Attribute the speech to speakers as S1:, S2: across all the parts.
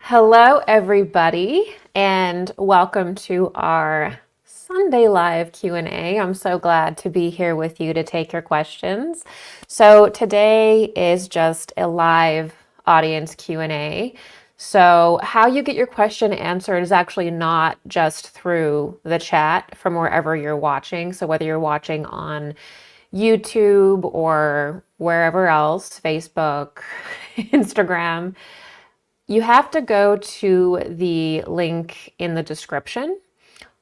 S1: Hello, everybody, and welcome to our Sunday Live Q&A. I'm so glad to be here with you to take your questions. So today is just a live audience Q&A. So how you get your question answered is actually not just through the chat from wherever you're watching. So whether you're watching on YouTube or wherever else, Facebook, Instagram, you have to go to the link in the description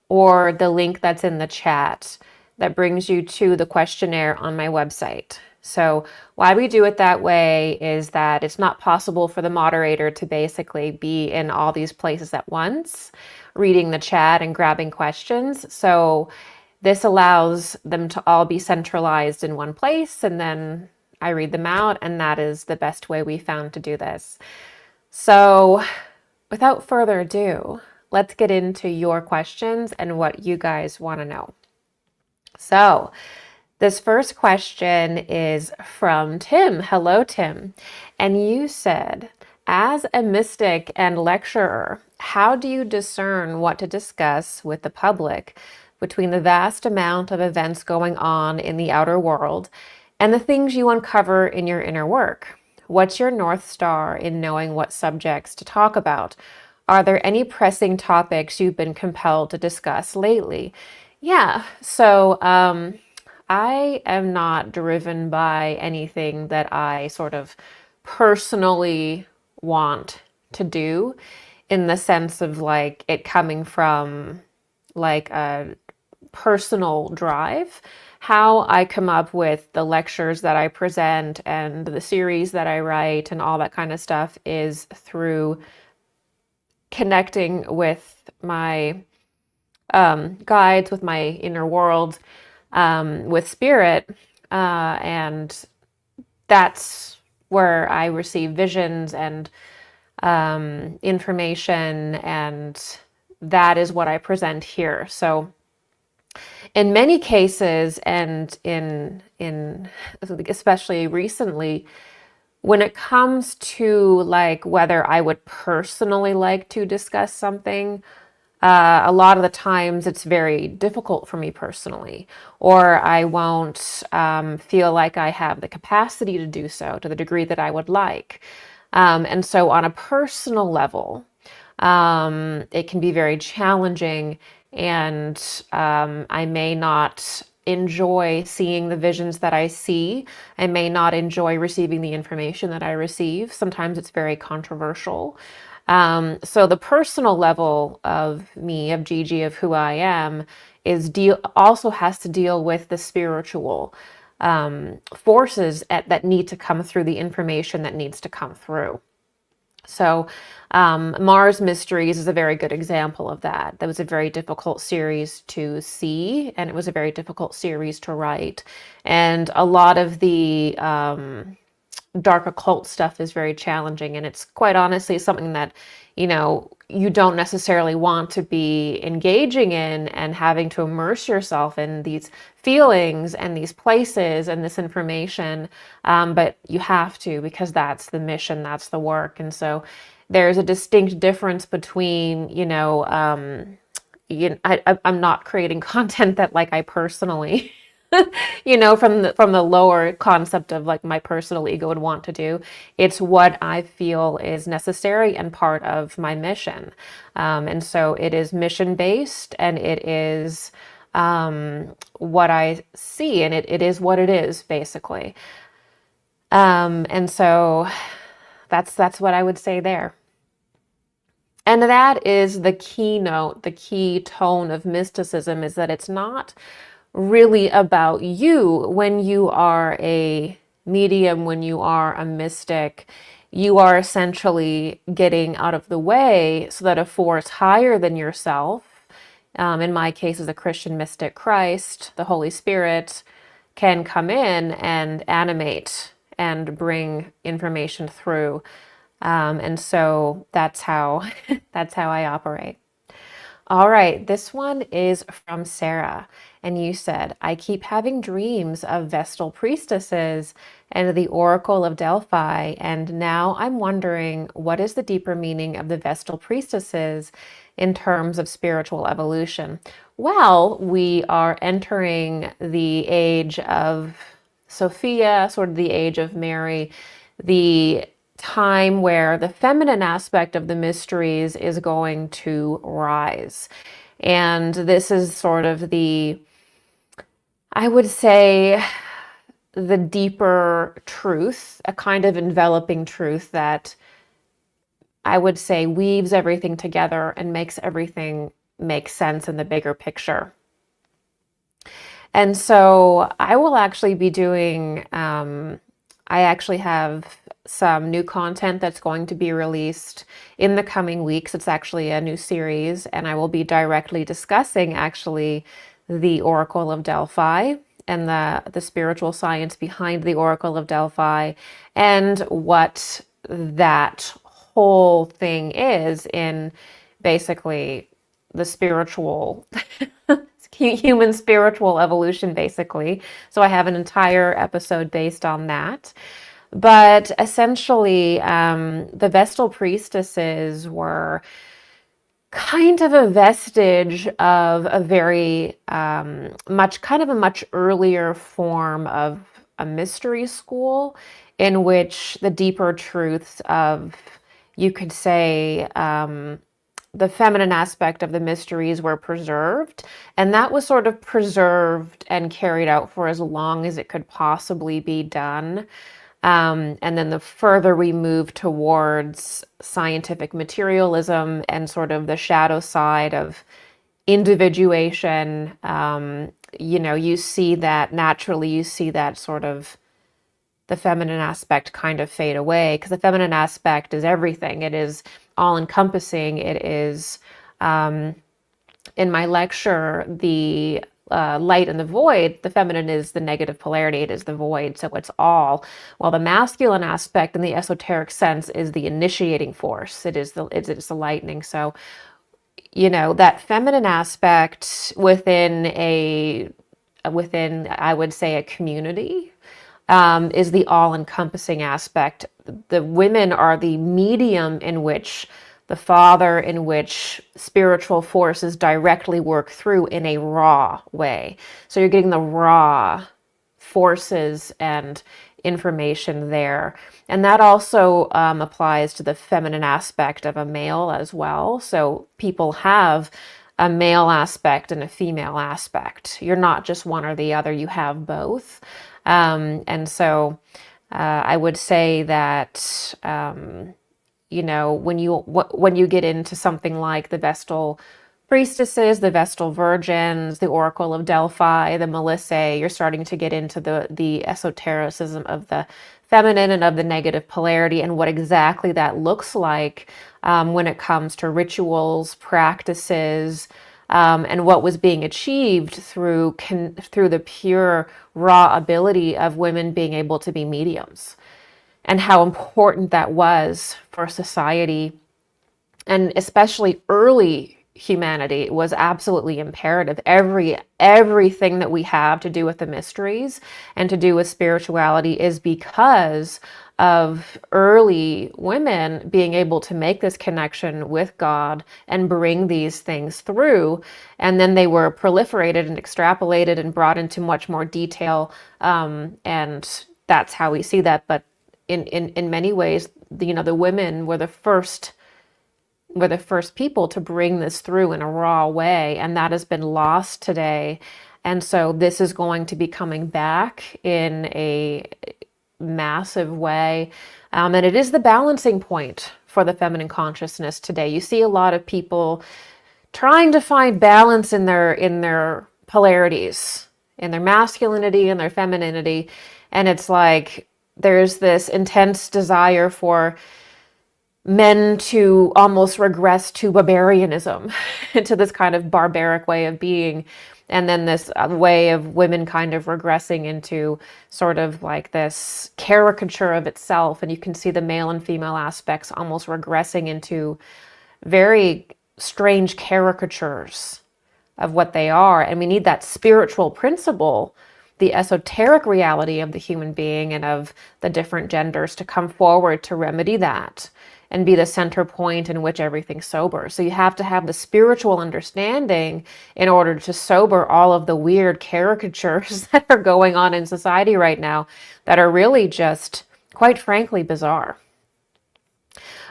S1: or the link that's in the chat that brings you to the questionnaire on my website. So why we do it that way is that it's not possible for the moderator to basically be in all these places at once, reading the chat and grabbing questions. So this allows them to all be centralized in one place, and then I read them out, and that is the best way we found to do this. So without further ado, let's get into your questions and what you guys want to know. So this first question is from Tim. Hello, Tim. And you said, as a mystic and lecturer, how do you discern what to discuss with the public between the vast amount of events going on in the outer world and the things you uncover in your inner work? What's your North Star in knowing what subjects to talk about? Are there any pressing topics you've been compelled to discuss lately? Yeah, so I am not driven by anything that I sort of personally want to do, in the sense of like it coming from like a personal drive. How I come up with the lectures that I present and the series that I write and all that kind of stuff is through connecting with my guides, with my inner world, with spirit, and that's where I receive visions and information, and that is what I present here. So in many cases, and in especially recently, when it comes to like whether I would personally like to discuss something, a lot of the times it's very difficult for me personally, or I won't feel like I have the capacity to do so to the degree that I would like. And so on a personal level, it can be very challenging, and I may not enjoy seeing the visions that I see. I may not enjoy receiving the information that I receive. Sometimes it's very controversial. So the personal level of me, of Gigi, of who I am, is also has to deal with the spiritual forces that need to come through, the information that needs to come through. So Mars Mysteries is a very good example of that. That was a very difficult series to see, and it was a very difficult series to write. And a lot of the dark occult stuff is very challenging, and it's quite honestly something that, you don't necessarily want to be engaging in and having to immerse yourself in these feelings and these places and this information, but you have to, because that's the mission, that's the work. And so there's a distinct difference between, I'm not creating content that like I personally from the lower concept of like my personal ego would want to do. It's what I feel is necessary and part of my mission. And so it is mission based, and it is what I see, and it is what it is, basically. And so that's what I would say there. And that is the keynote, the key tone of mysticism, is that it's not really about you when you are a medium, when you are a mystic. You are essentially getting out of the way so that a force higher than yourself, in my case as a Christian mystic, Christ, the Holy Spirit, can come in and animate and bring information through. And so that's how that's how I operate. All right, this one is from Sarah. And you said, I keep having dreams of Vestal priestesses and the Oracle of Delphi. And now I'm wondering, what is the deeper meaning of the Vestal priestesses in terms of spiritual evolution? Well, we are entering the age of Sophia, sort of the age of Mary, the time where the feminine aspect of the mysteries is going to rise. And this is sort of I would say, the deeper truth, a kind of enveloping truth that I would say weaves everything together and makes everything make sense in the bigger picture. And so I will actually be doing, I actually have some new content that's going to be released in the coming weeks. It's actually a new series, and I will be directly discussing actually the Oracle of Delphi and the spiritual science behind the Oracle of Delphi and what that whole thing is in basically the spiritual human spiritual evolution, basically. So I have an entire episode based on that. But essentially, the Vestal priestesses were kind of a vestige of a very much earlier form of a mystery school, in which the deeper truths of, you could say, the feminine aspect of the mysteries were preserved, and that was sort of preserved and carried out for as long as it could possibly be done. And then the further we move towards scientific materialism and sort of the shadow side of individuation, you see that naturally, you see that sort of the feminine aspect kind of fade away, because the feminine aspect is everything. It is all encompassing. It is, in my lecture, the light and the void, the feminine is the negative polarity, it is the void, so it's all. While the masculine aspect in the esoteric sense is the initiating force, it is the lightning. So, that feminine aspect within I would say a community, is the all-encompassing aspect. The women are the medium in which the father, in which spiritual forces directly work through in a raw way. So you're getting the raw forces and information there. And that also applies to the feminine aspect of a male as well. So people have a male aspect and a female aspect. You're not just one or the other, you have both. And so I would say that, when you get into something like the Vestal priestesses, the Vestal virgins, the Oracle of Delphi, the Melissae. You're starting to get into the esotericism of the feminine and of the negative polarity and what exactly that looks like when it comes to rituals, practices, and what was being achieved through the pure raw ability of women being able to be mediums, and how important that was for society, and especially early humanity was absolutely imperative. Everything that we have to do with the mysteries and to do with spirituality is because of early women being able to make this connection with God and bring these things through. And then they were proliferated and extrapolated and brought into much more detail. And that's how we see that. But in many ways, the women were the first people to bring this through in a raw way, and that has been lost today. And so this is going to be coming back in a massive way. And it is the balancing point for the feminine consciousness today. You see a lot of people trying to find balance in their polarities, in their masculinity and their femininity. And it's like there's this intense desire for men to almost regress to barbarianism, into this kind of barbaric way of being. And then this way of women kind of regressing into sort of like this caricature of itself. And you can see the male and female aspects almost regressing into very strange caricatures of what they are. And we need that spiritual principle, the esoteric reality of the human being and of the different genders, to come forward to remedy that and be the center point in which everything sobers. So you have to have the spiritual understanding in order to sober all of the weird caricatures that are going on in society right now that are really just, quite frankly, bizarre.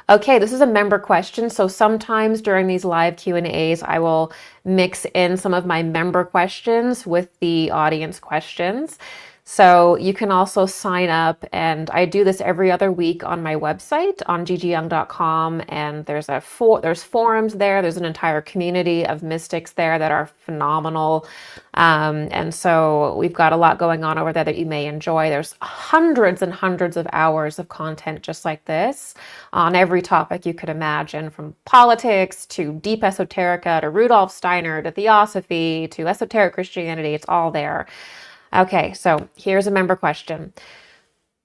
S1: Okay, this is a member question. So sometimes during these live Q&As, I will mix in some of my member questions with the audience questions. So you can also sign up, and I do this every other week on my website on gigiyoung.com, and there's forums there. There's an entire community of mystics there that are phenomenal. And so we've got a lot going on over there that you may enjoy. There's hundreds and hundreds of hours of content just like this on every topic you could imagine, from politics to deep esoterica to Rudolf Steiner to Theosophy to esoteric Christianity. It's all there. Okay, so here's a member question.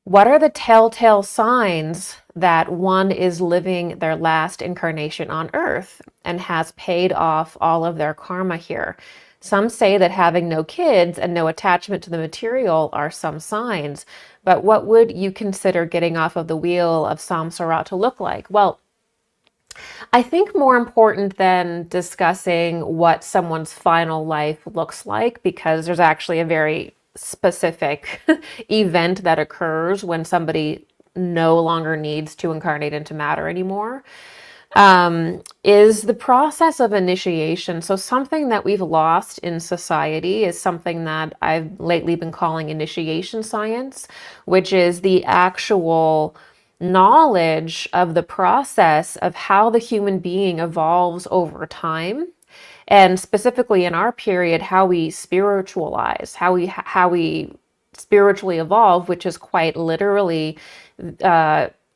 S1: What are the telltale signs that one is living their last incarnation on Earth and has paid off all of their karma here? Some say that having no kids and no attachment to the material are some signs, but what would you consider getting off of the wheel of samsara to look like? Well, I think more important than discussing what someone's final life looks like, because there's actually a very specific event that occurs when somebody no longer needs to incarnate into matter anymore, is the process of initiation. So something that we've lost in society is something that I've lately been calling initiation science, which is the actual knowledge of the process of how the human being evolves over time, and specifically in our period, how we spiritualize, how we spiritually evolve, which is quite literally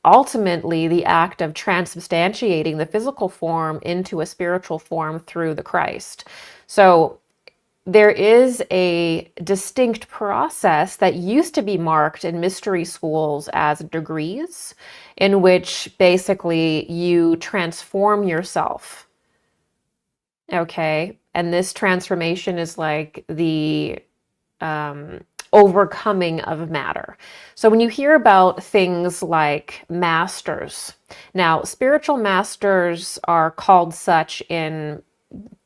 S1: ultimately the act of transubstantiating the physical form into a spiritual form through the Christ. So there is a distinct process that used to be marked in mystery schools as degrees, in which basically you transform yourself. Okay, and this transformation is like the overcoming of matter. So when you hear about things like masters, now spiritual masters are called such in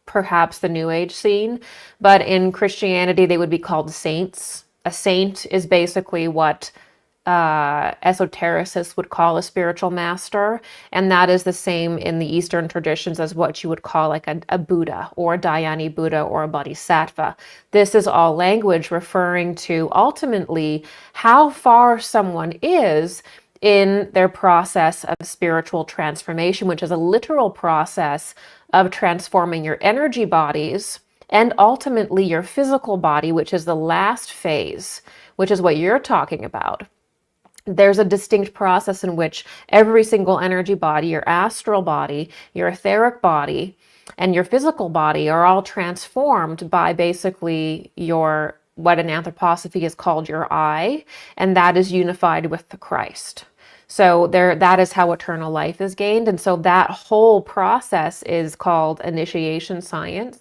S1: perhaps the New Age scene, but in Christianity they would be called saints. A saint is basically what esotericists would call a spiritual master, and that is the same in the Eastern traditions as what you would call like a Buddha or a Dhyani Buddha or a Bodhisattva. This is all language referring to ultimately how far someone is in their process of spiritual transformation, which is a literal process of transforming your energy bodies and ultimately your physical body, which is the last phase, which is what you're talking about. There's a distinct process in which every single energy body, your astral body, your etheric body, and your physical body are all transformed by basically your, what in anthroposophy is called your I, and that is unified with the Christ. So that is how eternal life is gained. And so that whole process is called initiation science.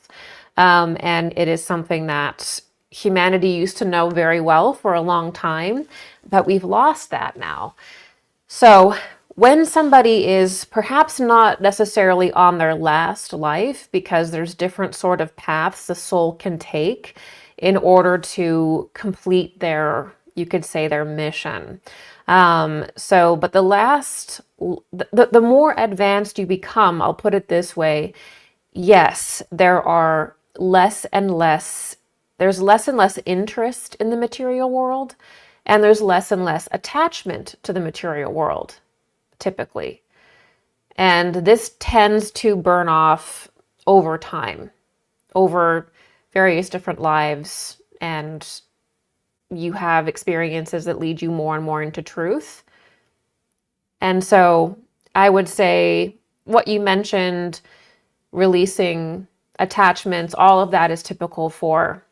S1: And it is something that humanity used to know very well for a long time, but we've lost that now. So when somebody is perhaps not necessarily on their last life, because there's different sort of paths the soul can take in order to complete their, you could say, their mission. But the more advanced you become, I'll put it this way, yes, there's less and less interest in the material world, and there's less and less attachment to the material world, typically. And this tends to burn off over time, over various different lives, and you have experiences that lead you more and more into truth. And so I would say what you mentioned, releasing attachments, all of that is typical for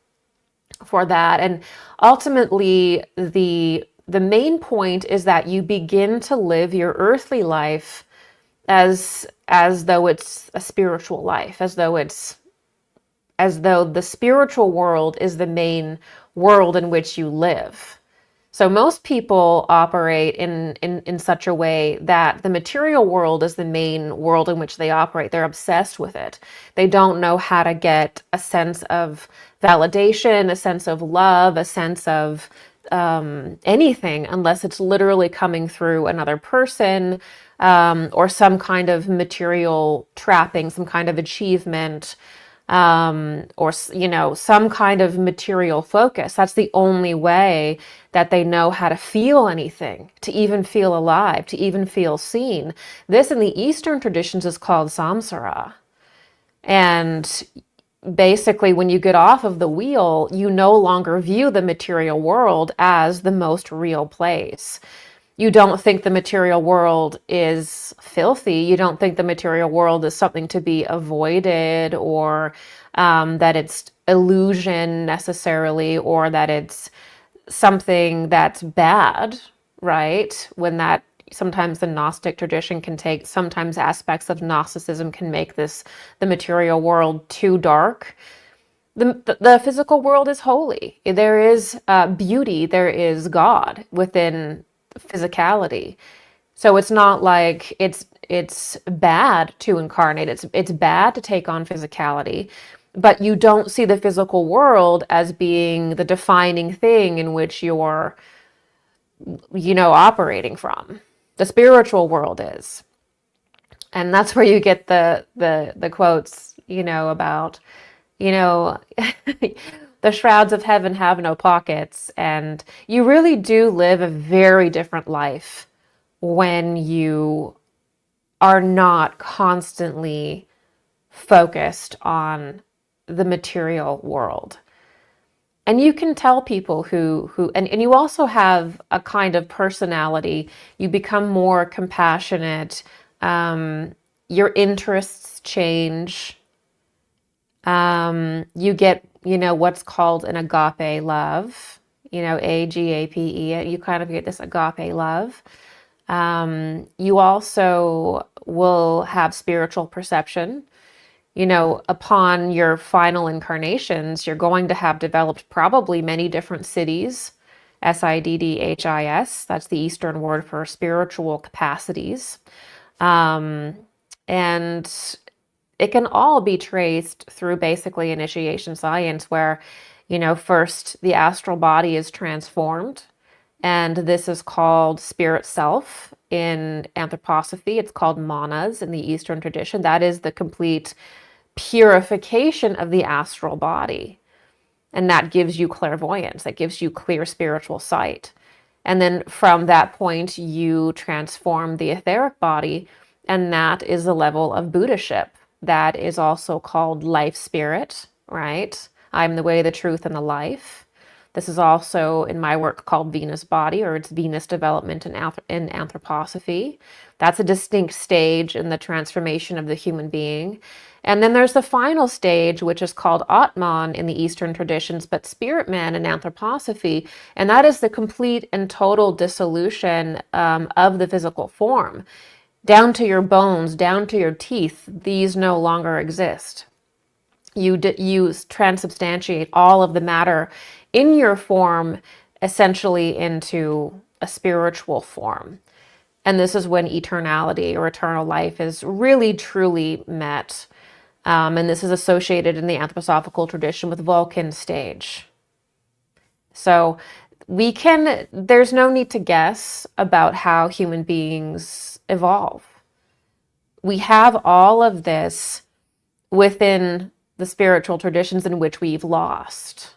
S1: that. And ultimately, the main point is that you begin to live your earthly life as though it's a spiritual life, as though the spiritual world is the main world in which you live. So most people operate in such a way that the material world is the main world in which they operate. They're obsessed with it. They don't know how to get a sense of validation, a sense of love, a sense of anything unless it's literally coming through another person, or some kind of material trapping, some kind of achievement, or some kind of material focus. That's the only way that they know how to feel anything, to even feel alive, to even feel seen. This in the Eastern traditions is called samsara. And basically, when you get off of the wheel, you no longer view the material world as the most real place. You don't think the material world is filthy. You don't think the material world is something to be avoided, or that it's illusion necessarily, or that it's something that's bad, right? Sometimes the Gnostic tradition can take, sometimes aspects of Gnosticism can make the material world too dark. The physical world is holy. There is beauty, there is God within physicality. So it's not like it's bad to incarnate. It's bad to take on physicality, but you don't see the physical world as being the defining thing in which you're, operating from. The spiritual world is. And that's where you get the quotes, about, the shrouds of heaven have no pockets. And you really do live a very different life when you are not constantly focused on the material world. And you can tell people and you also have a kind of personality. You become more compassionate. Your interests change. You get, what's called an agape love, AGAPE. You kind of get this agape love. You also will have spiritual perception. Upon your final incarnations, you're going to have developed probably many different siddhis, SIDDHIS. That's the Eastern word for spiritual capacities. And it can all be traced through basically initiation science, where, first the astral body is transformed. And this is called spirit self in anthroposophy. It's called manas in the Eastern tradition. That is the complete purification of the astral body. And that gives you clairvoyance. That gives you clear spiritual sight. And then from that point, you transform the etheric body, and that is the level of Buddhaship. That is also called life spirit, right? I'm the way, the truth, and the life. This is also in my work called Venus body, or it's Venus development in anthroposophy. That's a distinct stage in the transformation of the human being. And then there's the final stage, which is called Atman in the Eastern traditions, but Spirit Man in anthroposophy. And that is the complete and total dissolution of the physical form. Down to your bones, down to your teeth, these no longer exist. You transubstantiate all of the matter in your form essentially into a spiritual form. And this is when eternality or eternal life is really truly met. And this is associated in the anthroposophical tradition with Vulcan stage. So there's no need to guess about how human beings evolve. We have all of this within the spiritual traditions in which we've lost,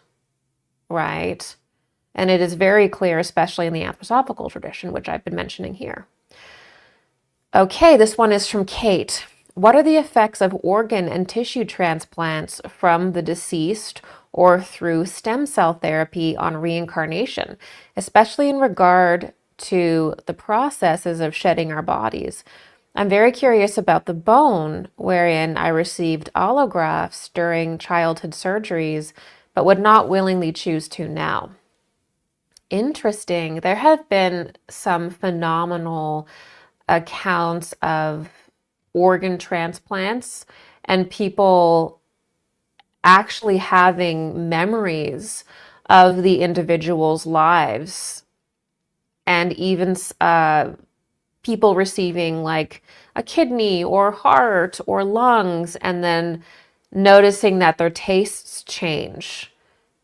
S1: right? And it is very clear, especially in the anthroposophical tradition, which I've been mentioning here. Okay, this one is from Kate. What are the effects of organ and tissue transplants from the deceased or through stem cell therapy on reincarnation, especially in regard to the processes of shedding our bodies? I'm very curious about the bone, wherein I received allografts during childhood surgeries, but would not willingly choose to now. Interesting. There have been some phenomenal accounts of organ transplants and people actually having memories of the individual's lives, and even people receiving like a kidney or heart or lungs, and then noticing that their tastes change.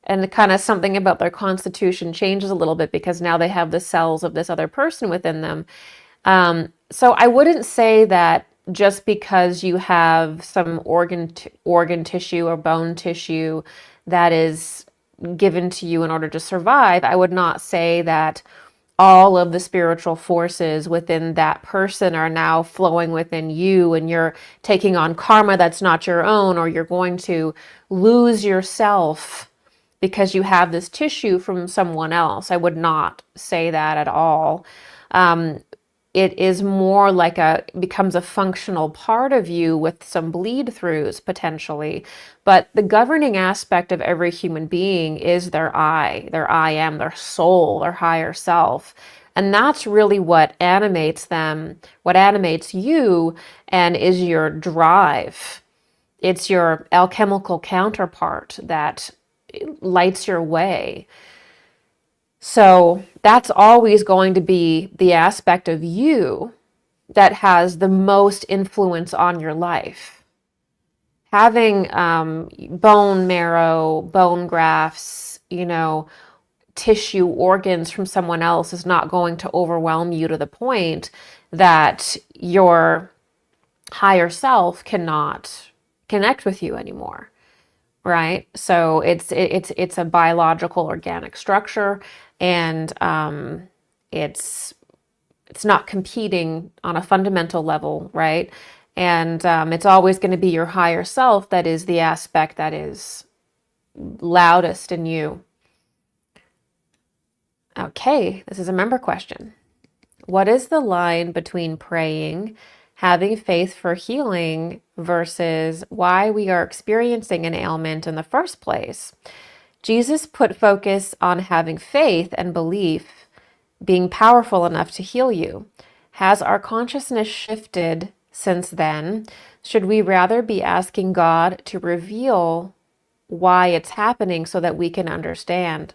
S1: And kind of something about their constitution changes a little bit because now they have the cells of this other person within them. So I wouldn't say that just because you have some organ tissue or bone tissue that is given to you in order to survive, I would not say that all of the spiritual forces within that person are now flowing within you and you're taking on karma that's not your own, or you're going to lose yourself because you have this tissue from someone else. I would not say that at all. It is more like becomes a functional part of you with some bleed throughs potentially. But the governing aspect of every human being is their I am, their soul, their higher self. And that's really what animates them, what animates you, and is your drive. It's your alchemical counterpart that lights your way. So that's always going to be the aspect of you that has the most influence on your life. Having bone marrow, bone grafts, tissue, organs from someone else is not going to overwhelm you to the point that your higher self cannot connect with you anymore. Right? So it's a biological organic structure, and it's not competing on a fundamental level, right? And it's always going to be your higher self that is the aspect that is loudest in you. Okay, this is a member question. What is the line between praying, having faith for healing, versus why we are experiencing an ailment in the first place? Jesus put focus on having faith and belief being powerful enough to heal you. Has our consciousness shifted since then? Should we rather be asking God to reveal why it's happening so that we can understand?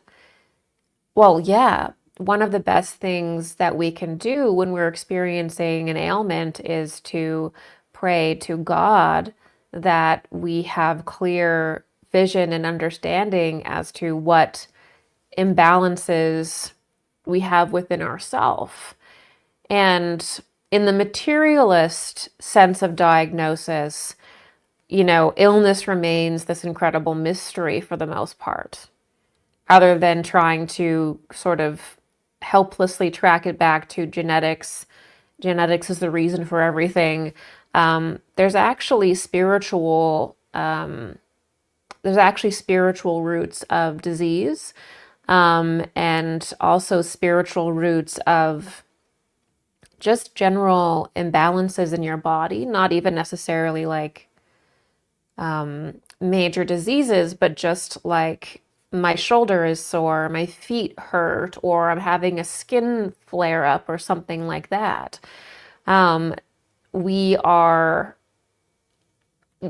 S1: Well, yeah. One of the best things that we can do when we're experiencing an ailment is to pray to God that we have clear vision and understanding as to what imbalances we have within ourselves. And in the materialist sense of diagnosis, illness remains this incredible mystery for the most part, other than trying to sort of helplessly track it back to genetics. Genetics is the reason for everything. There's actually spiritual roots of disease, and also spiritual roots of just general imbalances in your body, not even necessarily like major diseases, but just like my shoulder is sore, my feet hurt, or I'm having a skin flare up or something like that. We are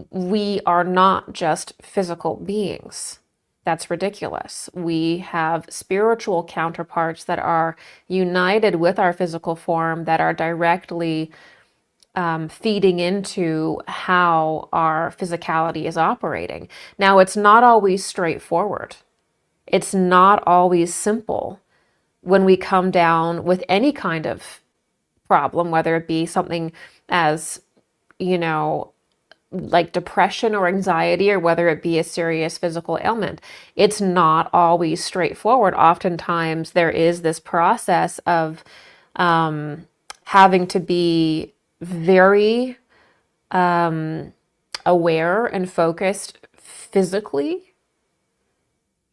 S1: we are not just physical beings. That's ridiculous. We have spiritual counterparts that are united with our physical form, that are directly feeding into how our physicality is operating. Now, it's not always straightforward. It's not always simple when we come down with any kind of problem, whether it be something as, you know, like depression or anxiety, or whether it be a serious physical ailment. It's not always straightforward. Oftentimes, there is this process of having to be very aware and focused physically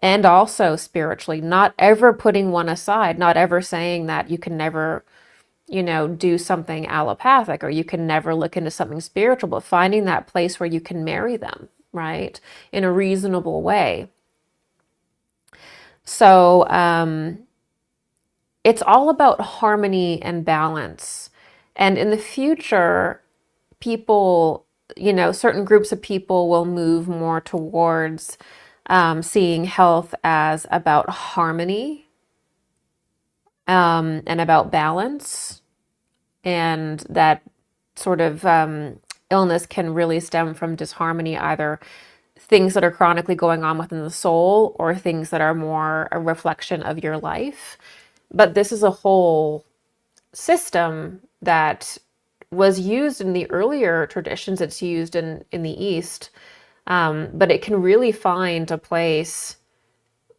S1: and also spiritually, not ever putting one aside, not ever saying that you can never, do something allopathic, or you can never look into something spiritual, but finding that place where you can marry them, right, in a reasonable way. So it's all about harmony and balance. And in the future, people, certain groups of people will move more towards seeing health as about harmony, and about balance, and that sort of illness can really stem from disharmony, either things that are chronically going on within the soul or things that are more a reflection of your life. But this is a whole system that was used in the earlier traditions. It's used in the East, but it can really find a place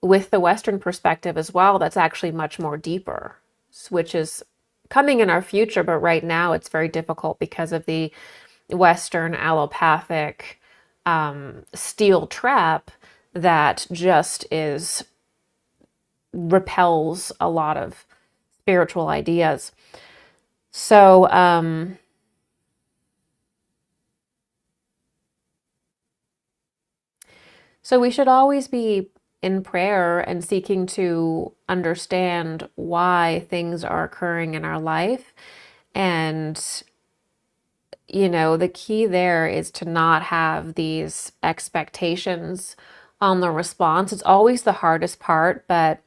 S1: with the Western perspective as well that's actually much more deeper, which is coming in our future, but right now it's very difficult because of the Western allopathic steel trap that just repels a lot of spiritual ideas. So we should always be in prayer and seeking to understand why things are occurring in our life. And, the key there is to not have these expectations on the response. It's always the hardest part, but,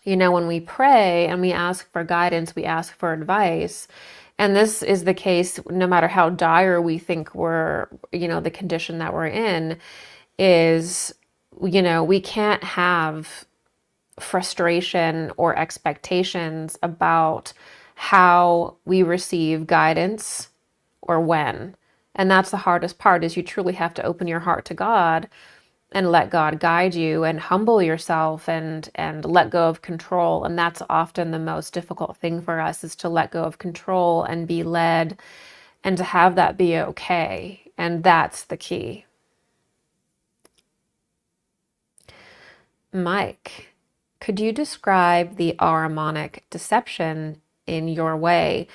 S1: when we pray and we ask for guidance, we ask for advice. And this is the case no matter how dire we think we're, the condition that we're in is, we can't have frustration or expectations about how we receive guidance or when. And that's the hardest part, is you truly have to open your heart to God and let God guide you, and humble yourself, and let go of control. And that's often the most difficult thing for us, is to let go of control and be led, and to have that be okay. And that's the key. Mike, could you describe the Ahrimanic deception in your way?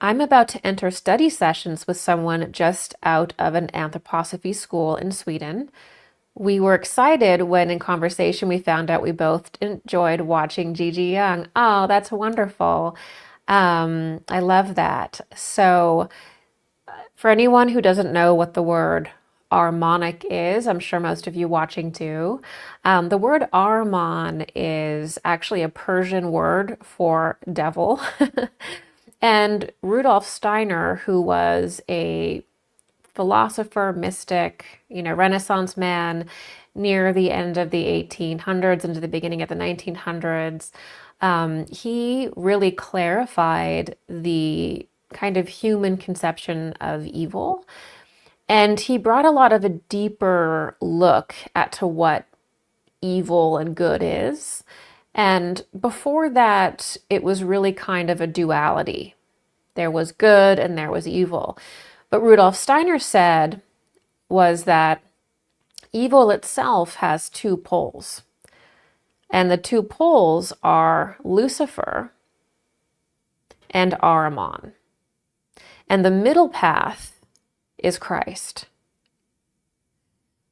S1: I'm about to enter study sessions with someone just out of an anthroposophy school in Sweden. We were excited when in conversation we found out we both enjoyed watching Gigi Young. Oh, that's wonderful. I love that. So for anyone who doesn't know what the word Ahrimanic is, I'm sure most of you watching do. The word Ahriman is actually a Persian word for devil. And Rudolf Steiner, who was a philosopher, mystic, Renaissance man near the end of the 1800s into the beginning of the 1900s, he really clarified the kind of human conception of evil. And he brought a lot of a deeper look at to what evil and good is. And before that, it was really kind of a duality. There was good and there was evil. But Rudolf Steiner said was that evil itself has two poles. And the two poles are Lucifer and Ahriman. And the middle path is Christ.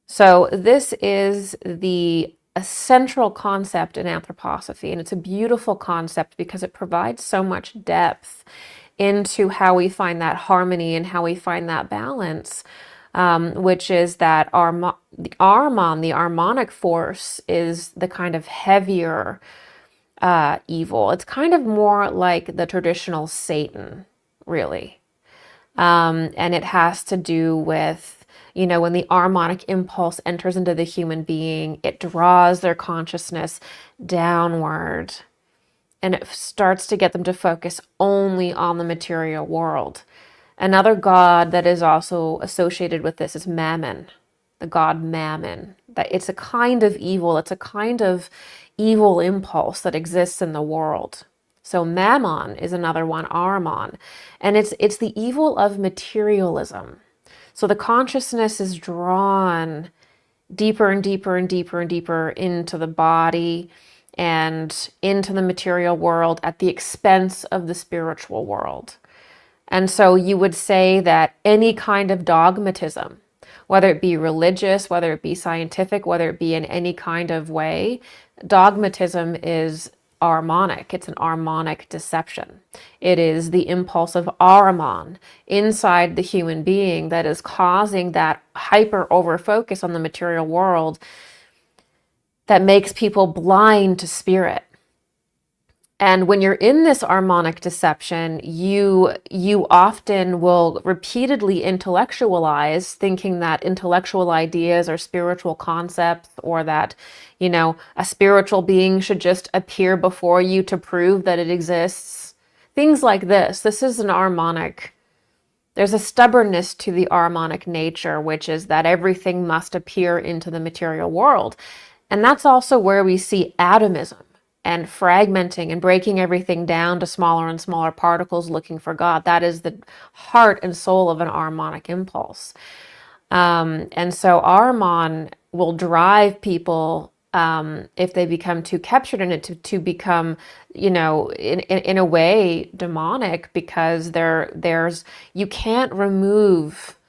S1: So this is a central concept in anthroposophy, and it's a beautiful concept because it provides so much depth into how we find that harmony and how we find that balance, which is that the Ahriman, the Ahrimanic force, is the kind of heavier evil. It's kind of more like the traditional Satan, really. And it has to do with, when the Ahrimanic impulse enters into the human being, it draws their consciousness downward and it starts to get them to focus only on the material world. Another god that is also associated with this is Mammon, the god Mammon. That it's a kind of evil, it's a kind of evil impulse that exists in the world. So Mammon is another one, Ahriman, and it's the evil of materialism. So the consciousness is drawn deeper and deeper and deeper and deeper into the body and into the material world at the expense of the spiritual world. And so you would say that any kind of dogmatism, whether it be religious, whether it be scientific, whether it be in any kind of way, dogmatism is Ahrimanic. It's an Ahrimanic deception. It is the impulse of Ahriman inside the human being that is causing that hyper over focus on the material world that makes people blind to spirit. And when you're in this Ahrimanic deception, you often will repeatedly intellectualize, thinking that intellectual ideas are spiritual concepts, or that, a spiritual being should just appear before you to prove that it exists. Things like this. This is an Ahrimanic. There's a stubbornness to the Ahrimanic nature, which is that everything must appear into the material world. And that's also where we see atomism and fragmenting and breaking everything down to smaller and smaller particles looking for God. That is the heart and soul of an Ahrimanic impulse. And so Ahriman will drive people, if they become too captured in it, to become, in a way demonic, because you can't remove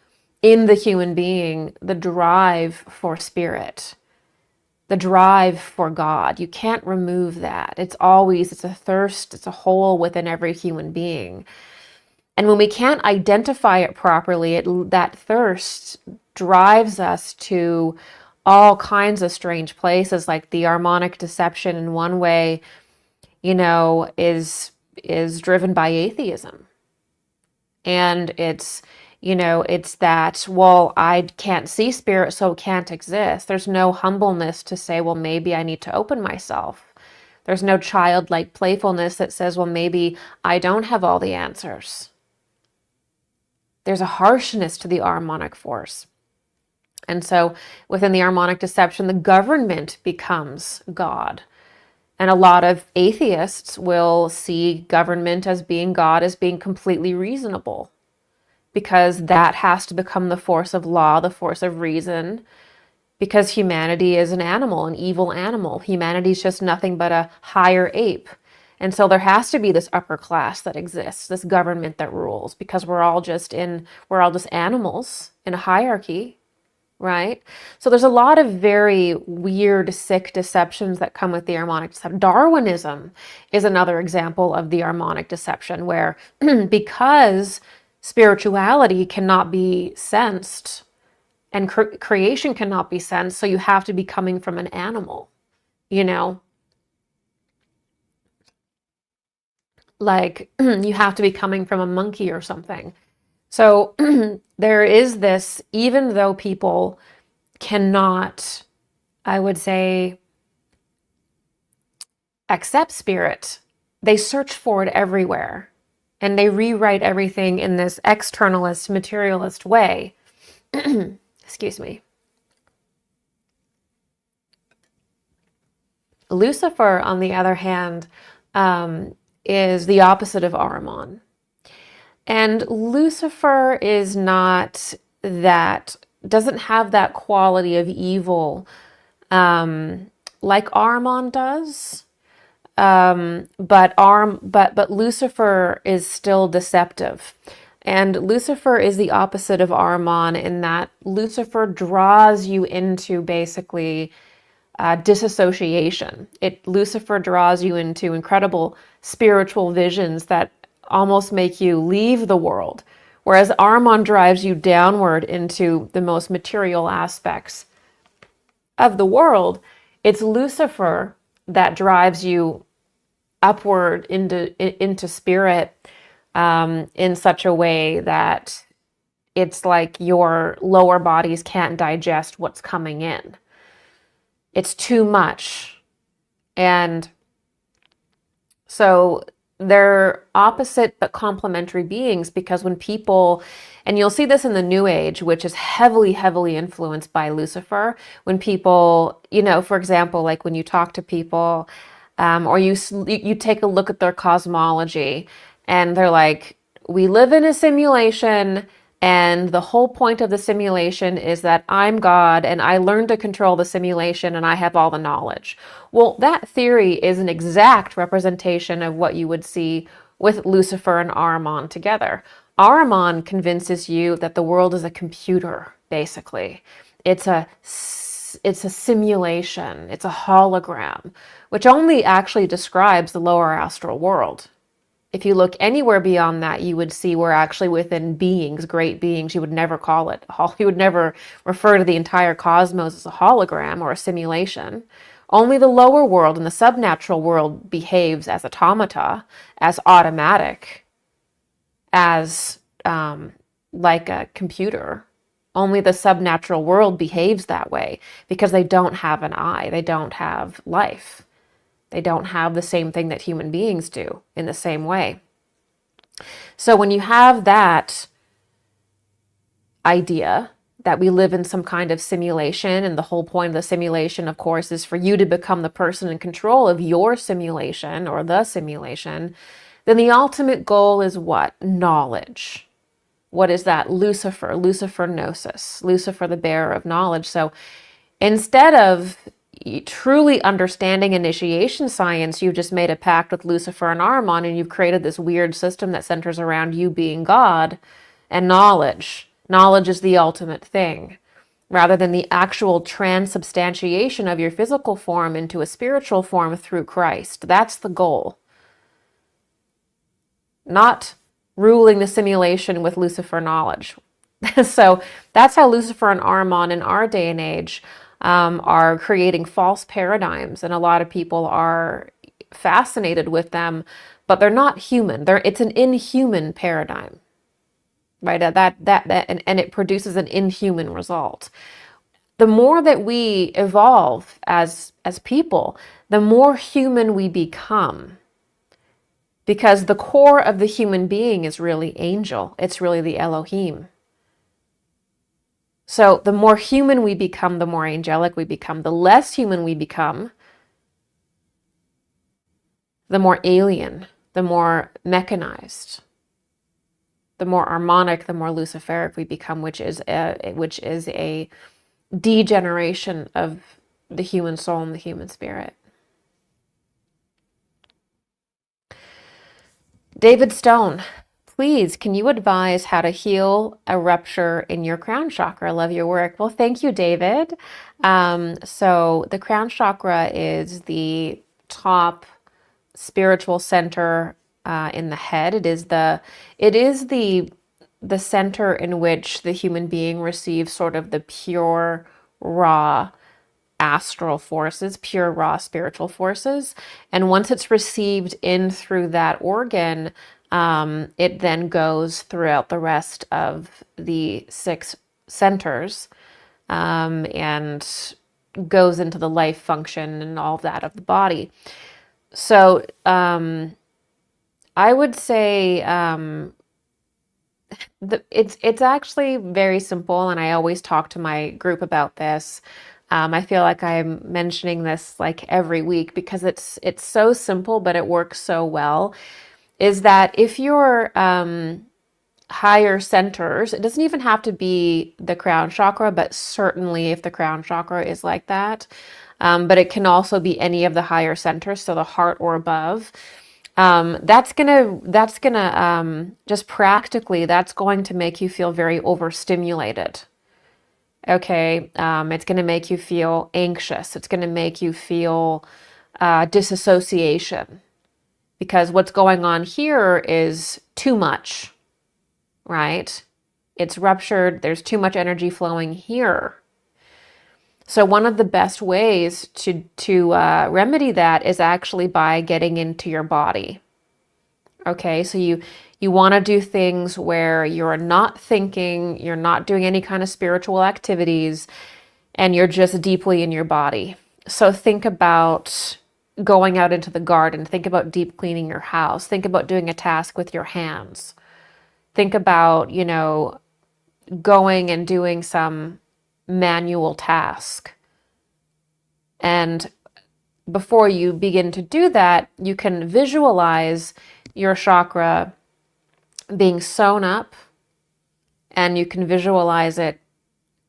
S1: in the human being the drive for spirit, the drive for God. You can't remove that. It's a thirst, it's a hole within every human being. And when we can't identify it properly, that thirst drives us to all kinds of strange places, like the Ahrimanic deception in one way, is driven by atheism. And it's that, well, I can't see spirit, so it can't exist. There's no humbleness to say, well, maybe I need to open myself. There's no childlike playfulness that says, well, maybe I don't have all the answers. There's a harshness to the Ahrimanic force. And so within the Ahrimanic deception, the government becomes God. And a lot of atheists will see government as being God, as being completely reasonable, because that has to become the force of law, the force of reason, because humanity is an animal, an evil animal. Humanity is just nothing but a higher ape. And so there has to be this upper class that exists, this government that rules, because we're all just animals in a hierarchy, right? So there's a lot of very weird, sick deceptions that come with the Ahrimanic deception. Darwinism is another example of the Ahrimanic deception, where because spirituality cannot be sensed and creation cannot be sensed, so you have to be coming from an animal, like you have to be coming from a monkey or something. So there is this, even though people cannot, I would say, accept spirit, they search for it everywhere. And they rewrite everything in this externalist, materialist way. Excuse me. Lucifer, on the other hand, is the opposite of Ahriman. And Lucifer is not that, doesn't have that quality of evil like Ahriman does. But Lucifer is still deceptive. And Lucifer is the opposite of Ahriman in that Lucifer draws you into basically disassociation. Lucifer draws you into incredible spiritual visions that almost make you leave the world, whereas Ahriman drives you downward into the most material aspects of the world. It's Lucifer that drives you upward into spirit in such a way that it's like your lower bodies can't digest what's coming in. It's too much. And so they're opposite but complementary beings, because when people, and you'll see this in the New Age, which is heavily, heavily influenced by Lucifer, when people, for example, like when you talk to people, or you take a look at their cosmology, and they're like, we live in a simulation, and the whole point of the simulation is that I'm God and I learned to control the simulation and I have all the knowledge. Well, that theory is an exact representation of what you would see with Lucifer and Ahriman together. Ahriman convinces you that the world is a computer, basically. It's a simulation. It's a hologram, which only actually describes the lower astral world. If you look anywhere beyond that, you would see we're actually within beings, great beings. You would never call it, you would never refer to the entire cosmos as a hologram or a simulation. Only the lower world and the subnatural world behaves as automata, as automatic, as like a computer. Only the subnatural world behaves that way because they don't have an eye. They don't have life. They don't have the same thing that human beings do in the same way. So when you have that idea that we live in some kind of simulation, and the whole point of the simulation, of course, is for you to become the person in control of your simulation or the simulation, then the ultimate goal is what? Knowledge. What is that? Lucifer, Lucifer Gnosis, Lucifer, the bearer of knowledge. So instead of truly understanding initiation science, you've just made a pact with Lucifer and Ahriman, and you've created this weird system that centers around you being God and knowledge. Knowledge is the ultimate thing, rather than the actual transubstantiation of your physical form into a spiritual form through Christ. That's the goal. Not ruling the simulation with Lucifer knowledge. So that's how Lucifer and Ahriman in our day and age are creating false paradigms, and a lot of people are fascinated with them, but they're not human. It's an inhuman paradigm, right? And it produces an inhuman result. The more that we evolve as people, the more human we become, because the core of the human being is really angel. It's really the Elohim. So the more human we become, the more angelic we become. The less human we become, the more alien, the more mechanized, the more harmonic, the more Luciferic we become, which is a degeneration of the human soul and the human spirit. David Stone, please, can you advise how to heal a rupture in your crown chakra? I love your work. Well, thank you, David. So the crown chakra is the top spiritual center in the head. It is the center in which the human being receives sort of the pure, raw astral forces, pure, raw spiritual forces. And once it's received in through that organ, it then goes throughout the rest of the 6 centers and goes into the life function and all that of the body. So I would say it's actually very simple, and I always talk to my group about this. I feel like I'm mentioning this like every week because it's so simple, but it works so well. Is that if your higher centers, it doesn't even have to be the crown chakra, but certainly if the crown chakra is like that, but it can also be any of the higher centers, so the heart or above. That's gonna just practically, that's going to make you feel very overstimulated. Okay, it's going to make you feel anxious. It's going to make you feel disassociation because what's going on here is too much, right? It's ruptured. There's too much energy flowing here. So one of the best ways to remedy that is actually by getting into your body. Okay, so you want to do things where you're not thinking, you're not doing any kind of spiritual activities, and you're just deeply in your body. So think about going out into the garden, think about deep cleaning your house, think about doing a task with your hands. Think about, going and doing some manual task. And before you begin to do that, you can visualize your chakra being sewn up and you can visualize it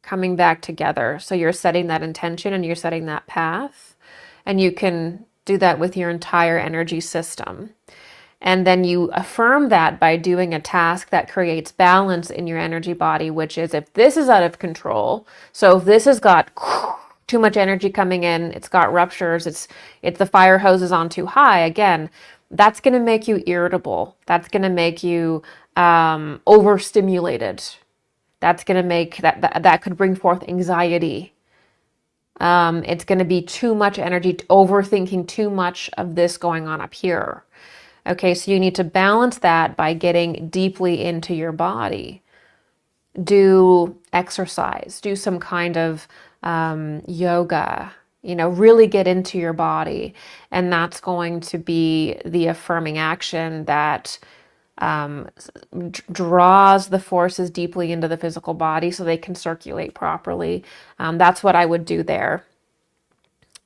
S1: coming back together. So you're setting that intention and you're setting that path. And you can do that with your entire energy system. And then you affirm that by doing a task that creates balance in your energy body, which is if this is out of control, so if this has got too much energy coming in, it's got ruptures, it's the fire hose is on too high, again, that's going to make you irritable. That's going to make you overstimulated. That's going to make that could bring forth anxiety. It's going to be too much energy, overthinking too much of this going on up here. Okay, so you need to balance that by getting deeply into your body. Do exercise, do some kind of yoga, really get into your body. And that's going to be the affirming action that draws the forces deeply into the physical body so they can circulate properly. That's what I would do there.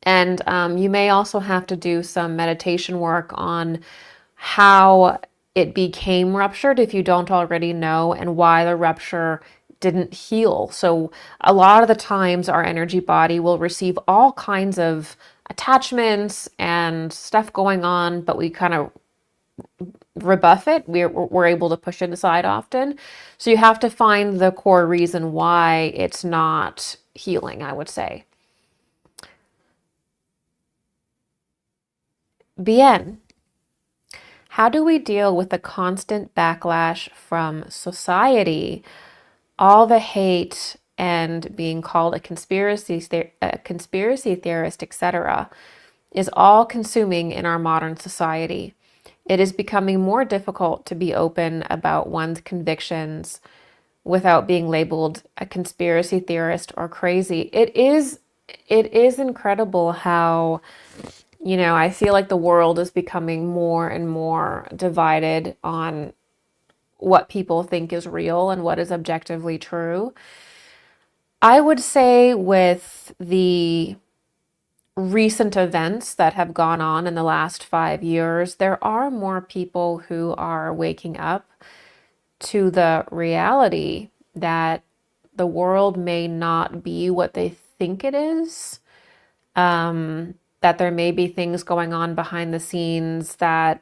S1: And you may also have to do some meditation work on how it became ruptured if you don't already know, and why the rupture didn't heal. So a lot of the times our energy body will receive all kinds of attachments and stuff going on, but we kind of rebuff it. We're able to push it aside often. So you have to find the core reason why it's not healing, I would say. Bien. How do we deal with the constant backlash from society, all the hate and being called a conspiracy theorist, etc., is all consuming in our modern society? It is becoming more difficult to be open about one's convictions without being labeled a conspiracy theorist or crazy. It is incredible how, I feel like the world is becoming more and more divided on what people think is real and what is objectively true. I would say with the recent events that have gone on in the last 5 years, there are more people who are waking up to the reality that the world may not be what they think it is. That there may be things going on behind the scenes that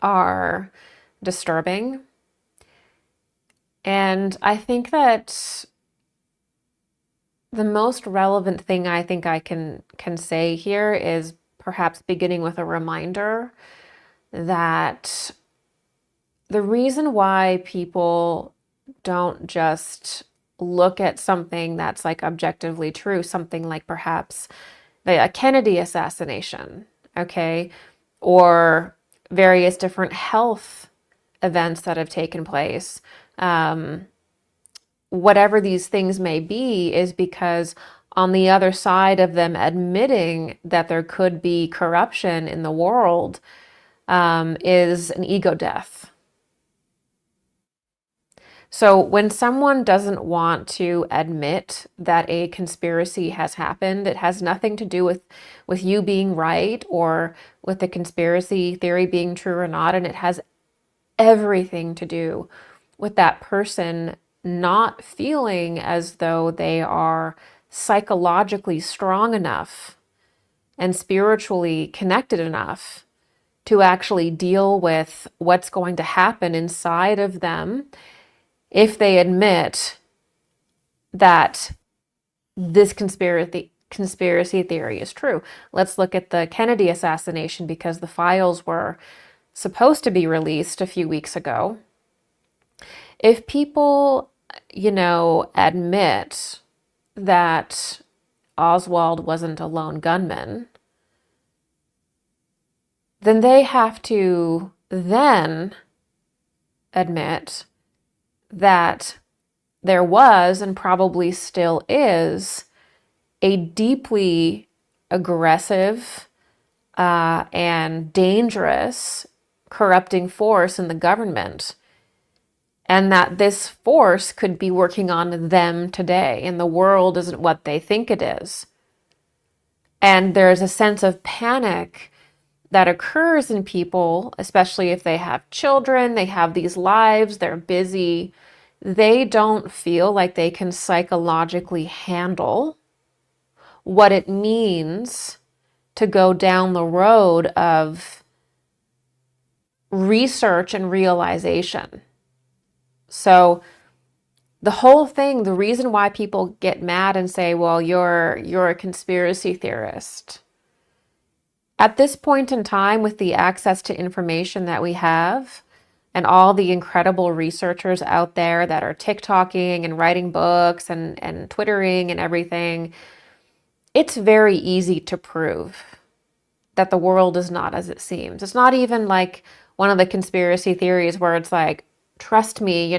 S1: are disturbing. And I think that the most relevant thing I think I can say here is perhaps beginning with a reminder that the reason why people don't just look at something that's like objectively true, something like perhaps a Kennedy assassination, okay, or various different health events that have taken place, whatever these things may be, is because on the other side of them admitting that there could be corruption in the world is an ego death. So when someone doesn't want to admit that a conspiracy has happened, it has nothing to do with you being right or with the conspiracy theory being true or not, and it has everything to do with that person not feeling as though they are psychologically strong enough and spiritually connected enough to actually deal with what's going to happen inside of them if they admit that this conspiracy theory is true. Let's look at the Kennedy assassination because the files were supposed to be released a few weeks ago. If people, admit that Oswald wasn't a lone gunman, then they have to then admit that there was and probably still is a deeply aggressive and dangerous corrupting force in the government, and that this force could be working on them today, and the world isn't what they think it is. And there's a sense of panic that occurs in people, especially if they have children, they have these lives, they're busy. They don't feel like they can psychologically handle what it means to go down the road of research and realization. So the whole thing, the reason why people get mad and say, well, you're a conspiracy theorist. At this point in time, with the access to information that we have and all the incredible researchers out there that are TikToking and writing books and Twittering and everything, it's very easy to prove that the world is not as it seems. It's not even like one of the conspiracy theories where it's like, trust me,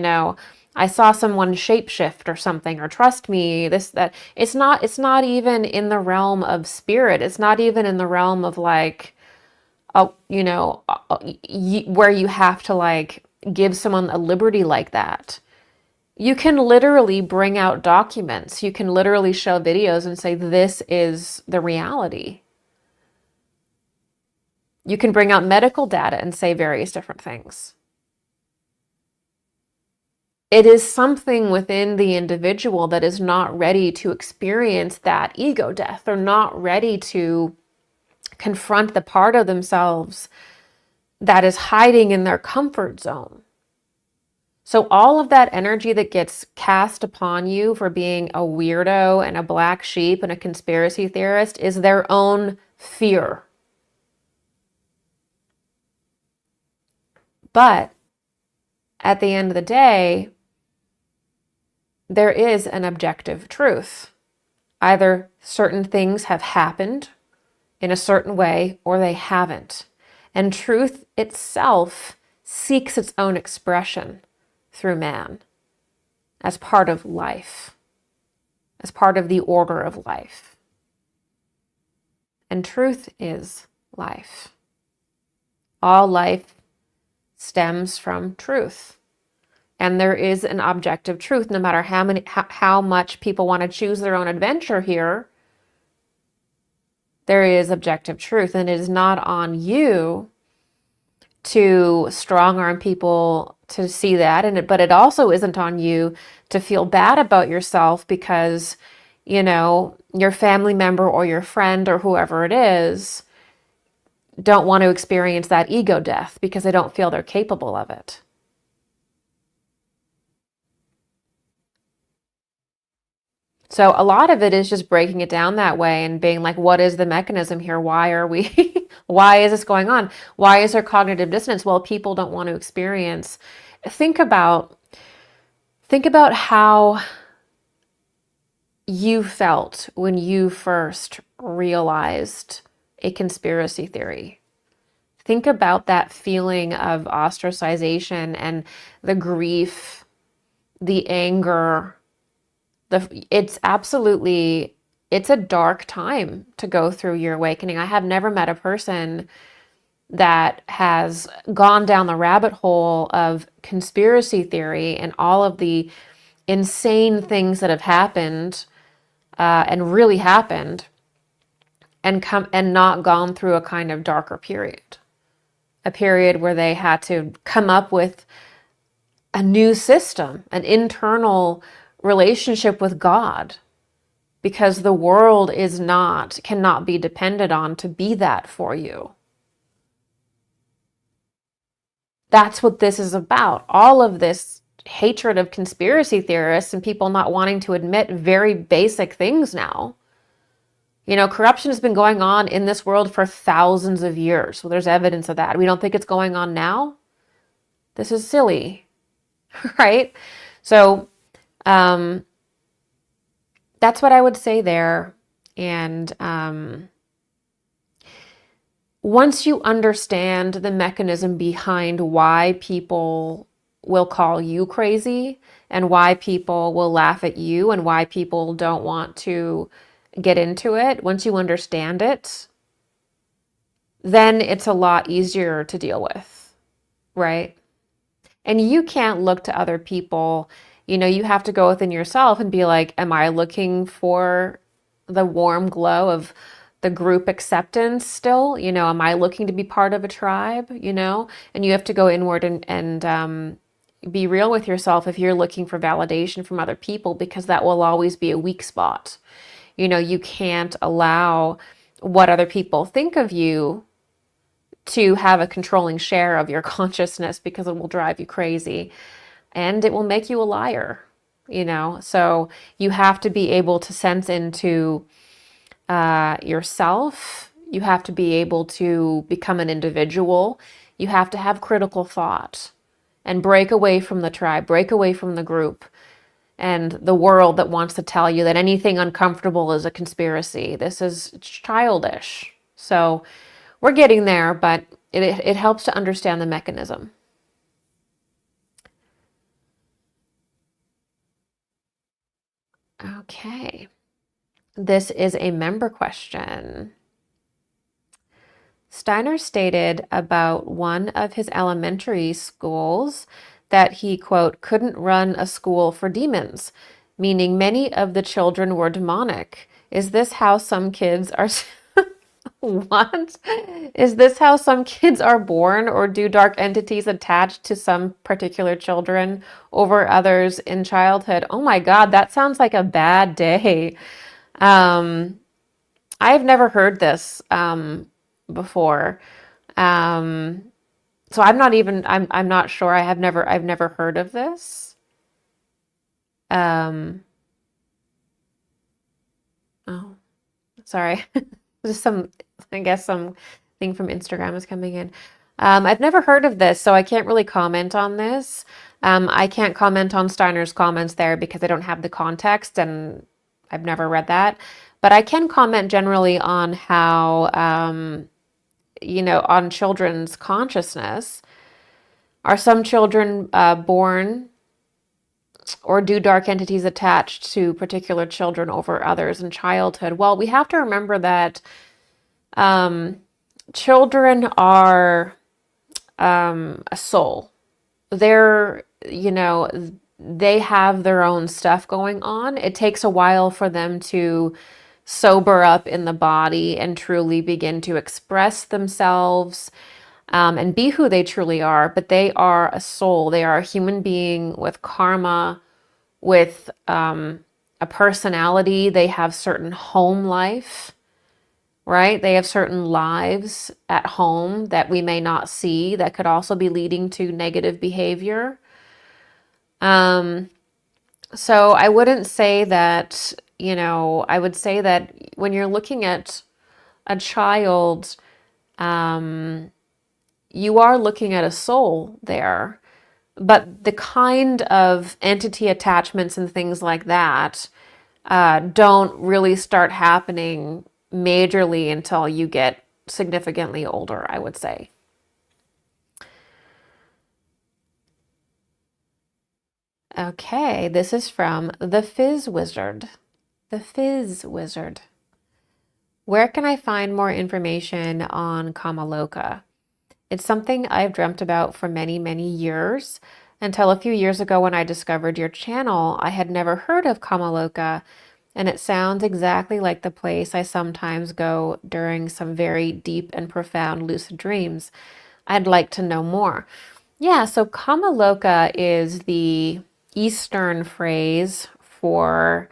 S1: I saw someone shapeshift or something, or trust me, this, that. It's not even in the realm of spirit. It's not even in the realm of like, where you have to like give someone a liberty like that. You can literally bring out documents. You can literally show videos and say, this is the reality. You can bring out medical data and say various different things. It is something within the individual that is not ready to experience that ego death. They're not ready to confront the part of themselves that is hiding in their comfort zone. So all of that energy that gets cast upon you for being a weirdo and a black sheep and a conspiracy theorist is their own fear. But at the end of the day, there is an objective truth. Either certain things have happened in a certain way or they haven't. And truth itself seeks its own expression through man as part of life, as part of the order of life. And truth is life. All life stems from truth. And there is an objective truth, no matter how much people want to choose their own adventure here, there is objective truth. And it is not on you to strong arm people to see that. But it also isn't on you to feel bad about yourself because, your family member or your friend or whoever it is don't want to experience that ego death because they don't feel they're capable of it. So a lot of it is just breaking it down that way and being like, what is the mechanism here? Why are we, why is this going on? Why is there cognitive dissonance? Well, people don't want to experience. Think about how you felt when you first realized a conspiracy theory. Think about that feeling of ostracization and the grief, the anger. It's a dark time to go through your awakening. I have never met a person that has gone down the rabbit hole of conspiracy theory and all of the insane things that have happened and really happened, and not gone through a kind of darker period, a period where they had to come up with a new system, an internal relationship with God, because the world cannot be depended on to be that for you. That's what this is about. All of this hatred of conspiracy theorists and people not wanting to admit very basic things now. You know, corruption has been going on in this world for thousands of years. So there's evidence of that. We don't think it's going on now? This is silly, right? So that's what I would say there. And once you understand the mechanism behind why people will call you crazy and why people will laugh at you and why people don't want to get into it, once you understand it, then it's a lot easier to deal with, right? And you can't look to other people. You know, you have to go within yourself and be like, am I looking for the warm glow of the group acceptance still? You know, am I looking to be part of a tribe? You know, and you have to go inward and be real with yourself if you're looking for validation from other people, because that will always be a weak spot. You know, you can't allow what other people think of you to have a controlling share of your consciousness, because it will drive you crazy and it will make you a liar, you know? So you have to be able to sense into yourself. You have to be able to become an individual. You have to have critical thought and break away from the tribe, break away from the group and the world that wants to tell you that anything uncomfortable is a conspiracy. This is childish. So we're getting there, but it helps to understand the mechanism. Okay. This is a member question. Steiner stated about one of his elementary schools that he, quote, couldn't run a school for demons, meaning many of the children were demonic. Is this how some kids are... What? Is this how some kids are born, or do dark entities attach to some particular children over others in childhood? Oh my God, that sounds like a bad day. I've never heard this before. So I'm not sure. I've never heard of this. Oh, sorry. Just I guess some thing from Instagram is coming in. I've never heard of this, so I can't really comment on this. I can't comment on Steiner's comments there because I don't have the context and I've never read that. But I can comment generally on how, you know, on children's consciousness. Are some children born, or do dark entities attach to particular children over others in childhood? Well, we have to remember that children are a soul. They're, you know, they have their own stuff going on. It takes a while for them to sober up in the body and truly begin to express themselves and be who they truly are. But they are a soul. They are a human being with karma, with a personality. They have certain home life, right? They have certain lives at home that we may not see that could also be leading to negative behavior. So I wouldn't say that, you know, I would say that when you're looking at a child, you are looking at a soul there, but the kind of entity attachments and things like that don't really start happening majorly until you get significantly older, I would say. Okay, this is from the Fizz Wizard. The Fizz Wizard. Where can I find more information on Kamaloka? It's something I've dreamt about for many, many years. Until a few years ago when I discovered your channel, I had never heard of Kamaloka, and it sounds exactly like the place I sometimes go during some very deep and profound lucid dreams. I'd like to know more. Yeah, so Kamaloka is the Eastern phrase for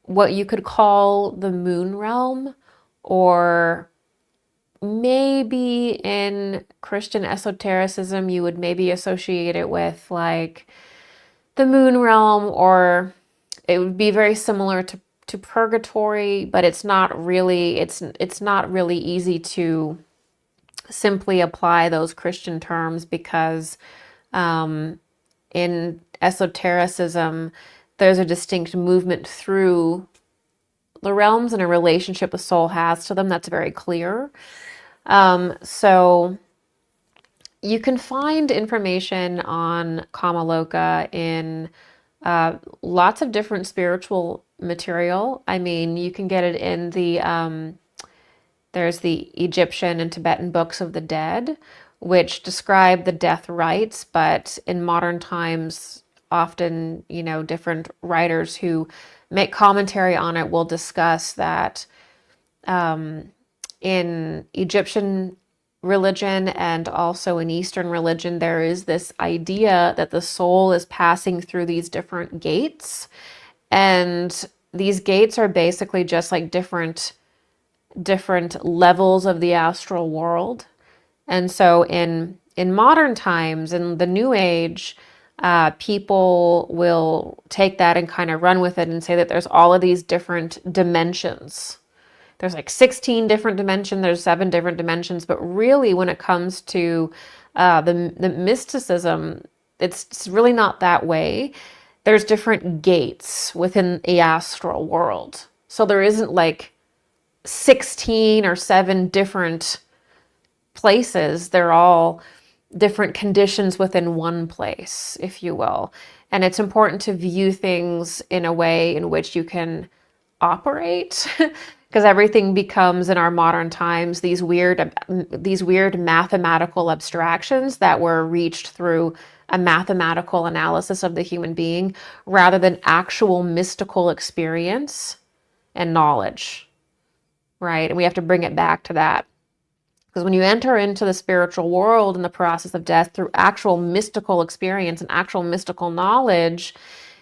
S1: what you could call the moon realm, or maybe in Christian esotericism, you would maybe associate it with like the moon realm, or it would be very similar to purgatory, but it's not really easy to simply apply those Christian terms because in esotericism, there's a distinct movement through the realms and a relationship a soul has to them that's very clear. So you can find information on Kamaloka in lots of different spiritual material. I mean, you can get it in there's the Egyptian and Tibetan books of the dead, which describe the death rites, but in modern times, often, different writers who make commentary on it will discuss that in Egyptian religion and also in Eastern religion, there is this idea that the soul is passing through these different gates. And these gates are basically just like different levels of the astral world. And so in modern times, in the New Age, people will take that and kind of run with it and say that there's all of these different dimensions. There's like 16 different dimensions, there's 7 different dimensions, but really when it comes to the mysticism, it's really not that way. There's different gates within the astral world. So there isn't like 16 or 7 different places. They're all different conditions within one place, if you will. And it's important to view things in a way in which you can operate because everything becomes in our modern times these weird mathematical abstractions that were reached through a mathematical analysis of the human being rather than actual mystical experience and knowledge, right? And we have to bring it back to that. Because when you enter into the spiritual world in the process of death through actual mystical experience and actual mystical knowledge,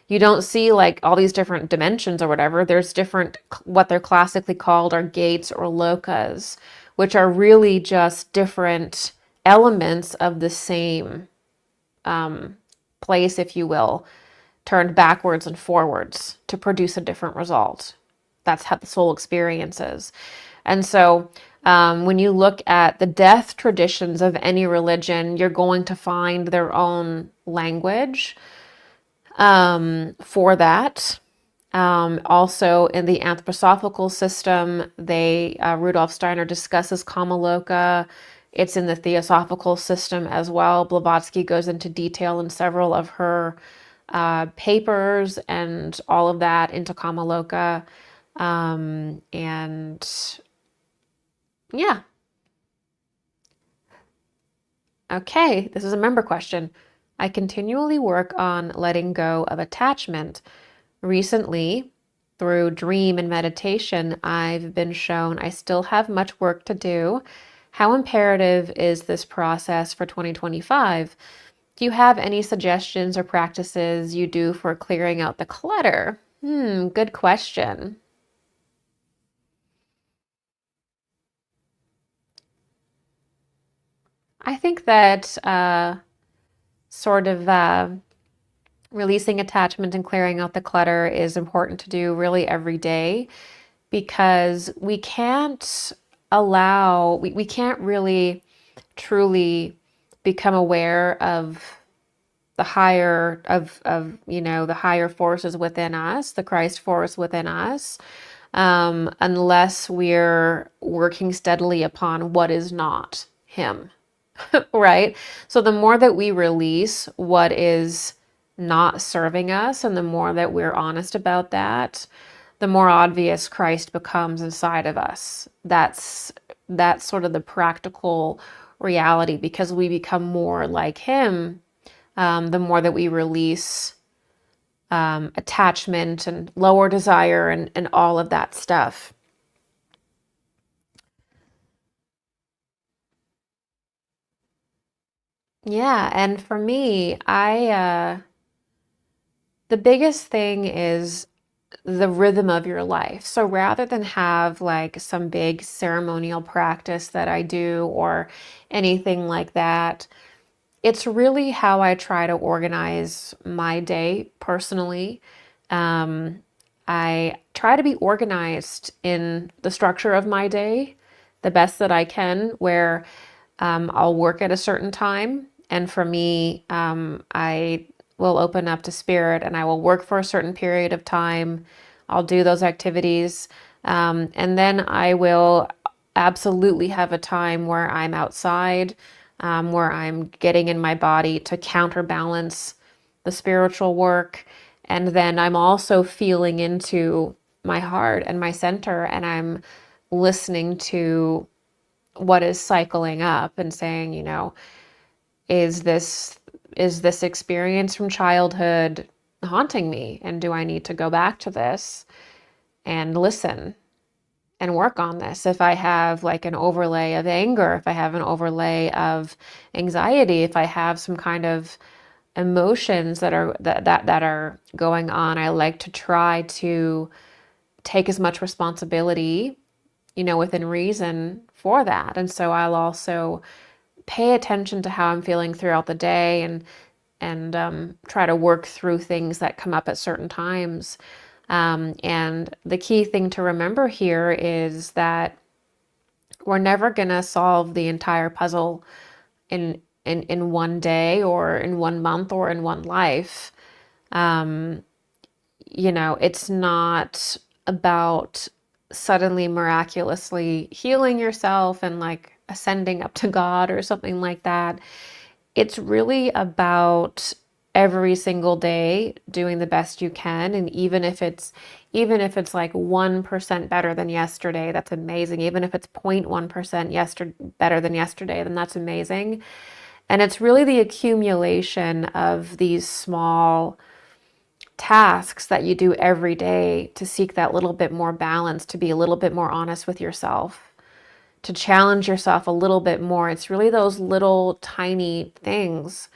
S1: you don't see like all these different dimensions or whatever. There's different, what they're classically called are gates or lokas, which are really just different elements of the same place, if you will, turned backwards and forwards to produce a different result. That's how the soul experiences. And so when you look at the death traditions of any religion, you're going to find their own language for that. Also in the anthroposophical system, Rudolf Steiner discusses Kamaloka. It's in the theosophical system as well. Blavatsky goes into detail in several of her papers and all of that into Kamaloka. And yeah. Okay, this is a member question. I continually work on letting go of attachment. Recently, through dream and meditation, I've been shown I still have much work to do. How imperative is this process for 2025? Do you have any suggestions or practices you do for clearing out the clutter? Good question. I think that releasing attachment and clearing out the clutter is important to do really every day, because we can't really truly become aware of the higher the higher forces within us, the Christ force within us, unless we're working steadily upon what is not him. Right? So the more that we release what is not serving us, and the more that we're honest about that, the more obvious Christ becomes inside of us. That's sort of the practical reality, because we become more like him, the more that we release attachment and lower desire and all of that stuff. Yeah, and for me, the biggest thing is the rhythm of your life. So rather than have like some big ceremonial practice that I do or anything like that, it's really how I try to organize my day personally. Um, I try to be organized in the structure of my day the best that I can, where I'll work at a certain time. And for me, I will open up to spirit and I will work for a certain period of time. I'll do those activities. And then I will absolutely have a time where I'm outside, where I'm getting in my body to counterbalance the spiritual work. And then I'm also feeling into my heart and my center, and I'm listening to what is cycling up and saying, is this experience from childhood haunting me? And do I need to go back to this and listen and work on this? If I have like an overlay of anger, if I have an overlay of anxiety, if I have some kind of emotions that are going on, I like to try to take as much responsibility, within reason for that. And so I'll also pay attention to how I'm feeling throughout the day, and try to work through things that come up at certain times. And the key thing to remember here is that we're never going to solve the entire puzzle in one day or in 1 month or in one life. It's not about suddenly miraculously healing yourself and like ascending up to God or something like that. It's really about every single day doing the best you can. And even if it's like 1% better than yesterday, that's amazing. Even if it's 0.1% better than yesterday, then that's amazing. And it's really the accumulation of these small tasks that you do every day to seek that little bit more balance, to be a little bit more honest with yourself, to challenge yourself a little bit more. It's really those little tiny things.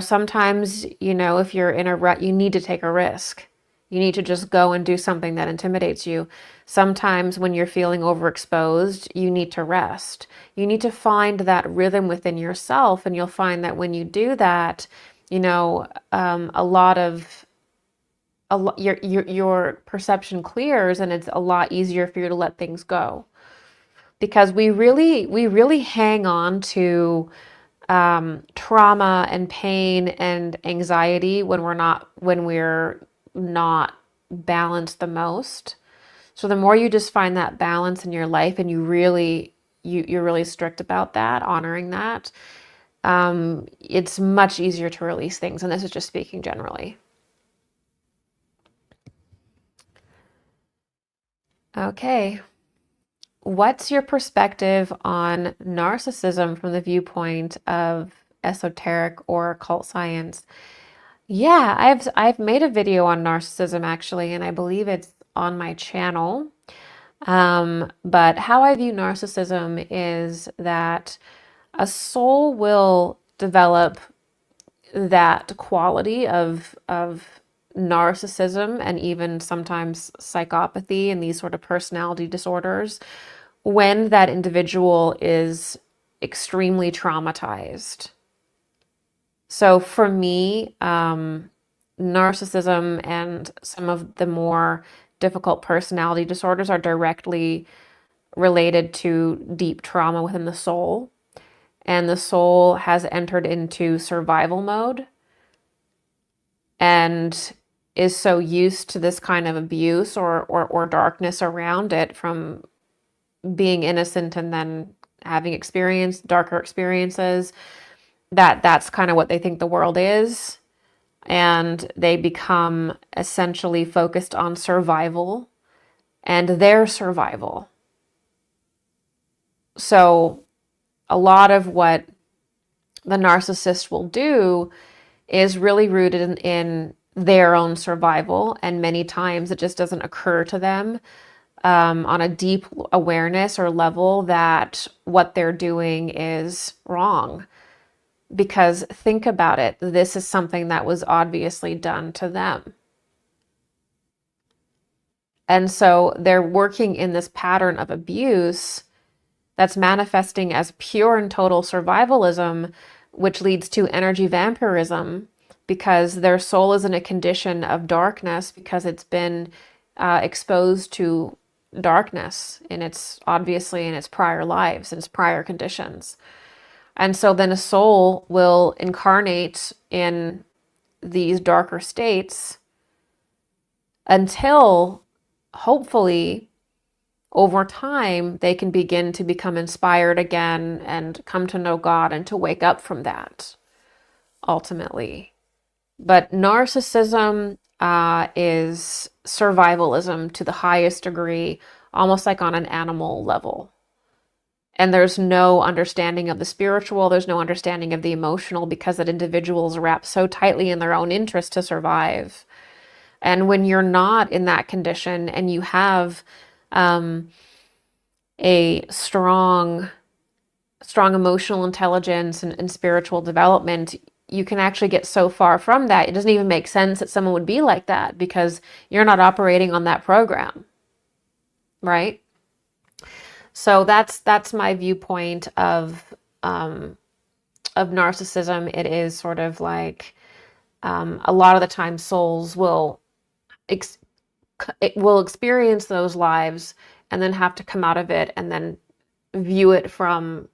S1: Sometimes, if you're in a rut, you need to take a risk. You need to just go and do something that intimidates you. Sometimes when you're feeling overexposed, you need to rest. You need to find that rhythm within yourself. And you'll find that when you do that, your perception clears, and it's a lot easier for you to let things go, because we really hang on to trauma and pain and anxiety when we're not balanced the most. So the more you just find that balance in your life, and you're really strict about that, honoring that, it's much easier to release things. And this is just speaking generally. Okay. What's your perspective on narcissism from the viewpoint of esoteric or occult science? Yeah, I've made a video on narcissism actually, and I believe it's on my channel. But how I view narcissism is that a soul will develop that quality of narcissism, and even sometimes psychopathy and these sort of personality disorders, when that individual is extremely traumatized. So for me, narcissism and some of the more difficult personality disorders are directly related to deep trauma within the soul. And the soul has entered into survival mode and is so used to this kind of abuse or darkness around it, from being innocent and then having experienced darker experiences, that's kind of what they think the world is. And they become essentially focused on survival and their survival. So a lot of what the narcissist will do is really rooted in their own survival, and many times it just doesn't occur to them on a deep awareness or level that what they're doing is wrong. Because think about it, this is something that was obviously done to them. And so they're working in this pattern of abuse that's manifesting as pure and total survivalism, which leads to energy vampirism, because their soul is in a condition of darkness because it's been exposed to darkness obviously in its prior lives, in its prior conditions. And so then a soul will incarnate in these darker states until hopefully over time they can begin to become inspired again and come to know God and to wake up from that ultimately. But narcissism is survivalism to the highest degree, almost like on an animal level. And there's no understanding of the spiritual, there's no understanding of the emotional, because that individuals wrap so tightly in their own interest to survive. And when you're not in that condition and you have a strong emotional intelligence and spiritual development, you can actually get so far from that. It doesn't even make sense that someone would be like that because you're not operating on that program, right? So that's my viewpoint of narcissism. It is sort of like a lot of the time souls will experience those lives and then have to come out of it and then view it from,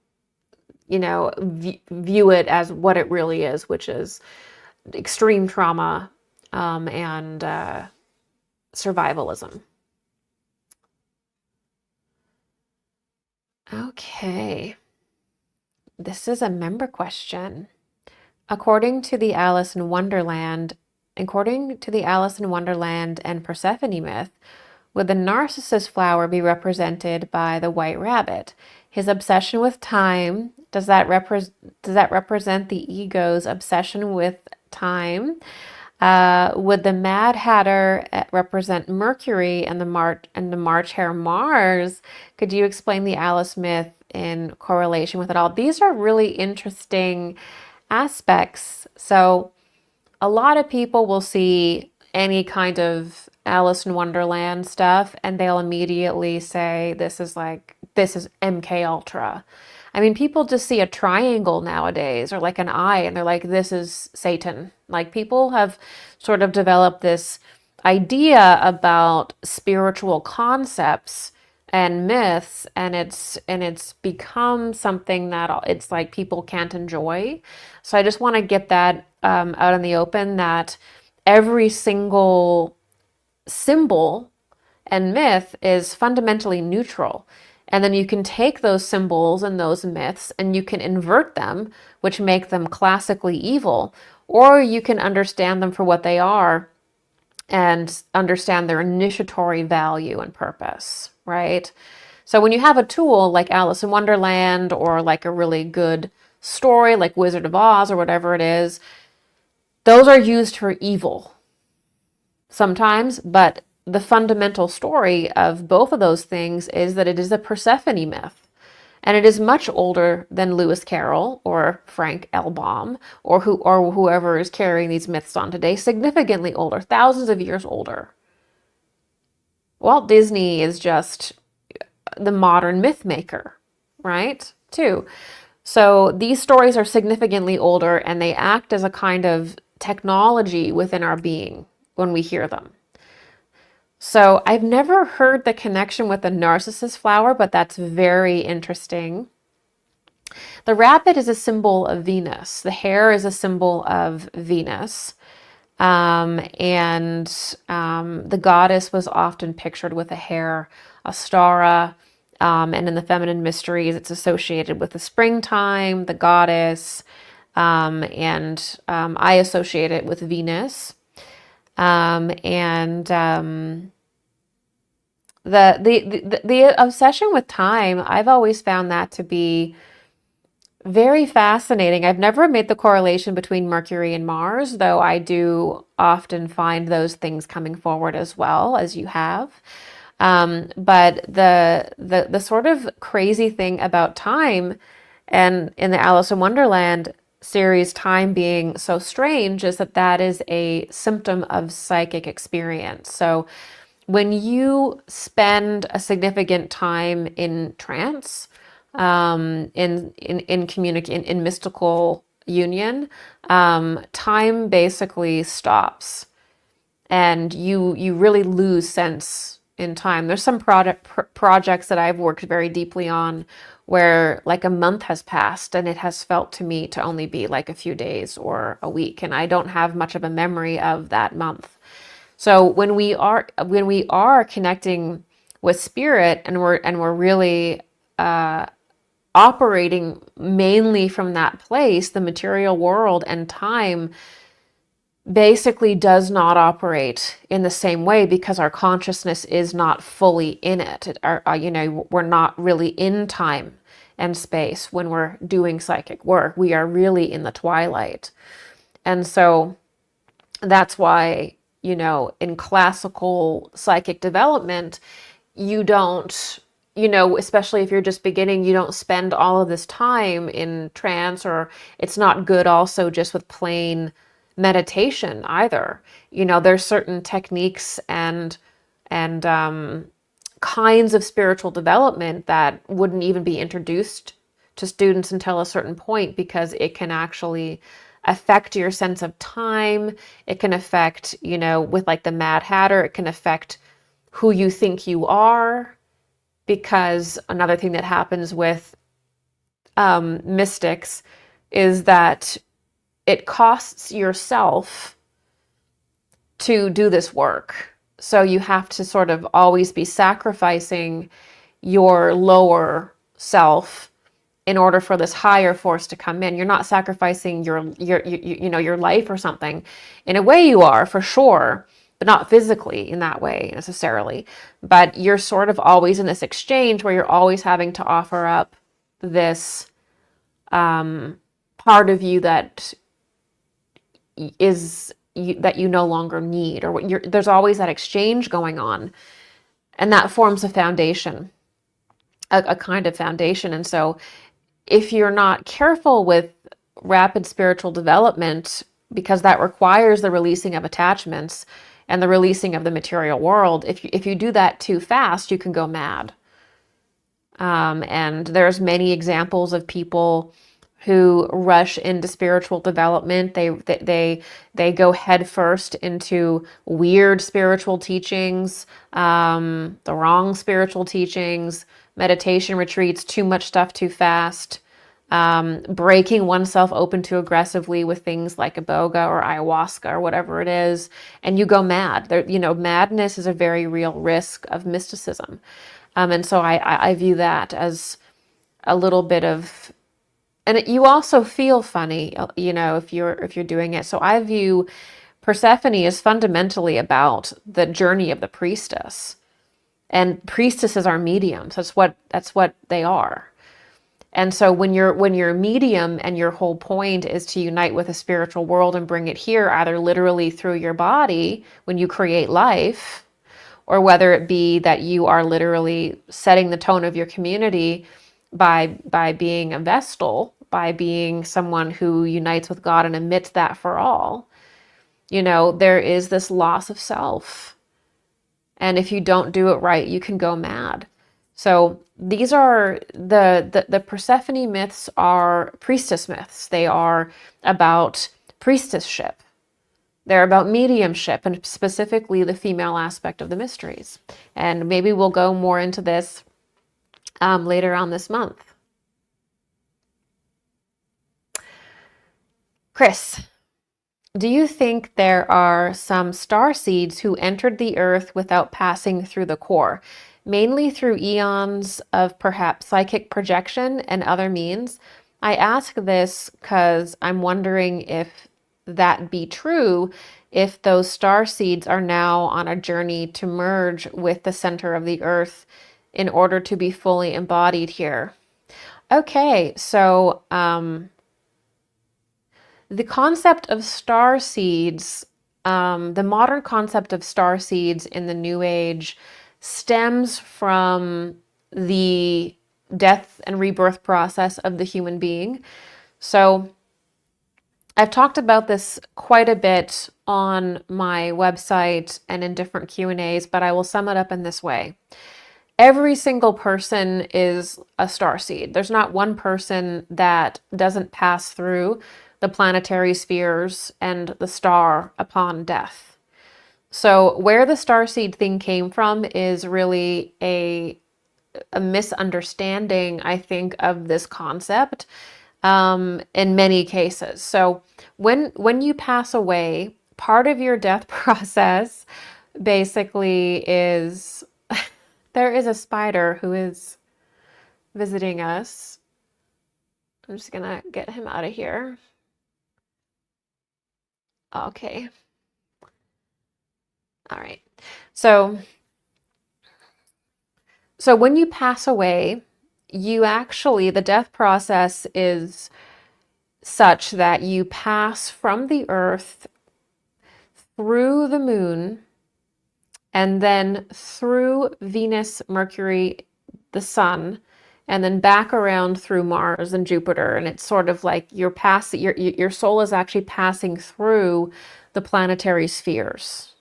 S1: view it as what it really is, which is extreme trauma and survivalism. Okay. This is a member question. According to the Alice in Wonderland and Persephone myth, would the narcissus flower be represented by the white rabbit? His obsession with time, does that represent the ego's obsession with time? Would the Mad Hatter represent Mercury and the March Hare Mars? Could you explain the Alice myth in correlation with it all? These are really interesting aspects. So a lot of people will see any kind of Alice in Wonderland stuff and they'll immediately say this is MK Ultra. I mean, people just see a triangle nowadays or like an eye and they're like, this is Satan. Like, people have sort of developed this idea about spiritual concepts and myths, and it's become something that it's like people can't enjoy. So I just want to get that out in the open, that every single symbol and myth is fundamentally neutral. And then you can take those symbols and those myths and you can invert them, which make them classically evil, or you can understand them for what they are and understand their initiatory value and purpose, right? So when you have a tool like Alice in Wonderland or like a really good story like Wizard of Oz or whatever it is, those are used for evil sometimes, but the fundamental story of both of those things is that it is a Persephone myth. And it is much older than Lewis Carroll or Frank L. Baum or whoever is carrying these myths on today. Significantly older, thousands of years older. Walt Disney is just the modern myth maker, right? Too. So these stories are significantly older and they act as a kind of technology within our being when we hear them. So I've never heard the connection with the narcissus flower, but that's very interesting. The rabbit is a symbol of Venus. The hare is a symbol of Venus. The goddess was often pictured with a hare, Astara, and in the feminine mysteries, it's associated with the springtime, the goddess, I associate it with Venus. The obsession with time, I've always found that to be Very fascinating. I've never made the correlation between Mercury and Mars, though I do often find those things coming forward as well as you have. But the sort of crazy thing about time, and in the Alice in Wonderland series, time being so strange, is that that is a symptom of psychic experience. So when you spend a significant time in trance, in mystical union, time basically stops, and you really lose sense in time. There's some projects that I've worked very deeply on where like a month has passed and it has felt to me to only be like a few days or a week, and I don't have much of a memory of that month. So when we are connecting with spirit, and we're really operating mainly from that place, the material world and time basically does not operate in the same way because our consciousness is not fully in it. We're not really in time and space when we're doing psychic work. We are really in the twilight. And so that's why, in classical psychic development, you don't, especially if you're just beginning, you don't spend all of this time in trance, or it's not good also just with plain meditation either. There's certain techniques and kinds of spiritual development that wouldn't even be introduced to students until a certain point, because it can actually affect your sense of time. It can affect, with like the Mad Hatter, it can affect who you think you are, because another thing that happens with mystics is that it costs yourself to do this work. So you have to sort of always be sacrificing your lower self in order for this higher force to come in. You're not sacrificing your life or something. In a way you are, for sure, but not physically in that way necessarily. But you're sort of always in this exchange where you're always having to offer up this part of you that that you no longer need, or there's always that exchange going on, and that forms a foundation, a kind of foundation. And so if you're not careful with rapid spiritual development, because that requires the releasing of attachments and the releasing of the material world, if you do that too fast, you can go mad. And there's many examples of people who rush into spiritual development. They go headfirst into weird spiritual teachings, the wrong spiritual teachings, meditation retreats, too much stuff too fast, breaking oneself open too aggressively with things like iboga or ayahuasca or whatever it is, and you go mad. Madness is a very real risk of mysticism. And so I view that as a little bit of, and you also feel funny, if you're doing it. So I view Persephone as fundamentally about the journey of the priestess, and priestesses are mediums. That's what they are. And so when you're a medium and your whole point is to unite with the spiritual world and bring it here, either literally through your body when you create life, or whether it be that you are literally setting the tone of your community by being a Vestal, by being someone who unites with God and emits that for all, there is this loss of self. And if you don't do it right, you can go mad. So these are the Persephone myths are priestess myths. They are about priestessship. They're about mediumship, and specifically the female aspect of the mysteries. And maybe we'll go more into this later on this month. Chris, do you think there are some star seeds who entered the earth without passing through the core, mainly through eons of perhaps psychic projection and other means? I ask this because I'm wondering if that be true, if those star seeds are now on a journey to merge with the center of the earth in order to be fully embodied here. Okay, so the concept of star seeds, the modern concept of star seeds in the New Age stems from the death and rebirth process of the human being. So I've talked about this quite a bit on my website and in different Q&As, but I will sum it up in this way. Every single person is a starseed. There's not one person that doesn't pass through the planetary spheres and the star upon death. So where the starseed thing came from is really a misunderstanding, I think, of this concept in many cases. So when you pass away, part of your death process basically is there is a spider who is visiting us. I'm just gonna get him out of here. Okay. All right. So when you pass away, you actually, the death process is such that you pass from the earth through the moon and then through Venus, Mercury, the sun, and then back around through Mars and Jupiter. And it's sort of like your soul is actually passing through the planetary spheres.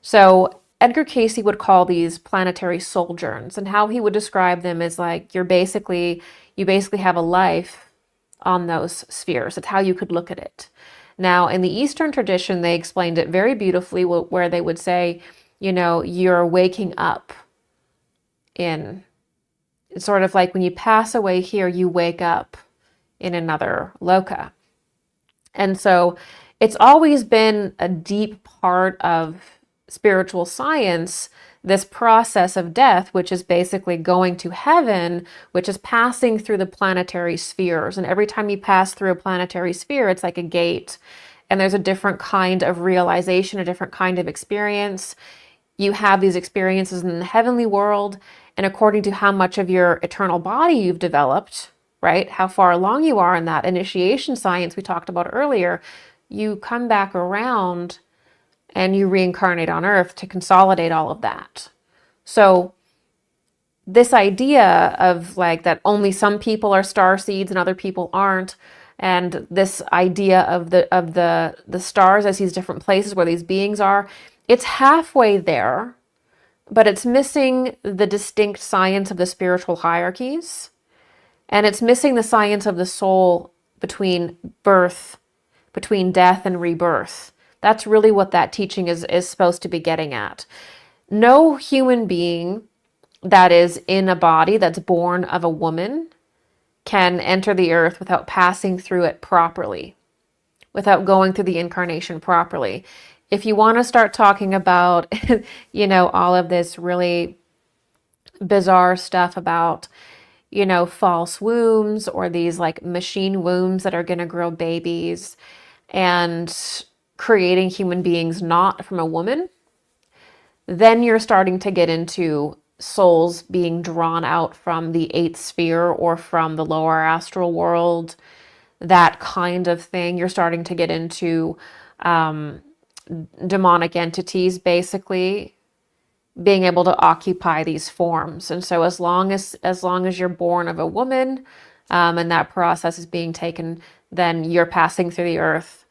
S1: So Edgar Cayce would call these planetary sojourns, and how he would describe them is like you basically have a life on those spheres. That's how you could look at it. Now, in the Eastern tradition, they explained it very beautifully, where they would say, you're waking up in, it's sort of like when you pass away here, you wake up in another loka. And so it's always been a deep part of spiritual science, this process of death, which is basically going to heaven, which is passing through the planetary spheres. And every time you pass through a planetary sphere, it's like a gate. And there's a different kind of realization, a different kind of experience. You have these experiences in the heavenly world. And according to how much of your eternal body you've developed, right, how far along you are in that initiation science we talked about earlier, you come back around and you reincarnate on Earth to consolidate all of that. So this idea of like that only some people are star seeds and other people aren't, and this idea of the stars as these different places where these beings are, it's halfway there, but it's missing the distinct science of the spiritual hierarchies, and it's missing the science of the soul between birth, between death and rebirth. That's really what that teaching is supposed to be getting at. No human being that is in a body that's born of a woman can enter the earth without passing through it properly, without going through the incarnation properly. If you want to start talking about, all of this really bizarre stuff about, false wombs or these like machine wombs that are going to grow babies and creating human beings not from a woman, then you're starting to get into souls being drawn out from the eighth sphere or from the lower astral world, that kind of thing. You're starting to get into demonic entities basically being able to occupy these forms. And so as long as you're born of a woman and that process is being taken, then you're passing through the earth.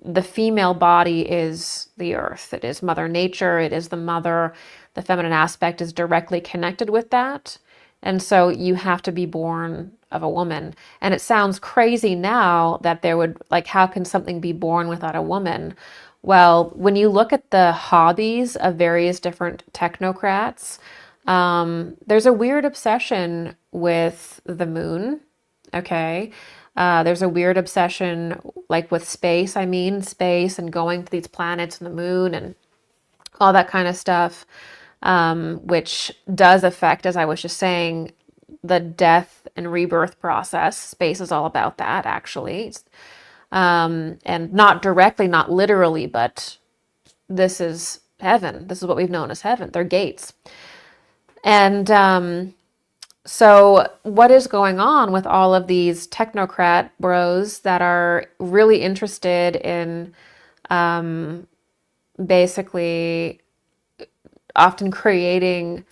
S1: The female body is the earth. It is Mother Nature. It is the mother. The feminine aspect is directly connected with that. And so you have to be born of a woman. And it sounds crazy now that there would, like, how can something be born without a woman? Well, when you look at the hobbies of various different technocrats, there's a weird obsession with the moon, okay? There's a weird obsession like with space and going to these planets and the moon and all that kind of stuff, which does affect, as I was just saying, the death and rebirth process. Space is all about that, actually. And not directly, not literally, but this is heaven. This is what we've known as heaven. They're gates. And So, what is going on with all of these technocrat bros that are really interested in basically often creating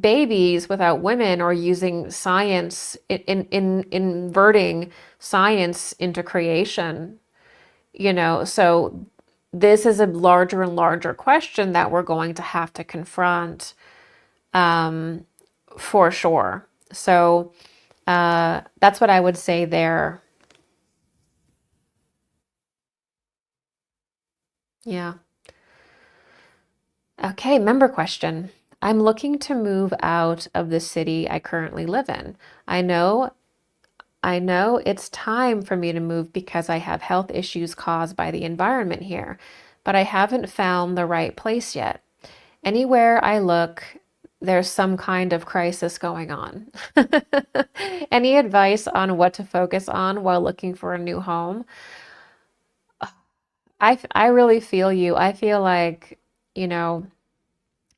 S1: babies without women or using science in inverting science into creation, so this is a larger and larger question that we're going to have to confront for sure. So that's what I would say there. Yeah. Okay, member question. I'm looking to move out of the city I currently live in. I know I know it's time for me to move because I have health issues caused by the environment here, but I haven't found the right place yet. Anywhere I look, there's some kind of crisis going on. Any advice on what to focus on while looking for a new home? I really feel you. I feel like, you know,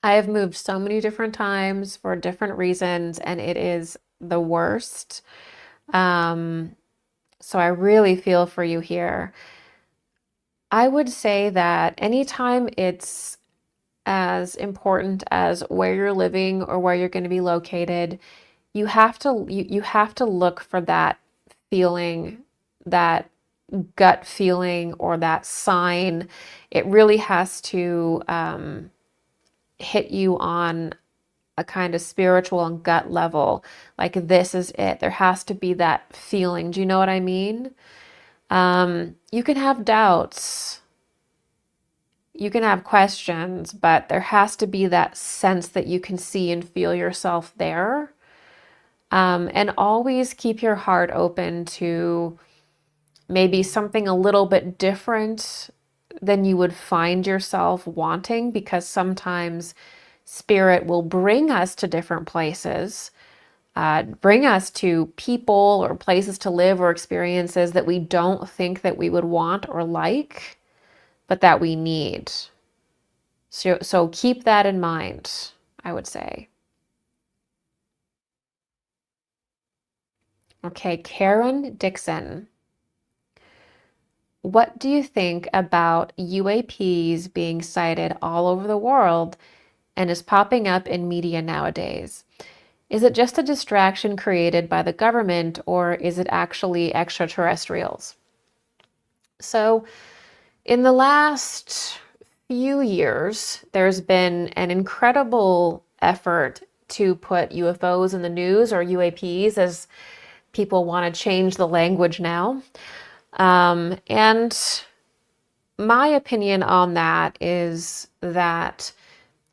S1: I have moved so many different times for different reasons, and it is the worst. Um, so I really feel for you here. I would say that anytime it's as important as where you're living or where you're going to be located, you have to look for that feeling, that gut feeling or that sign. It really has to hit you on a kind of spiritual and gut level. Like this is it. There has to be that feeling. Do you know what I mean? You can have doubts, you can have questions, but there has to be that sense that you can see and feel yourself there. And always keep your heart open to maybe something a little bit different than you would find yourself wanting, because sometimes spirit will bring us to different places, bring us to people or places to live or experiences that we don't think that we would want or like, but that we need. So keep that in mind, I would say. Okay, Karen Dixon. What do you think about UAPs being sighted all over the world and is popping up in media nowadays? Is it just a distraction created by the government or is it actually extraterrestrials? So, in the last few years, there's been an incredible effort to put UFOs in the news, or UAPs, as people want to change the language now. And my opinion on that is that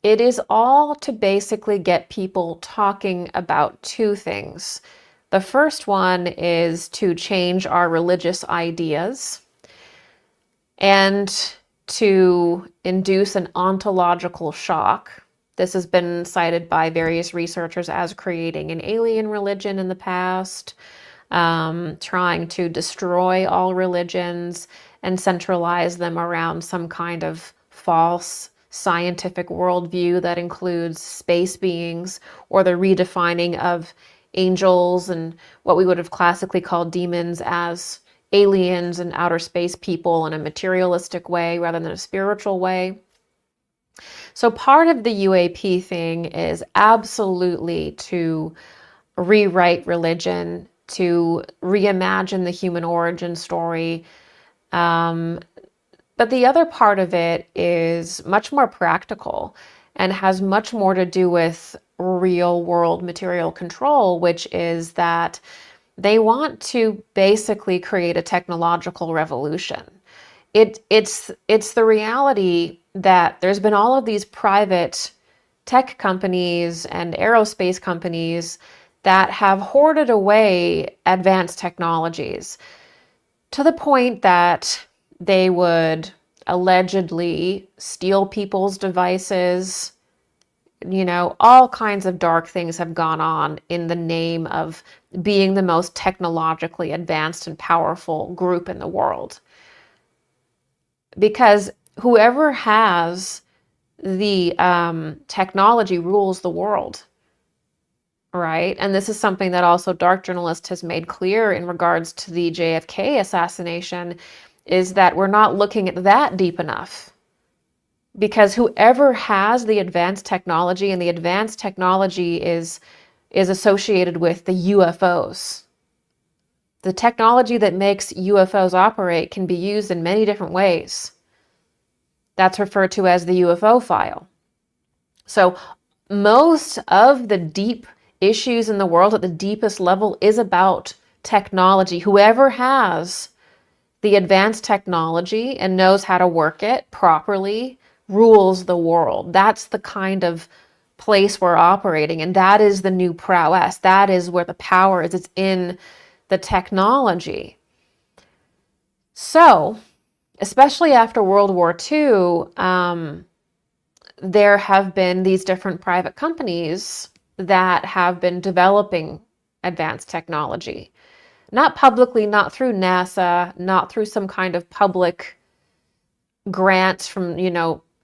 S1: it is all to basically get people talking about two things. The first one is to change our religious ideas and to induce an ontological shock. This has been cited by various researchers as creating an alien religion in the past, trying to destroy all religions and centralize them around some kind of false scientific worldview that includes space beings, or the redefining of angels and what we would have classically called demons as aliens and outer space people in a materialistic way rather than a spiritual way. So part of the UAP thing is absolutely to rewrite religion, to reimagine the human origin story. But the other part of it is much more practical and has much more to do with real world material control, which is that they want to basically create a technological revolution. It's the reality that there's been all of these private tech companies and aerospace companies that have hoarded away advanced technologies to the point that they would allegedly steal people's devices. All kinds of dark things have gone on in the name of being the most technologically advanced and powerful group in the world. Because whoever has the technology rules the world, right? And this is something that also Dark Journalist has made clear in regards to the JFK assassination, is that we're not looking at that deep enough. Because whoever has the advanced technology, and the advanced technology is associated with the UFOs. The technology that makes UFOs operate can be used in many different ways. That's referred to as the UFO file. So most of the deep issues in the world at the deepest level is about technology. Whoever has the advanced technology and knows how to work it properly rules the world. That's the kind of place we're operating, and that is the new prowess. That is where the power is. It's in the technology. So, especially after World War II, there have been these different private companies that have been developing advanced technology. Not publicly, not through NASA, not through some kind of public grants from,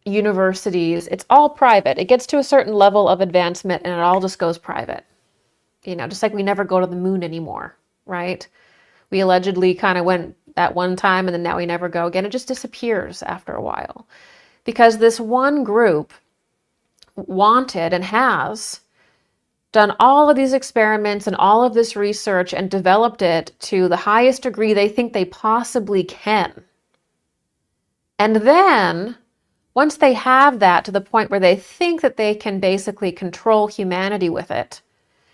S1: universities. It's all private. It gets to a certain level of advancement and it all just goes private. Just like we never go to the moon anymore, right? We allegedly kind of went that one time and then now we never go again. It just disappears after a while. Because this one group wanted and has done all of these experiments and all of this research and developed it to the highest degree they think they possibly can. And then, once they have that to the point where they think that they can basically control humanity with it,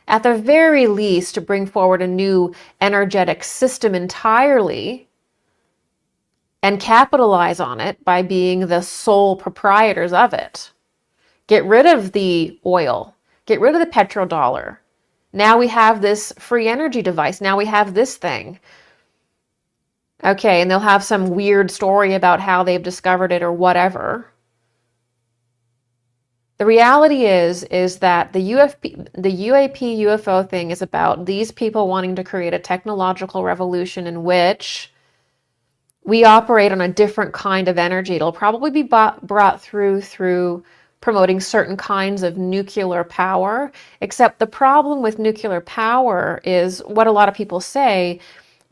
S1: at the very least to bring forward a new energetic system entirely and capitalize on it by being the sole proprietors of it. Get rid of the oil. Get rid of the petrodollar. Now we have this free energy device. Now we have this thing. Okay, and they'll have some weird story about how they've discovered it or whatever. The reality is that the UAP UFO thing is about these people wanting to create a technological revolution in which we operate on a different kind of energy. It'll probably be brought through promoting certain kinds of nuclear power, except the problem with nuclear power is what a lot of people say,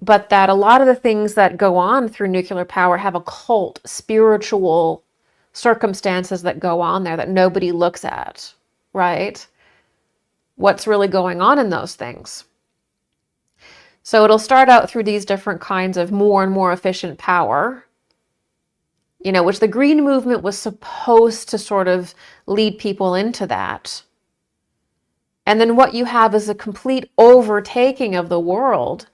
S1: but that a lot of the things that go on through nuclear power have occult, spiritual circumstances that go on there that nobody looks at, right? What's really going on in those things? So it'll start out through these different kinds of more and more efficient power, which the Green Movement was supposed to sort of lead people into that. And then what you have is a complete overtaking of the world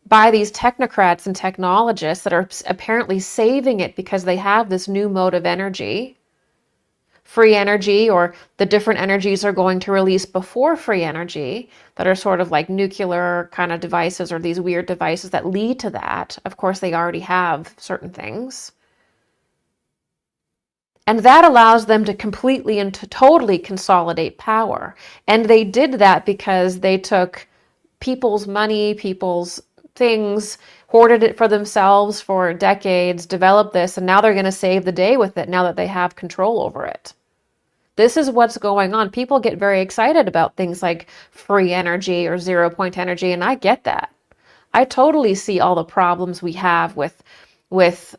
S1: by these technocrats and technologists that are apparently saving it because they have this new mode of energy, free energy, or the different energies are going to release before free energy that are sort of like nuclear kind of devices or these weird devices that lead to that. Of course, they already have certain things. And that allows them to completely and to totally consolidate power. And they did that because they took people's money, people's things, hoarded it for themselves for decades, developed this, and now they're going to save the day with it now that they have control over it. This is what's going on. People get very excited about things like free energy or 0-point energy, and I get that. I totally see all the problems we have with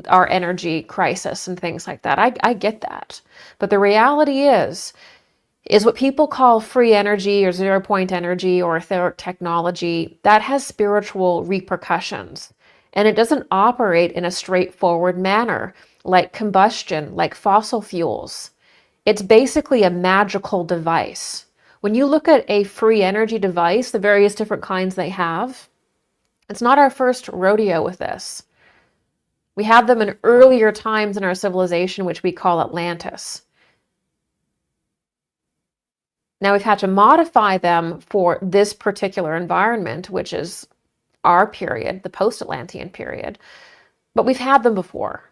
S1: our energy crisis and things like that. I get that. But the reality is what people call free energy or 0-point energy or etheric technology, that has spiritual repercussions. And it doesn't operate in a straightforward manner, like combustion, like fossil fuels. It's basically a magical device. When you look at a free energy device, the various different kinds they have, it's not our first rodeo with this. We have them in earlier times in our civilization, which we call Atlantis. Now we've had to modify them for this particular environment, which is our period, the post-Atlantean period, but we've had them before.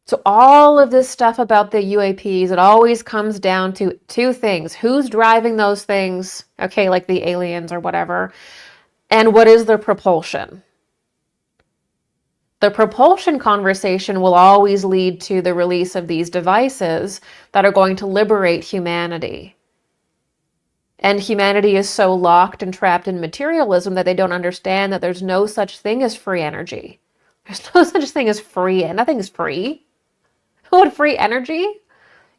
S1: So all of this stuff about the UAPs, it always comes down to two things. Who's driving those things? Okay, like the aliens or whatever. And what is their propulsion? The propulsion conversation will always lead to the release of these devices that are going to liberate humanity. And humanity is so locked and trapped in materialism that they don't understand that there's no such thing as free energy. There's no such thing as free, and nothing is free. What, free energy?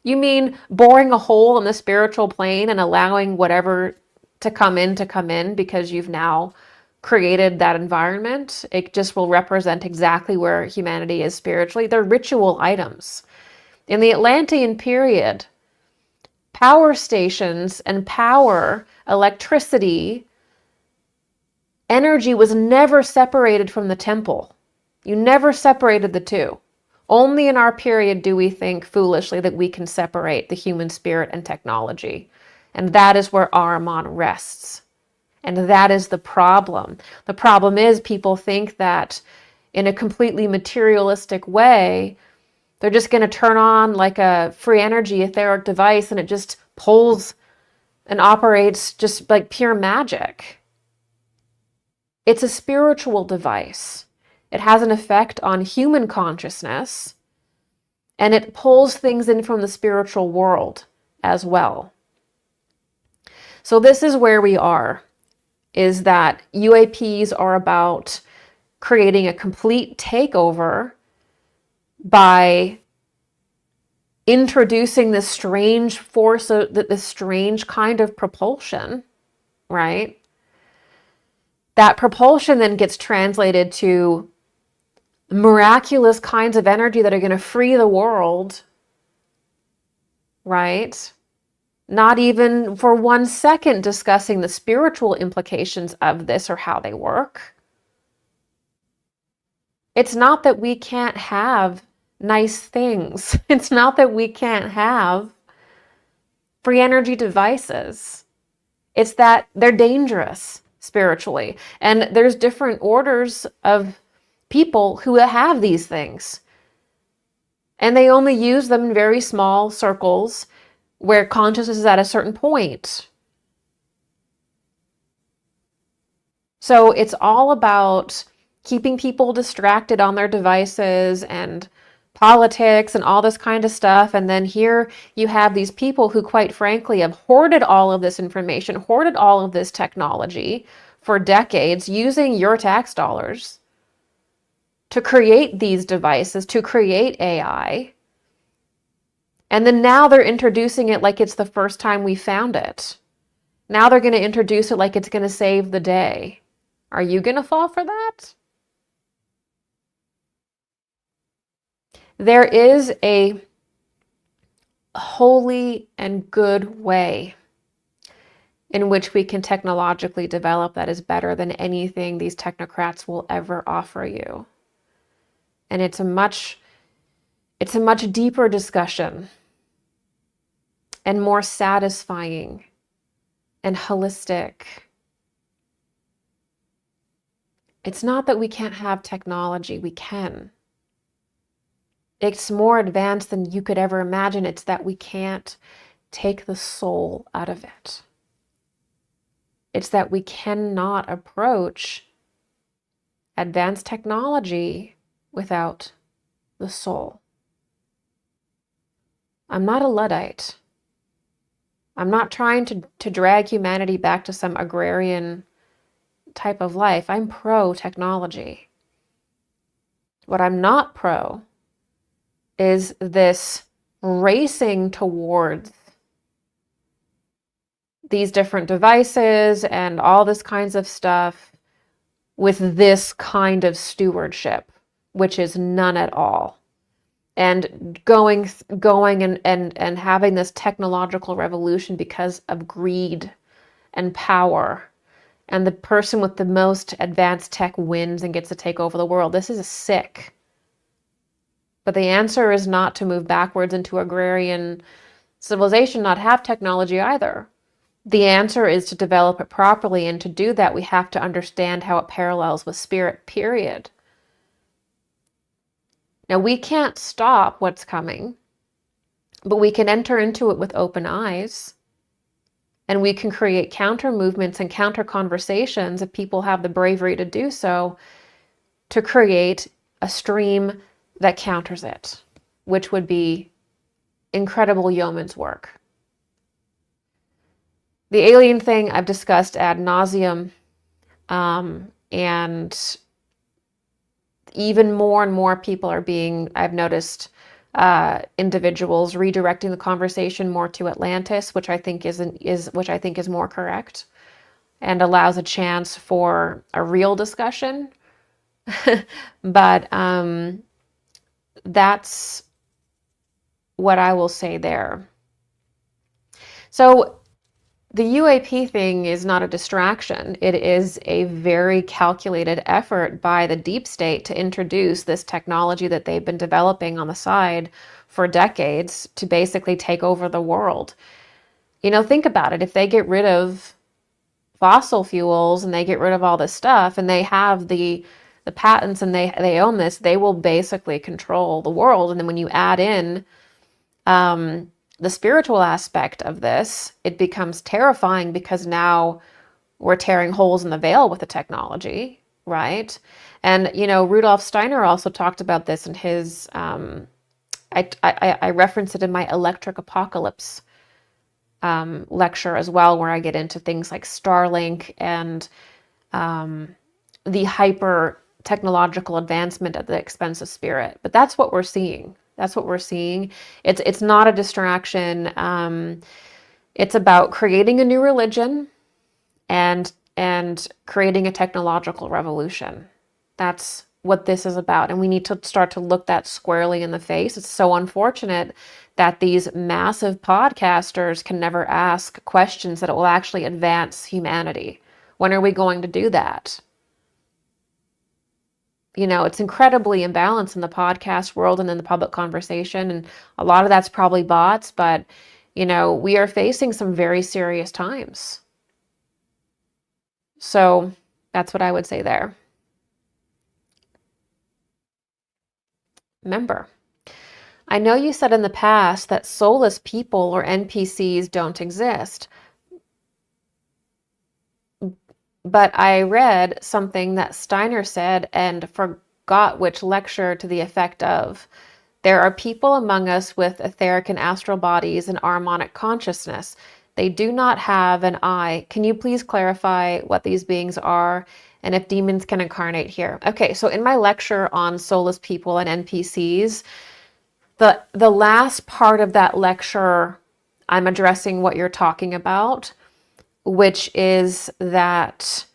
S1: You mean boring a hole in the spiritual plane and allowing whatever to come in because you've now created that environment? It just will represent exactly where humanity is spiritually. They're ritual items. In the Atlantean period, power stations and power, electricity, energy was never separated from the temple. You never separated the two. Only in our period do we think foolishly that we can separate the human spirit and technology. And that is where Ahriman rests. And that is the problem. The problem is people think that in a completely materialistic way, they're just going to turn on like a free energy etheric device and it just pulls and operates just like pure magic. It's a spiritual device. It has an effect on human consciousness, and it pulls things in from the spiritual world as well. So this is where we are, is that UAPs are about creating a complete takeover by introducing this strange force, this strange kind of propulsion, right? That propulsion then gets translated to miraculous kinds of energy that are going to free the world, right? Not even for 1 second discussing the spiritual implications of this or how they work. It's not that we can't have nice things. It's not that we can't have free energy devices. It's that they're dangerous spiritually. And there's different orders of people who have these things. And they only use them in very small circles where consciousness is at a certain point. So it's all about keeping people distracted on their devices and politics and all this kind of stuff. And then here you have these people who, quite frankly, have hoarded all of this information, hoarded all of this technology for decades using your tax dollars to create these devices, to create AI. And then now they're introducing it like it's the first time we found it. Now they're going to introduce it like it's going to save the day. Are you going to fall for that? There is a holy and good way in which we can technologically develop that is better than anything these technocrats will ever offer you. And it's a much deeper discussion and more satisfying and holistic. It's not that we can't have technology, we can. It's more advanced than you could ever imagine. It's that we can't take the soul out of it. It's that we cannot approach advanced technology without the soul. I'm not a Luddite. I'm not trying to drag humanity back to some agrarian type of life. I'm pro-technology. What I'm not pro is this racing towards these different devices and all this kinds of stuff with this kind of stewardship, which is none at all. And going and having this technological revolution because of greed and power. And the person with the most advanced tech wins and gets to take over the world. This is sick. But the answer is not to move backwards into agrarian civilization, not have technology either. The answer is to develop it properly, and to do that, we have to understand how it parallels with spirit, period. Now, we can't stop what's coming, but we can enter into it with open eyes, and we can create counter movements and counter conversations if people have the bravery to do so, to create a stream that counters it, which would be incredible yeoman's work. The alien thing I've discussed ad nauseum, and even more and more people are being, I've noticed, individuals redirecting the conversation more to Atlantis, which I think is more correct and allows a chance for a real discussion. But that's what I will say there. So the UAP thing is not a distraction. It is a very calculated effort by the deep state to introduce this technology that they've been developing on the side for decades to basically take over the world. You know, think about it. If they get rid of fossil fuels and they get rid of all this stuff and they have the patents and they own this, they will basically control the world. And then when you add in the spiritual aspect of this, it becomes terrifying because now we're tearing holes in the veil with the technology, right? And, you know, Rudolf Steiner also talked about this in his, I reference it in my Electric Apocalypse lecture as well, where I get into things like Starlink and the hyper technological advancement at the expense of spirit. But that's what we're seeing. That's what we're seeing. It's not a distraction. It's about creating a new religion and creating a technological revolution. That's what this is about. And we need to start to look that squarely in the face. It's so unfortunate that these massive podcasters can never ask questions that will actually advance humanity. When are we going to do that? You know, it's incredibly imbalanced in the podcast world and in the public conversation. And a lot of that's probably bots, but, you know, we are facing some very serious times. So that's what I would say there. Remember, I know you said in the past that soulless people or NPCs don't exist. But I read something that Steiner said and forgot which lecture, to the effect of, there are people among us with etheric and astral bodies and harmonic consciousness. They do not have an I. Can you please clarify what these beings are and if demons can incarnate here? Okay, so in my lecture on soulless people and NPCs, the last part of that lecture, I'm addressing what you're talking about, which is that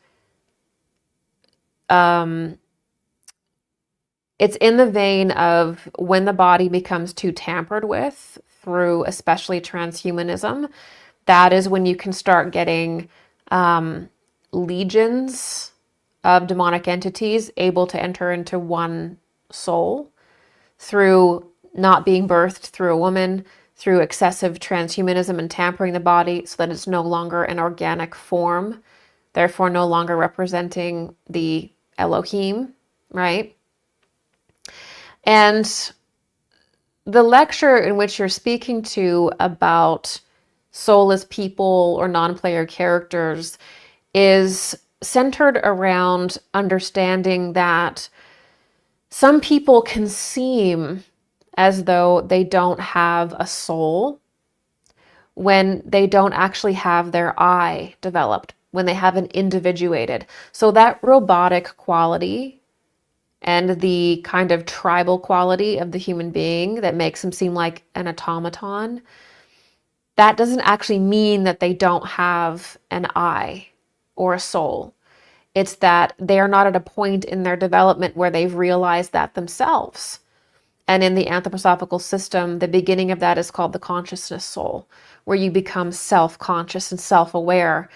S1: it's in the vein of when the body becomes too tampered with through especially transhumanism, that is when you can start getting legions of demonic entities able to enter into one soul through not being birthed through a woman, through excessive transhumanism and tampering the body so that it's no longer an organic form, therefore no longer representing the Elohim, right? And the lecture in which you're speaking to about soulless people or non-player characters is centered around understanding that some people can seem as though they don't have a soul when they don't actually have their I developed, when they haven't individuated. So that robotic quality and the kind of tribal quality of the human being that makes them seem like an automaton, that doesn't actually mean that they don't have an I or a soul. It's that they are not at a point in their development where they've realized that themselves. And in the anthroposophical system, the beginning of that is called the consciousness soul, where you become self-conscious and self-aware.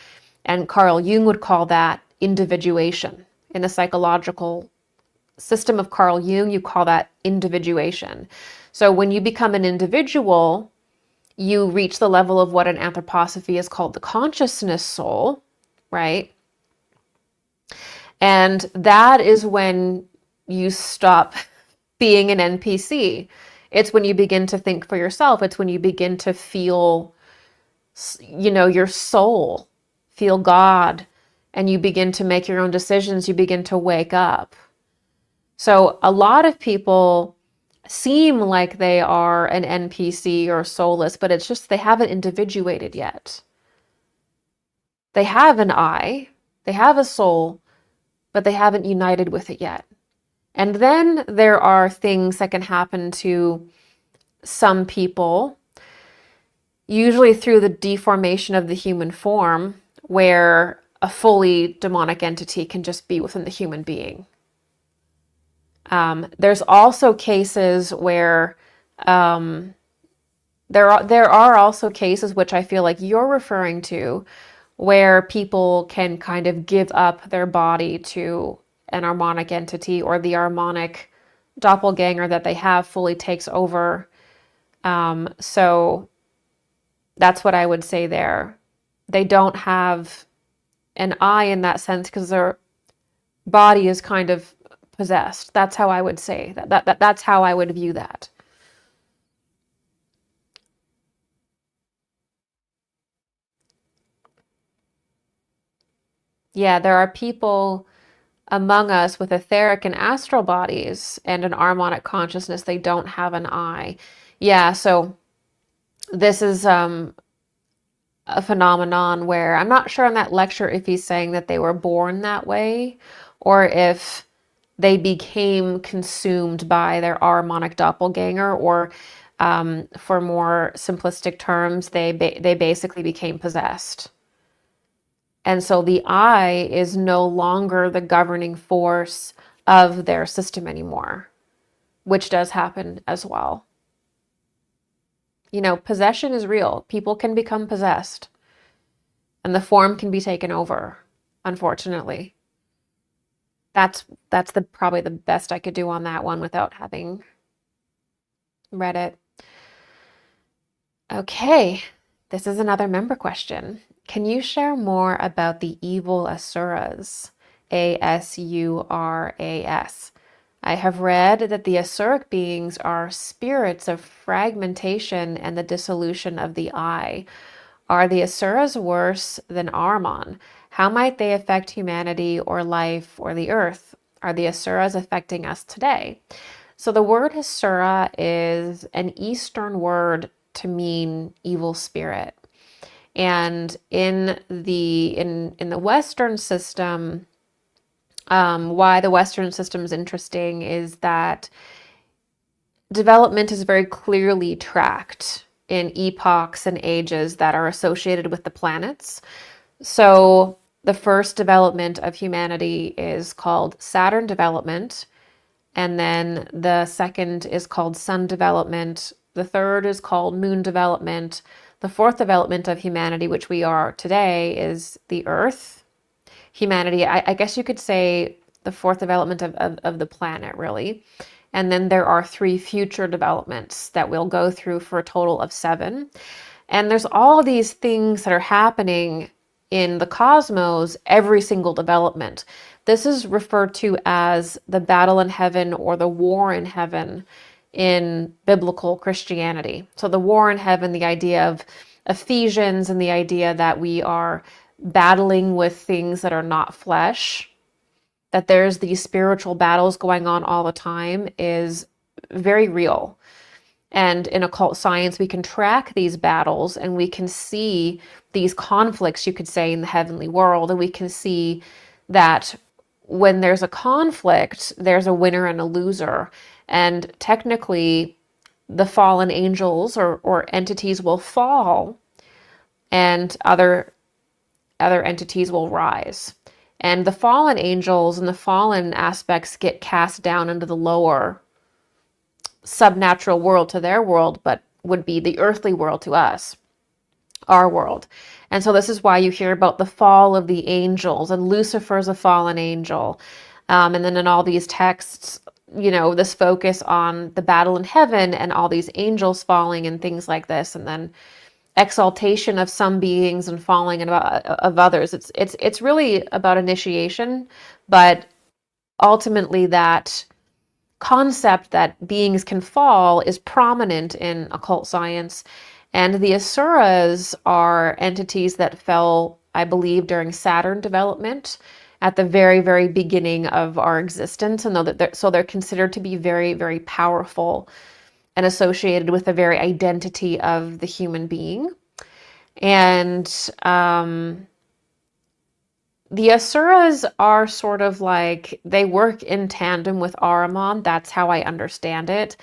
S1: And Carl Jung would call that individuation. In the psychological system of Carl Jung, you call that individuation. So when you become an individual, you reach the level of what an anthroposophy is called the consciousness soul, right? And that is when you stop being an NPC. It's when you begin to think for yourself. It's when you begin to feel, you know, your soul, feel God, and you begin to make your own decisions. You begin to wake up. So a lot of people seem like they are an NPC or soulless, but it's just they haven't individuated yet. They have an I, they have a soul, but they haven't united with it yet. And then there are things that can happen to some people, usually through the deformation of the human form, where a fully demonic entity can just be within the human being. There's also cases where there are also cases, which I feel like you're referring to, where people can kind of give up their body to an harmonic entity, or the harmonic doppelganger that they have fully takes over. So that's what I would say there. They don't have an I in that sense because their body is kind of possessed. That's how I would say that. That's how I would view that. Yeah, there are people among us with etheric and astral bodies and an harmonic consciousness. They don't have an I. Yeah, so this is a phenomenon where I'm not sure in that lecture if he's saying that they were born that way or if they became consumed by their harmonic doppelganger, or for more simplistic terms, they basically became possessed. And so the I is no longer the governing force of their system anymore, which does happen as well. You know, possession is real. People can become possessed and the form can be taken over, unfortunately. That's the probably the best I could do on that one without having read it. Okay, this is another member question. Can you share more about the evil Asuras? Asuras. I have read that the Asuric beings are spirits of fragmentation and the dissolution of the I. Are the Asuras worse than Ahriman? How might they affect humanity or life or the earth? Are the Asuras affecting us today? So the word Asura is an Eastern word to mean evil spirit. And in the Western system, why the Western system is interesting is that development is very clearly tracked in epochs and ages that are associated with the planets. So the first development of humanity is called Saturn development, and then the second is called Sun development. The third is called Moon development. The fourth development of humanity, which we are today, is the Earth. Humanity, I guess you could say the fourth development of the planet, really. And then there are 3 future developments that we'll go through for a total of 7. And there's all these things that are happening in the cosmos, every single development. This is referred to as the battle in heaven or the war in heaven in biblical Christianity. So the war in heaven, the idea of Ephesians and the idea that we are battling with things that are not flesh, that there's these spiritual battles going on all the time, is very real. And in occult science, we can track these battles and we can see these conflicts, you could say, in the heavenly world. And we can see that when there's a conflict, there's a winner and a loser. And technically, the fallen angels or entities will fall and other entities will rise. And the fallen angels and the fallen aspects get cast down into the lower subnatural world to their world, but would be the earthly world to us, our world. And so this is why you hear about the fall of the angels, and Lucifer's a fallen angel. And then in all these texts, you know, this focus on the battle in heaven and all these angels falling and things like this, and then exaltation of some beings and falling of others. It's really about initiation, but ultimately that concept that beings can fall is prominent in occult science. And the Asuras are entities that fell, I believe, during Saturn development at the very, very beginning of our existence. And so they're considered to be very, very powerful and associated with the very identity of the human being. And The Asuras are sort of like, they work in tandem with Ahriman. That's how I understand it.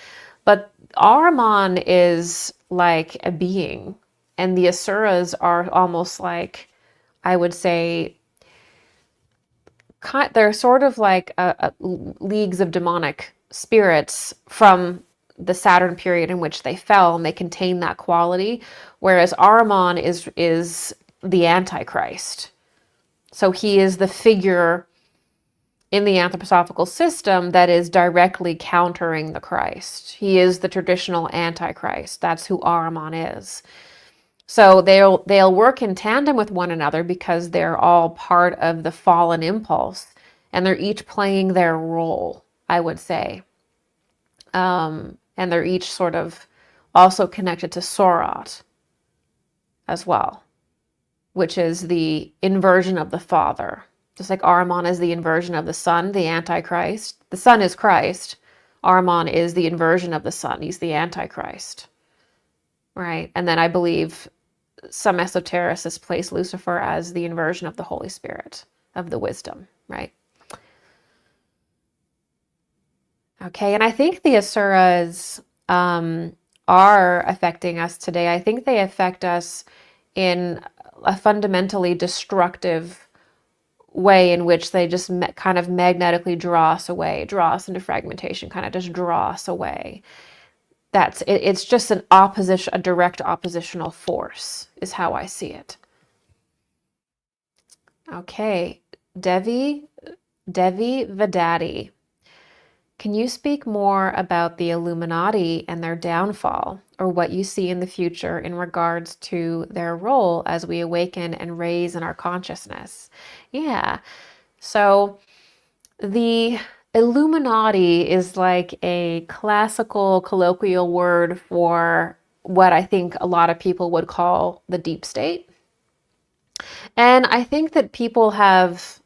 S1: But Ahriman is like a being, and the Asuras are almost like, I would say, they're sort of like leagues of demonic spirits from the Saturn period in which they fell, and they contain that quality. Whereas Ahriman is the Antichrist. So he is the figure in the anthroposophical system that is directly countering the Christ. He is the traditional Antichrist. That's who Ahriman is. So they'll work in tandem with one another because they're all part of the fallen impulse, and they're each playing their role, I would say. And they're each sort of also connected to Sorat as well, which is the inversion of the Father. Just like Ahriman is the inversion of the Son, the Antichrist. The Son is Christ. Ahriman is the inversion of the Son. He's the Antichrist. Right? And then I believe some esotericists place Lucifer as the inversion of the Holy Spirit, of the wisdom, right? Okay, and I think the Asuras are affecting us today. I think they affect us in a fundamentally destructive way in which they just kind of magnetically draw us away, draw us into fragmentation, kind of just draw us away. It's just an opposition, a direct oppositional force is how I see it. Okay, Devi Vadati. Can you speak more about the Illuminati and their downfall, or what you see in the future in regards to their role as we awaken and raise in our consciousness? Yeah, so the Illuminati is like a classical colloquial word for what I think a lot of people would call the deep state. And I think that people have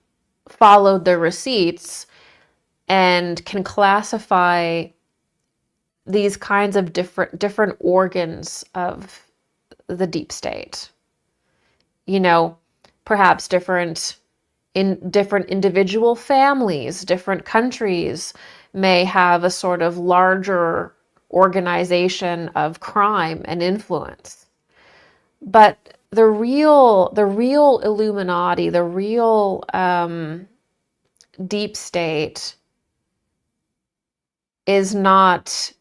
S1: followed the receipts and can classify these kinds of different organs of the deep state. You know, perhaps different individual families, different countries may have a sort of larger organization of crime and influence. But the real Illuminati, the real deep state is not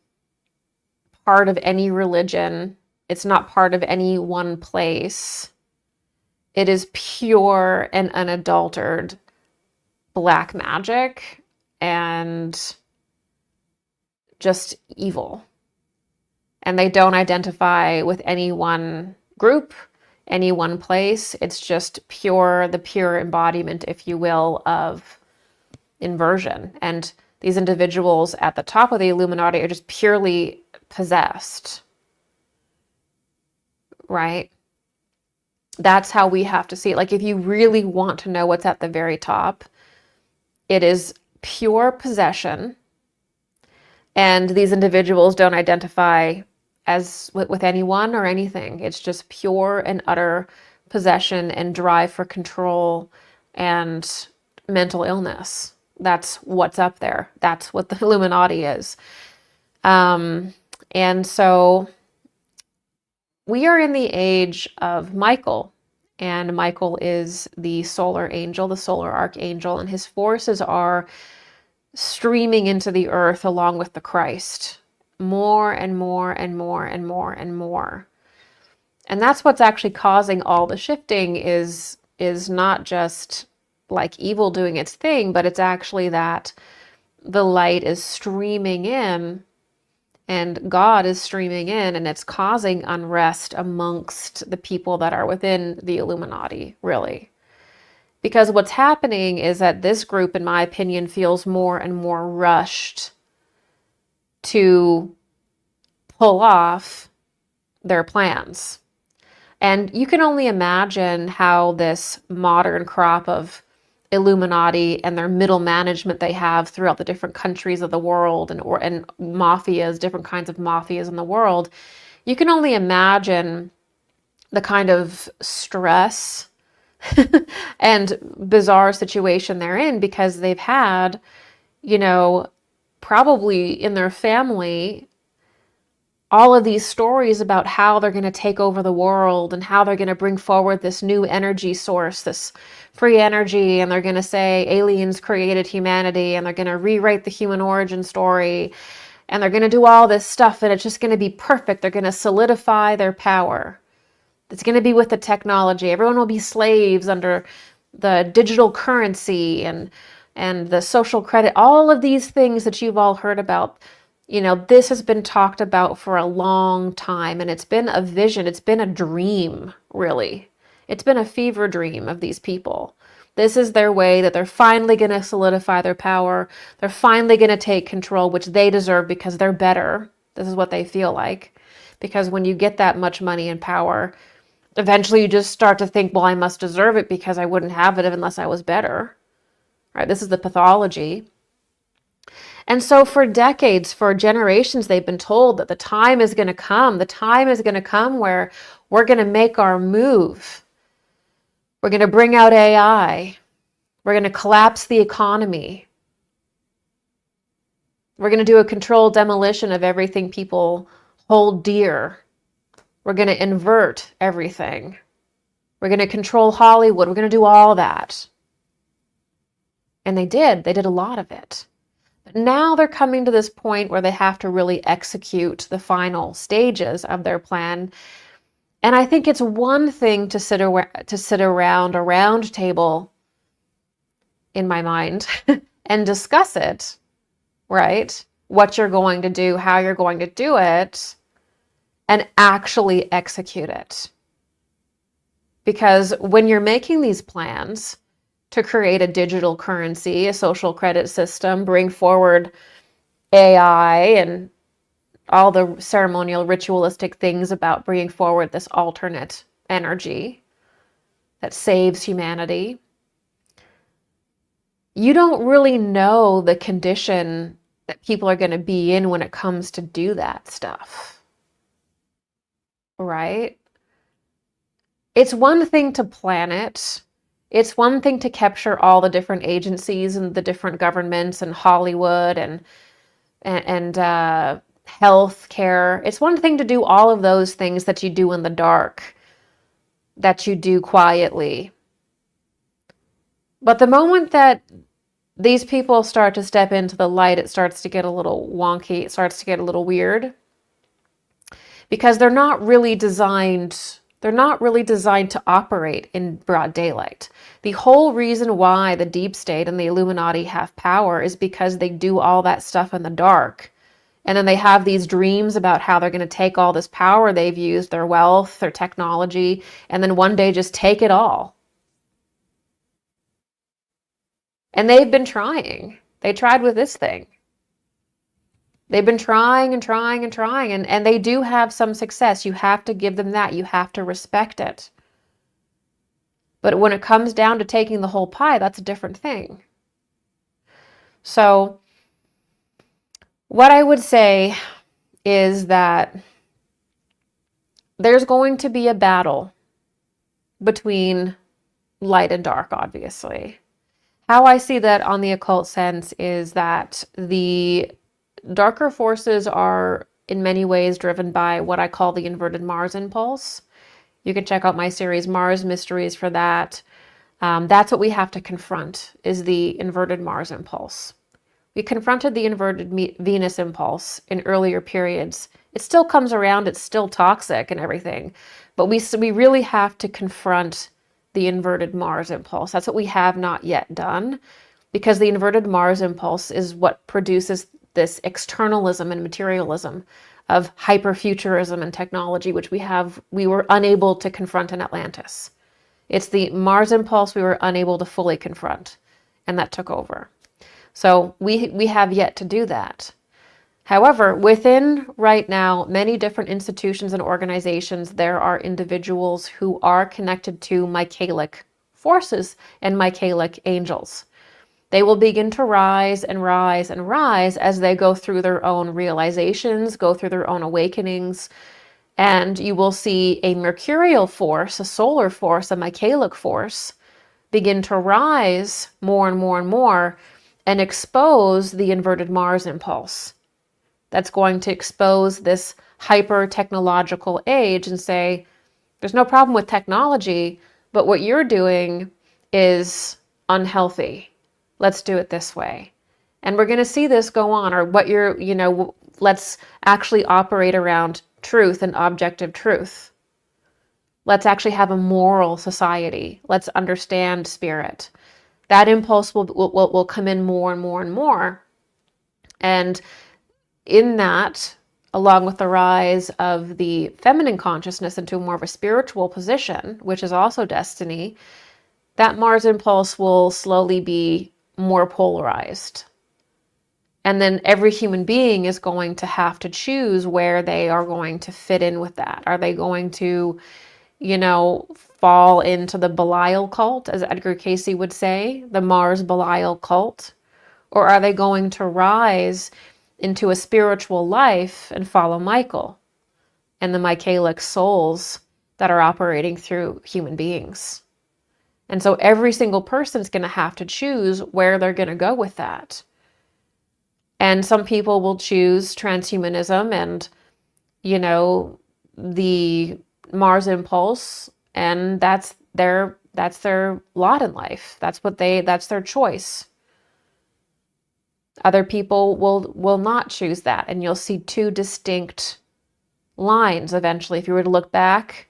S1: part of any religion. It's not part of any one place. It is pure and unadulterated black magic and just evil. And they don't identify with any one group, any one place. It's just the pure embodiment, if you will, of inversion. And these individuals at the top of the Illuminati are just purely possessed, right? That's how we have to see it. Like, if you really want to know what's at the very top, it is pure possession. And these individuals don't identify as with anyone or anything. It's just pure and utter possession and drive for control and mental illness. That's what's up there. That's what the Illuminati is. And so we are in the age of Michael, and Michael is the solar angel, the solar archangel, and his forces are streaming into the earth along with the Christ, more and more and more and more and more. And that's what's actually causing all the shifting is not just like evil doing its thing, but it's actually that the light is streaming in and God is streaming in, and it's causing unrest amongst the people that are within the Illuminati, really. Because what's happening is that this group, in my opinion, feels more and more rushed to pull off their plans. And you can only imagine how this modern crop of Illuminati and their middle management they have throughout the different countries of the world and mafias, different kinds of mafias in the world, you can only imagine the kind of stress and bizarre situation they're in, because they've had, probably in their family, all of these stories about how they're going to take over the world and how they're going to bring forward this new energy source, this free energy, and they're going to say aliens created humanity, and they're going to rewrite the human origin story, and they're going to do all this stuff, and it's just going to be perfect. They're going to solidify their power. It's going to be with the technology. Everyone will be slaves under the digital currency and the social credit, all of these things that you've all heard about. This has been talked about for a long time, and it's been a vision. It's been a dream, really. It's been a fever dream of these people. This is their way that they're finally going to solidify their power. They're finally going to take control, which they deserve because they're better. This is what they feel like. Because when you get that much money and power, eventually you just start to think, well, I must deserve it because I wouldn't have it unless I was better. Right? This is the pathology. And so for decades, for generations, they've been told that the time is going to come. The time is going to come where we're going to make our move. We're going to bring out AI. We're going to collapse the economy. We're going to do a controlled demolition of everything people hold dear. We're going to invert everything. We're going to control Hollywood. We're going to do all that. And they did. They did a lot of it. But now they're coming to this point where they have to really execute the final stages of their plan. And I think it's one thing to sit around a round table, in my mind, and discuss it, right? What you're going to do, how you're going to do it, and actually execute it. Because when you're making these plans to create a digital currency, a social credit system, bring forward AI and all the ceremonial ritualistic things about bringing forward this alternate energy that saves humanity, you don't really know the condition that people are going to be in when it comes to do that stuff. Right? It's one thing to plan it. It's one thing to capture all the different agencies and the different governments and Hollywood and health care. It's one thing to do all of those things that you do in the dark, that you do quietly. But the moment that these people start to step into the light, it starts to get a little wonky. It starts to get a little weird. Because they're not really designed to operate in broad daylight. The whole reason why the deep state and the Illuminati have power is because they do all that stuff in the dark. And then they have these dreams about how they're going to take all this power they've used, their wealth, their technology, and then one day just take it all. And they've been trying. They tried with this thing. They've been trying and trying and trying, and they do have some success. You have to give them that. You have to respect it. But when it comes down to taking the whole pie, that's a different thing. So what I would say is that there's going to be a battle between light and dark, obviously. How I see that on the occult sense is that the darker forces are in many ways driven by what I call the inverted Mars impulse. You can check out my series Mars Mysteries for that. That's what we have to confront, is the inverted Mars impulse. We confronted the inverted Venus impulse in earlier periods. It still comes around, it's still toxic and everything, but we really have to confront the inverted Mars impulse. That's what we have not yet done, because the inverted Mars impulse is what produces this externalism and materialism of hyperfuturism and technology, which we were unable to confront in Atlantis. It's the Mars impulse we were unable to fully confront, and that took over. So we have yet to do that. However, within right now many different institutions and organizations, there are individuals who are connected to Michaelic forces and Michaelic angels. They will begin to rise and rise and rise as they go through their own realizations, go through their own awakenings, And you will see a mercurial force, a solar force, a Michaelic force begin to rise more and more and more and expose the inverted Mars impulse. That's going to expose this hyper-technological age and say, there's no problem with technology, but what you're doing is unhealthy. Let's do it this way. And we're going to see this go on, or what you're, let's actually operate around truth and objective truth. Let's actually have a moral society. Let's understand spirit. That impulse will come in more and more and more. And in that, along with the rise of the feminine consciousness into more of a spiritual position, which is also destiny, that Mars impulse will slowly be more polarized. And then every human being is going to have to choose where they are going to fit in with that. Are they going to, fall into the Belial cult, as Edgar Cayce would say, the Mars Belial cult? Or are they going to rise into a spiritual life and follow Michael and the Michaelic souls that are operating through human beings? And so every single person is going to have to choose where they're going to go with that. And some people will choose transhumanism and, the Mars impulse, and that's their lot in life. That's their choice. Other people will not choose that, and you'll see two distinct lines eventually. If you were to look back,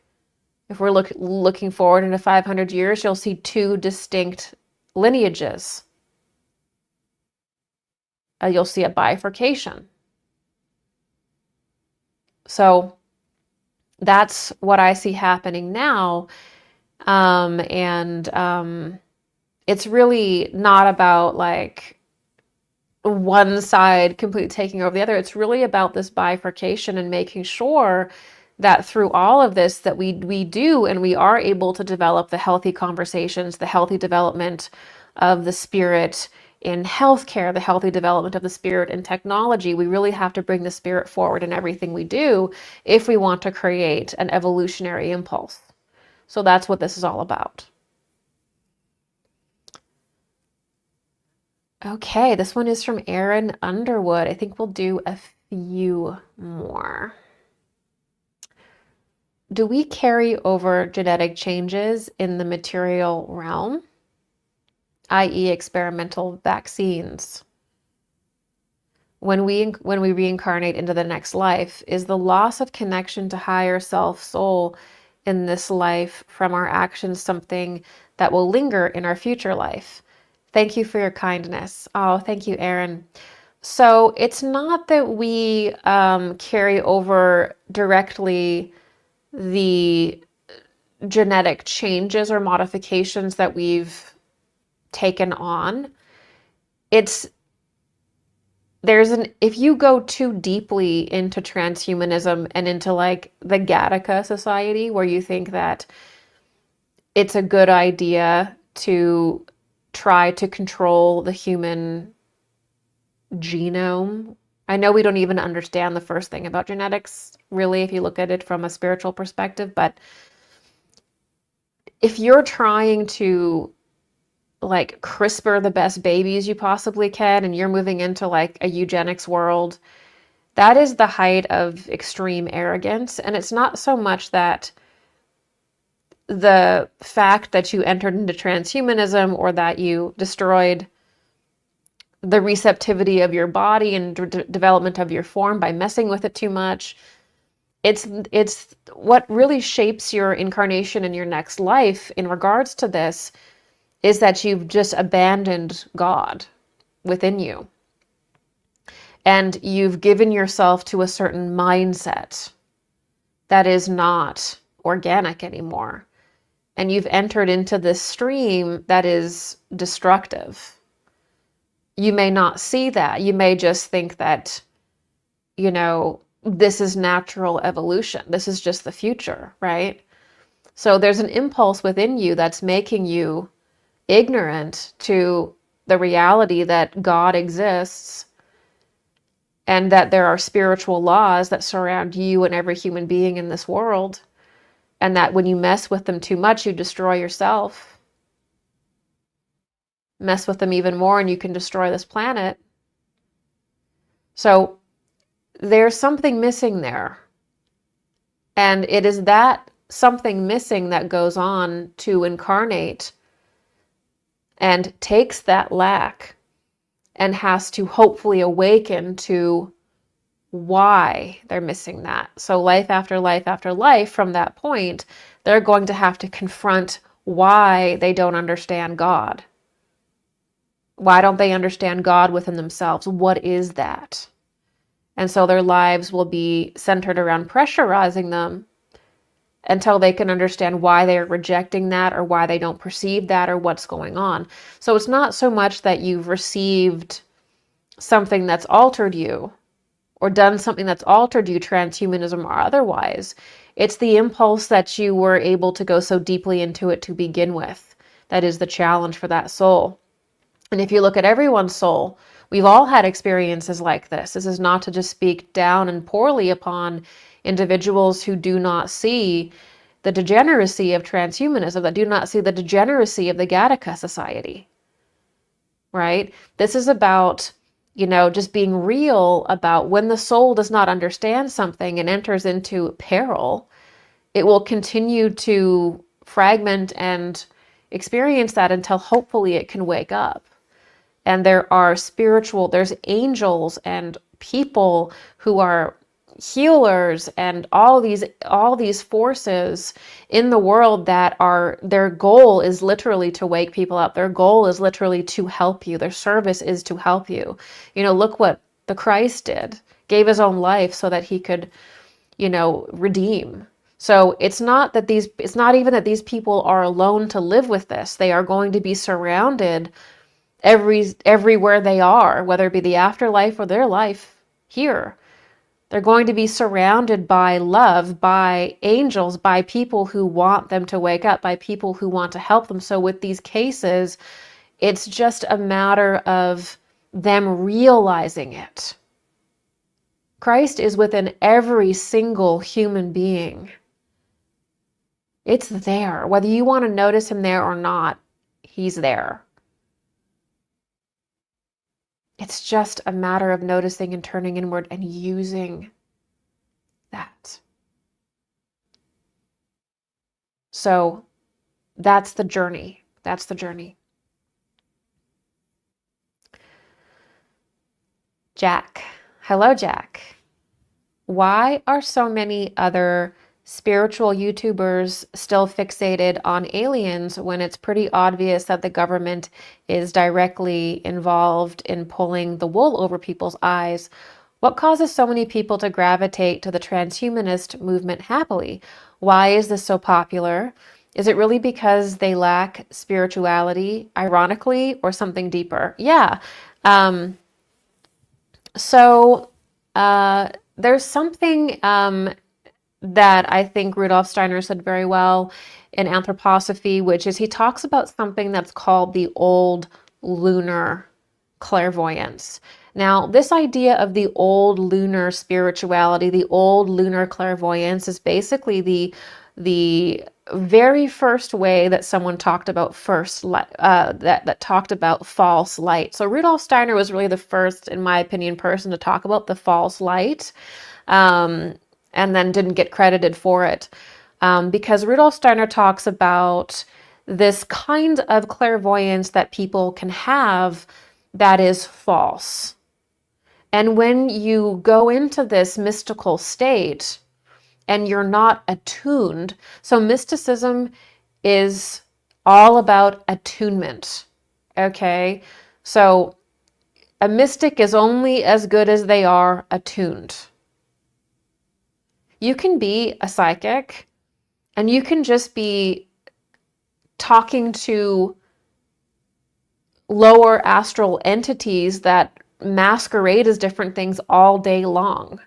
S1: if we're looking forward into 500 years, you'll see two distinct lineages. You'll see a bifurcation. So that's what I see happening now. It's really not about like one side completely taking over the other. It's really about this bifurcation and making sure that through all of this that we do and we are able to develop the healthy conversations, the healthy development of the spirit in healthcare, the healthy development of the spirit in technology. We really have to bring the spirit forward in everything we do if we want to create an evolutionary impulse. So that's what this is all about. Okay, this one is from Aaron Underwood. I think we'll do a few more. Do we carry over genetic changes in the material realm, i.e. experimental vaccines? When we reincarnate into the next life, is the loss of connection to higher self soul in this life from our actions something that will linger in our future life? Thank you for your kindness. Oh, thank you, Aaron. So it's not that we carry over directly the genetic changes or modifications that we've taken on. If you go too deeply into transhumanism and into like the Gattaca society, where you think that it's a good idea to try to control the human genome. I know we don't even understand the first thing about genetics, really, if you look at it from a spiritual perspective, but if you're trying to like CRISPR the best babies you possibly can, and you're moving into like a eugenics world, that is the height of extreme arrogance. And it's not so much that the fact that you entered into transhumanism or that you destroyed the receptivity of your body and development of your form by messing with it too much. It's what really shapes your incarnation in your next life in regards to this is that you've just abandoned God within you. And you've given yourself to a certain mindset that is not organic anymore. And you've entered into this stream that is destructive. You may not see that. You may just think that, this is natural evolution. This is just the future, right? So there's an impulse within you that's making you ignorant to the reality that God exists and that there are spiritual laws that surround you and every human being in this world, and that when you mess with them too much, you destroy yourself. Mess with them even more and you can destroy this planet. So there's something missing there. And it is that something missing that goes on to incarnate and takes that lack and has to hopefully awaken to why they're missing that. So life after life after life from that point, they're going to have to confront why they don't understand God. Why don't they understand God within themselves? What is that? And so their lives will be centered around pressurizing them until they can understand why they're rejecting that or why they don't perceive that or what's going on. So it's not so much that you've received something that's altered you or done something that's altered you, transhumanism or otherwise. It's the impulse that you were able to go so deeply into it to begin with. That is the challenge for that soul. And if you look at everyone's soul, we've all had experiences like this. This is not to just speak down and poorly upon individuals who do not see the degeneracy of transhumanism, that do not see the degeneracy of the Gattaca society, right? This is about, just being real about when the soul does not understand something and enters into peril, it will continue to fragment and experience that until hopefully it can wake up. And there's angels and people who are healers and all these forces in the world that their goal is literally to wake people up. Their goal is literally to help you. Their service is to help you. Look what the Christ did. Gave his own life so that he could, redeem. So it's not even that these people are alone to live with this. They are going to be surrounded everywhere they are, whether it be the afterlife or their life here. They're going to be surrounded by love, by angels, by people who want them to wake up, by people who want to help them. So with these cases, it's just a matter of them realizing it. Christ is within every single human being. It's there. Whether you want to notice him there or not, he's there. It's just a matter of noticing and turning inward and using that. So that's the journey. That's the journey. Jack. Hello, Jack. Why are so many other spiritual YouTubers still fixated on aliens when it's pretty obvious that the government is directly involved in pulling the wool over people's eyes? What causes so many people to gravitate to the transhumanist movement happily? Why is this so popular? Is it really because they lack spirituality, ironically, or something deeper? Yeah. There's something that I think Rudolf Steiner said very well in Anthroposophy, which is he talks about something that's called the old lunar clairvoyance. Now, this idea of the old lunar spirituality, the old lunar clairvoyance, is basically the very first way that someone talked about that talked about false light. So Rudolf Steiner was really the first, in my opinion, person to talk about the false light. And then didn't get credited for it. Because Rudolf Steiner talks about this kind of clairvoyance that people can have that is false. And when you go into this mystical state and you're not attuned, so mysticism is all about attunement, okay? So a mystic is only as good as they are attuned. You can be a psychic and you can just be talking to lower astral entities that masquerade as different things all day long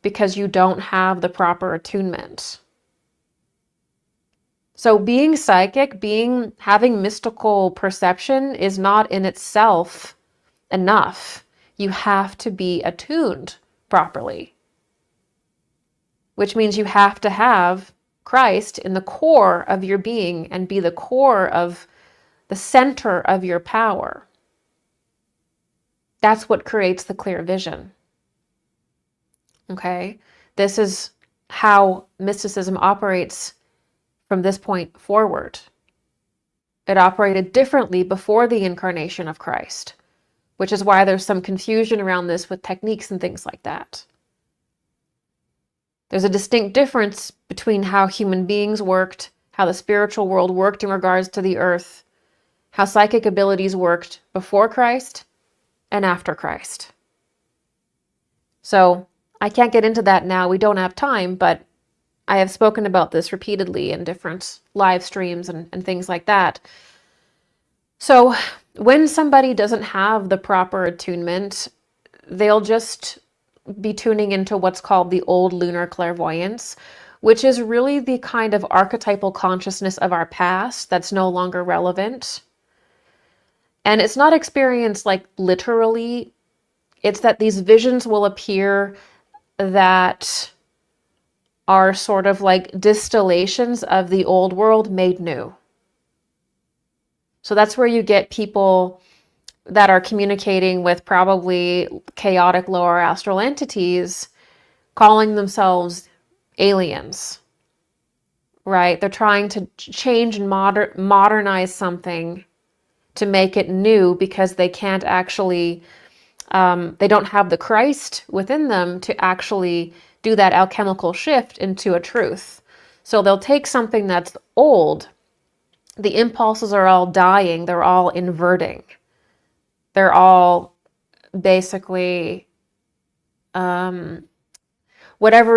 S1: because you don't have the proper attunement. So being psychic, having mystical perception is not in itself enough. you have to be attuned properly, which means you have to have Christ in the core of your being and be the core of the center of your power. That's what creates the clear vision. Okay? This is how mysticism operates from this point forward. It operated differently before the incarnation of Christ, which is why there's some confusion around this with techniques and things like that. There's a distinct difference between how human beings worked, how the spiritual world worked in regards to the earth, how psychic abilities worked before Christ and after Christ. So I can't get into that now. We don't have time, but I have spoken about this repeatedly in different live streams and things like that. So when somebody doesn't have the proper attunement, they'll just be tuning into what's called the old lunar clairvoyance, which is really the kind of archetypal consciousness of our past that's no longer relevant. And it's not experienced like literally. It's that these visions will appear that are sort of like distillations of the old world made new. So that's where you get people that are communicating with probably chaotic lower astral entities calling themselves aliens, right? They're trying to change and modernize something to make it new because they can't actually, they don't have the Christ within them to actually do that alchemical shift into a truth. So they'll take something that's old, the impulses are all dying, they're all inverting. They're all basically, whatever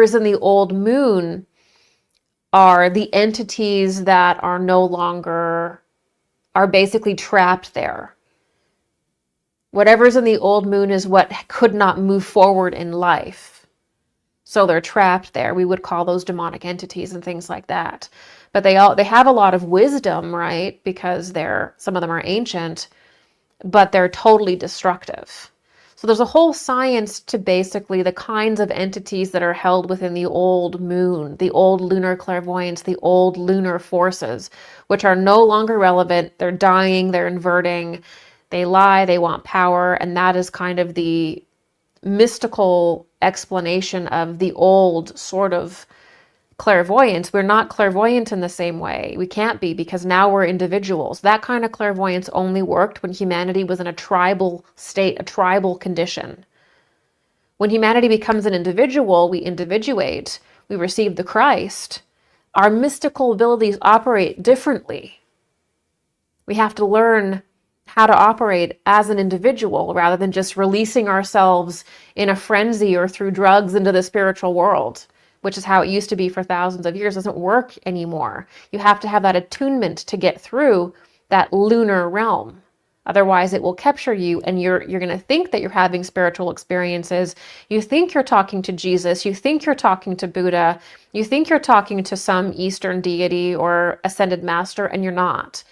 S1: is in the old moon are the entities that are no longer, are basically trapped there. Whatever's in the old moon is what could not move forward in life. So they're trapped there. We would call those demonic entities and things like that. But they have a lot of wisdom, right? Because some of them are ancient, but they're totally destructive. So there's a whole science to basically the kinds of entities that are held within the old moon, the old lunar clairvoyance, the old lunar forces, which are no longer relevant. They're dying, they're inverting, they lie, they want power, and that is kind of the mystical explanation of the old sort of clairvoyance. We're not clairvoyant in the same way. We can't be, because now we're individuals. That kind of clairvoyance only worked when humanity was in a tribal state, a tribal condition. When humanity becomes an individual, we individuate, we receive the Christ. Our mystical abilities operate differently. We have to learn how to operate as an individual rather than just releasing ourselves in a frenzy or through drugs into the spiritual world, which is how it used to be for thousands of years. It doesn't work anymore. You have to have that attunement to get through that lunar realm. Otherwise, it will capture you, and you're going to think that you're having spiritual experiences. You think you're talking to Jesus. You think you're talking to Buddha. You think you're talking to some Eastern deity or ascended master, and you're not.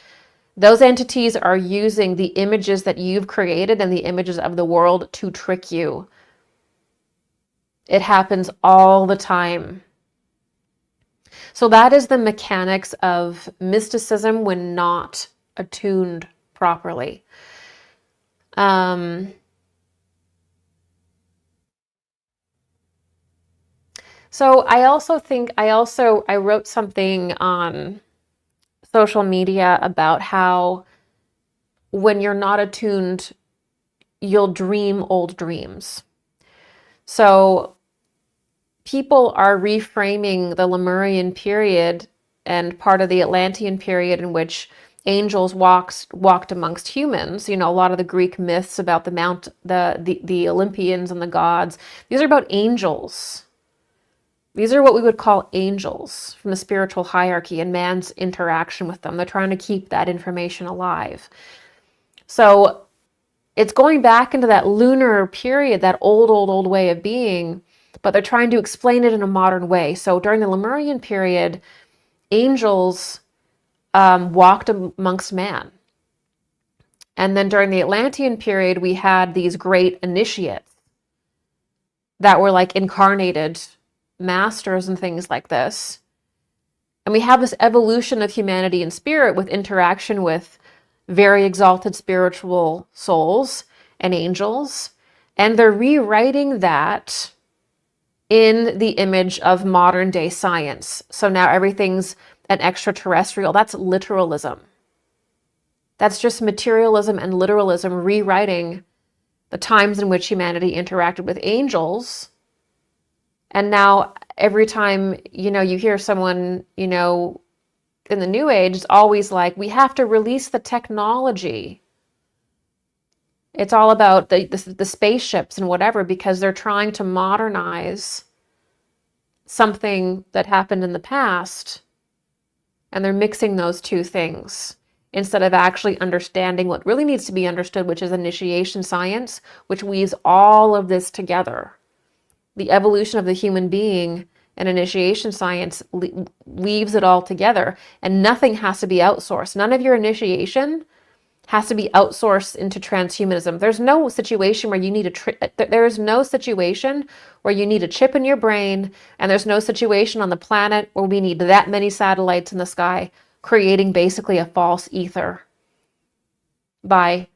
S1: Those entities are using the images that you've created and the images of the world to trick you. It happens all the time. So that is the mechanics of mysticism when not attuned properly. So I wrote something on social media about how when you're not attuned, you'll dream old dreams. So people are reframing the Lemurian period and part of the Atlantean period in which angels walked amongst humans. You know, a lot of the Greek myths about the Olympians and the gods. These are about angels. These are what we would call angels from the spiritual hierarchy and man's interaction with them. They're trying to keep that information alive. So it's going back into that lunar period, that old way of being, but they're trying to explain it in a modern way. So during the Lemurian period, angels walked amongst man. And then during the Atlantean period, we had these great initiates that were like incarnated masters and things like this. And we have this evolution of humanity and spirit with interaction with very exalted spiritual souls and angels. And they're rewriting that in the image of modern day science. So now everything's an extraterrestrial. That's literalism. That's just materialism and literalism rewriting the times in which humanity interacted with angels. And now every time, you hear someone, in the New Age, it's always like, we have to release the technology. It's all about the spaceships and whatever, because they're trying to modernize something that happened in the past. And they're mixing those two things instead of actually understanding what really needs to be understood, which is initiation science, which weaves all of this together. The evolution of the human being and initiation science weaves it all together, and nothing has to be outsourced. None of your initiation has to be outsourced into transhumanism. There's no situation where you need there's no situation where you need a chip in your brain, and there's no situation on the planet where we need that many satellites in the sky creating basically a false ether by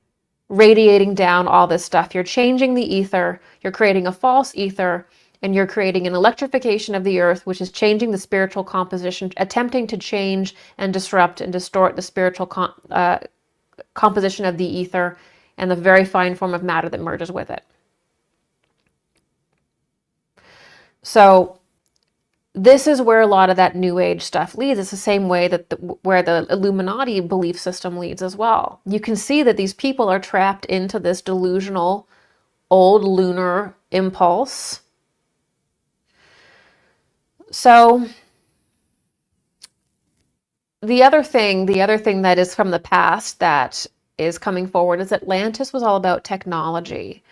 S1: radiating down all this stuff. You're changing the ether, you're creating a false ether, and you're creating an electrification of the earth, which is changing the spiritual composition, attempting to change and disrupt and distort the spiritual composition of the ether and the very fine form of matter that merges with it. So this is where a lot of that New Age stuff leads. It's the same way that where the Illuminati belief system leads as well. You can see that these people are trapped into this delusional old lunar impulse. So the other thing that is from the past that is coming forward is Atlantis was all about technology.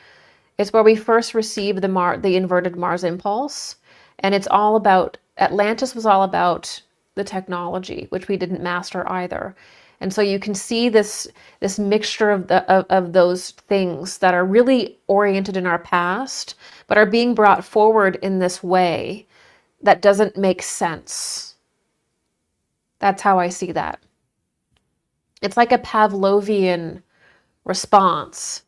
S1: It's where we first received the inverted Mars impulse. And it's all about, Atlantis was all about the technology, which we didn't master either. And so you can see this mixture of those things that are really oriented in our past, but are being brought forward in this way that doesn't make sense. That's how I see that. It's like a Pavlovian response.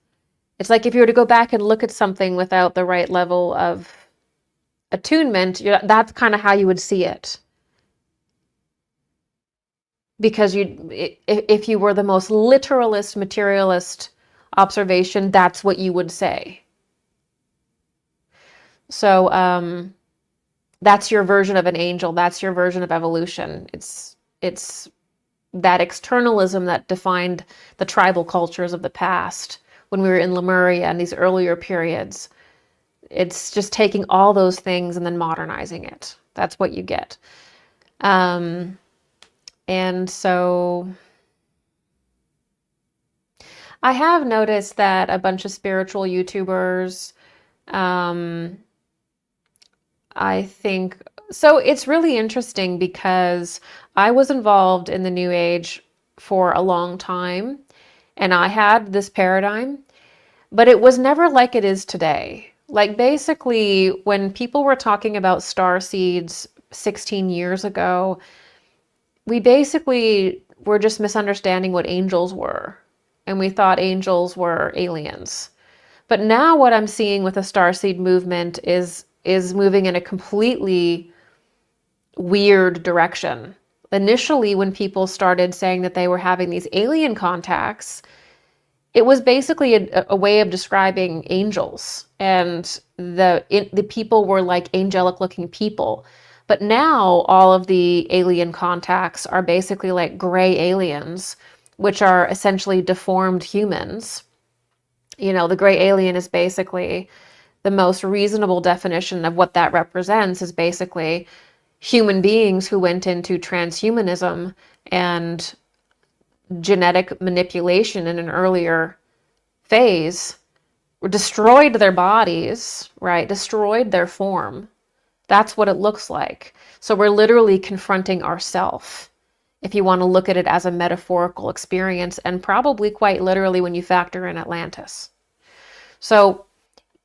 S1: It's like if you were to go back and look at something without the right level of attunement, that's kind of how you would see it. Because if you were the most literalist, materialist observation, that's what you would say. So that's your version of an angel. That's your version of evolution. It's that externalism that defined the tribal cultures of the past when we were in Lemuria and these earlier periods. It's just taking all those things and then modernizing it. That's what you get. And so I have noticed that a bunch of spiritual YouTubers, I think, so it's really interesting because I was involved in the New Age for a long time and I had this paradigm, but it was never like it is today. Like basically when people were talking about star seeds 16 years ago, we basically were just misunderstanding what angels were. And we thought angels were aliens. But now what I'm seeing with the starseed movement is moving in a completely weird direction. Initially, when people started saying that they were having these alien contacts, it was basically a way of describing angels. And the people were like angelic looking people. But now all of the alien contacts are basically like gray aliens, which are essentially deformed humans. You know, the gray alien is basically the most reasonable definition of what that represents is basically human beings who went into transhumanism and genetic manipulation in an earlier phase, destroyed their bodies, right? Destroyed their form. That's what it looks like. So we're literally confronting ourselves if you want to look at it as a metaphorical experience, and probably quite literally when you factor in Atlantis. So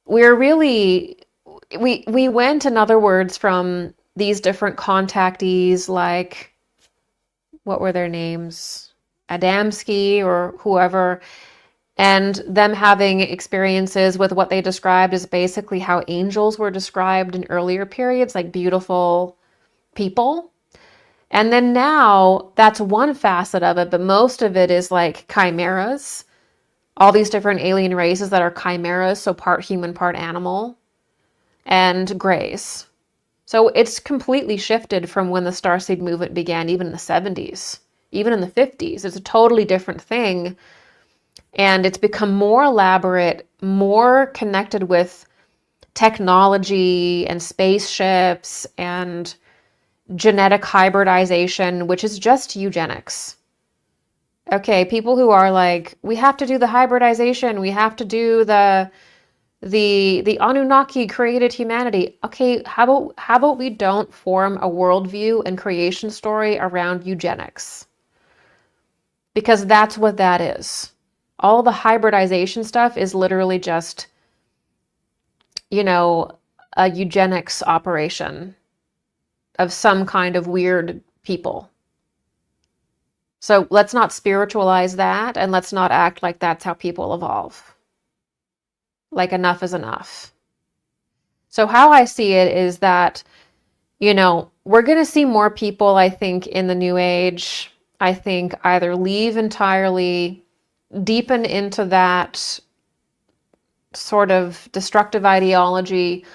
S1: we're really, we went, in other words, from these different contactees, like, what were their names? Adamski or whoever, and them having experiences with what they described as basically how angels were described in earlier periods, like beautiful people. And then now that's one facet of it, but most of it is like chimeras, all these different alien races that are chimeras, so part human, part animal, and grays. So it's completely shifted from when the Starseed movement began, even in the 70s, even in the 50s. It's a totally different thing. And it's become more elaborate, more connected with technology and spaceships and genetic hybridization, which is just eugenics. Okay, people who are like, we have to do the hybridization, we have to do the Anunnaki created humanity. Okay, how about we don't form a worldview and creation story around eugenics? Because that's what that is. All the hybridization stuff is literally just, a eugenics operation of some kind of weird people. So let's not spiritualize that, and let's not act like that's how people evolve. Like enough is enough. So how I see it is that, we're going to see more people, I think, in the New Age, I think, either leave entirely, deepen into that sort of destructive ideology,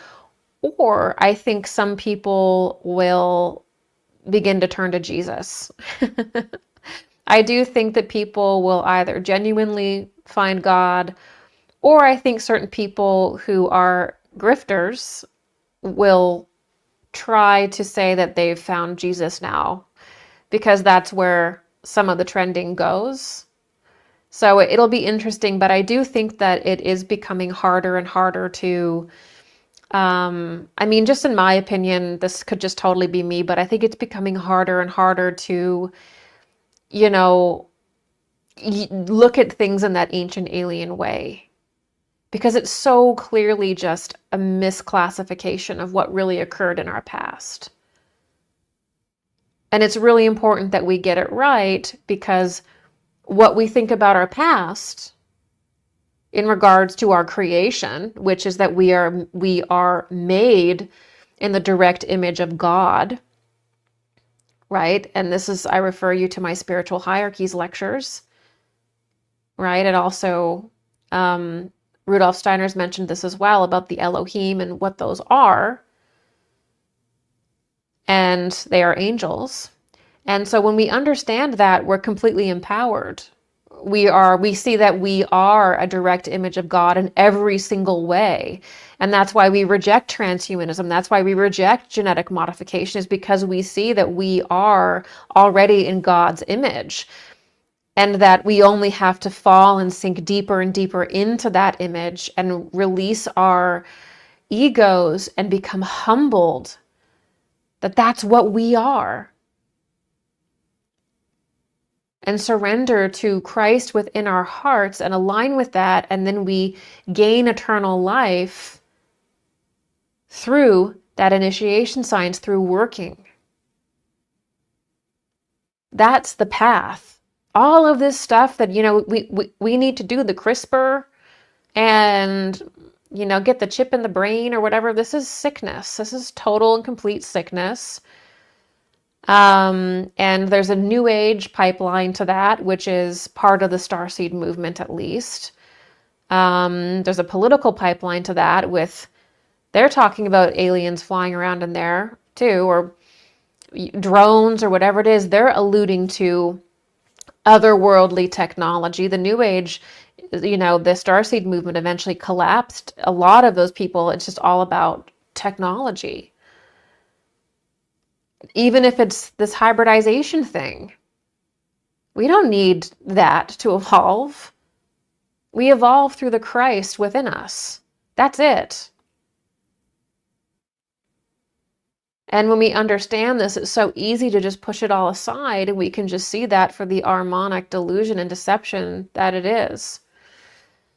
S1: or I think some people will begin to turn to Jesus. I do think that people will either genuinely find God, or I think certain people who are grifters will try to say that they've found Jesus now, because that's where some of the trending goes. So it'll be interesting, but I do think that it is becoming harder and harder to, just in my opinion, this could just totally be me, but I think it's becoming harder and harder to, look at things in that ancient alien way, because it's so clearly just a misclassification of what really occurred in our past. And it's really important that we get it right, because what we think about our past in regards to our creation, which is that we are made in the direct image of God, right? And this is, I refer you to my spiritual hierarchies lectures, right? And also, Rudolf Steiner's mentioned this as well, about the Elohim and what those are. And they are angels. And so when we understand that, we're completely empowered. We see that we are a direct image of God in every single way. And that's why we reject transhumanism. That's why we reject genetic modification, is because we see that we are already in God's image, and that we only have to fall and sink deeper and deeper into that image and release our egos and become humbled that that's what we are, and surrender to Christ within our hearts and align with that, and then we gain eternal life through that initiation science, through working. That's the path. All of this stuff that, we need to do, the CRISPR and, get the chip in the brain or whatever, this is sickness. This is total and complete sickness. And there's a new age pipeline to that, which is part of the Starseed movement, at least. There's a political pipeline to that, they're talking about aliens flying around in there too, or drones or whatever it is. They're alluding to otherworldly technology. The new age, the Starseed movement eventually collapsed. A lot of those people, it's just all about technology. Even if it's this hybridization thing, we don't need that to evolve. We evolve through the Christ within us. That's it. And when we understand this, it's so easy to just push it all aside, and we can just see that for the Ahrimanic delusion and deception that it is.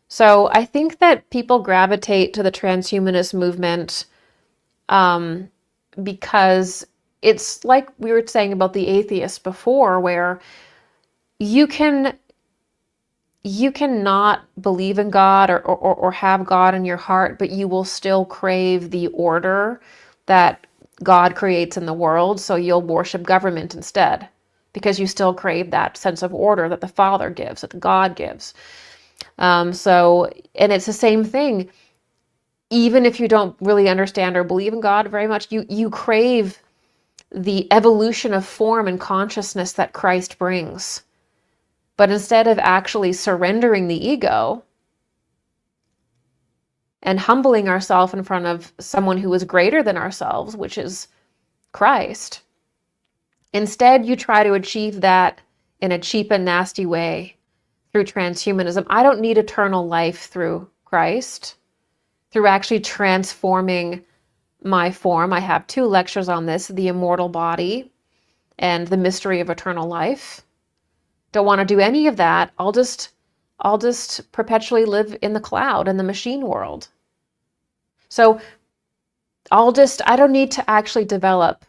S1: So I think that people gravitate to the transhumanist movement because it's like we were saying about the atheists before, where you cannot believe in God or have God in your heart, but you will still crave the order that God creates in the world. So you'll worship government instead, because you still crave that sense of order that the Father gives, that God gives. And it's the same thing. Even if you don't really understand or believe in God very much, you crave the evolution of form and consciousness that Christ brings. But instead of actually surrendering the ego and humbling ourselves in front of someone who is greater than ourselves, which is Christ, instead you try to achieve that in a cheap and nasty way through transhumanism. I don't need eternal life through Christ, through actually transforming my form. I have 2 lectures on this, the immortal body and the mystery of eternal life. Don't want to do any of that. I'll just perpetually live in the cloud, in the machine world. So I don't need to actually develop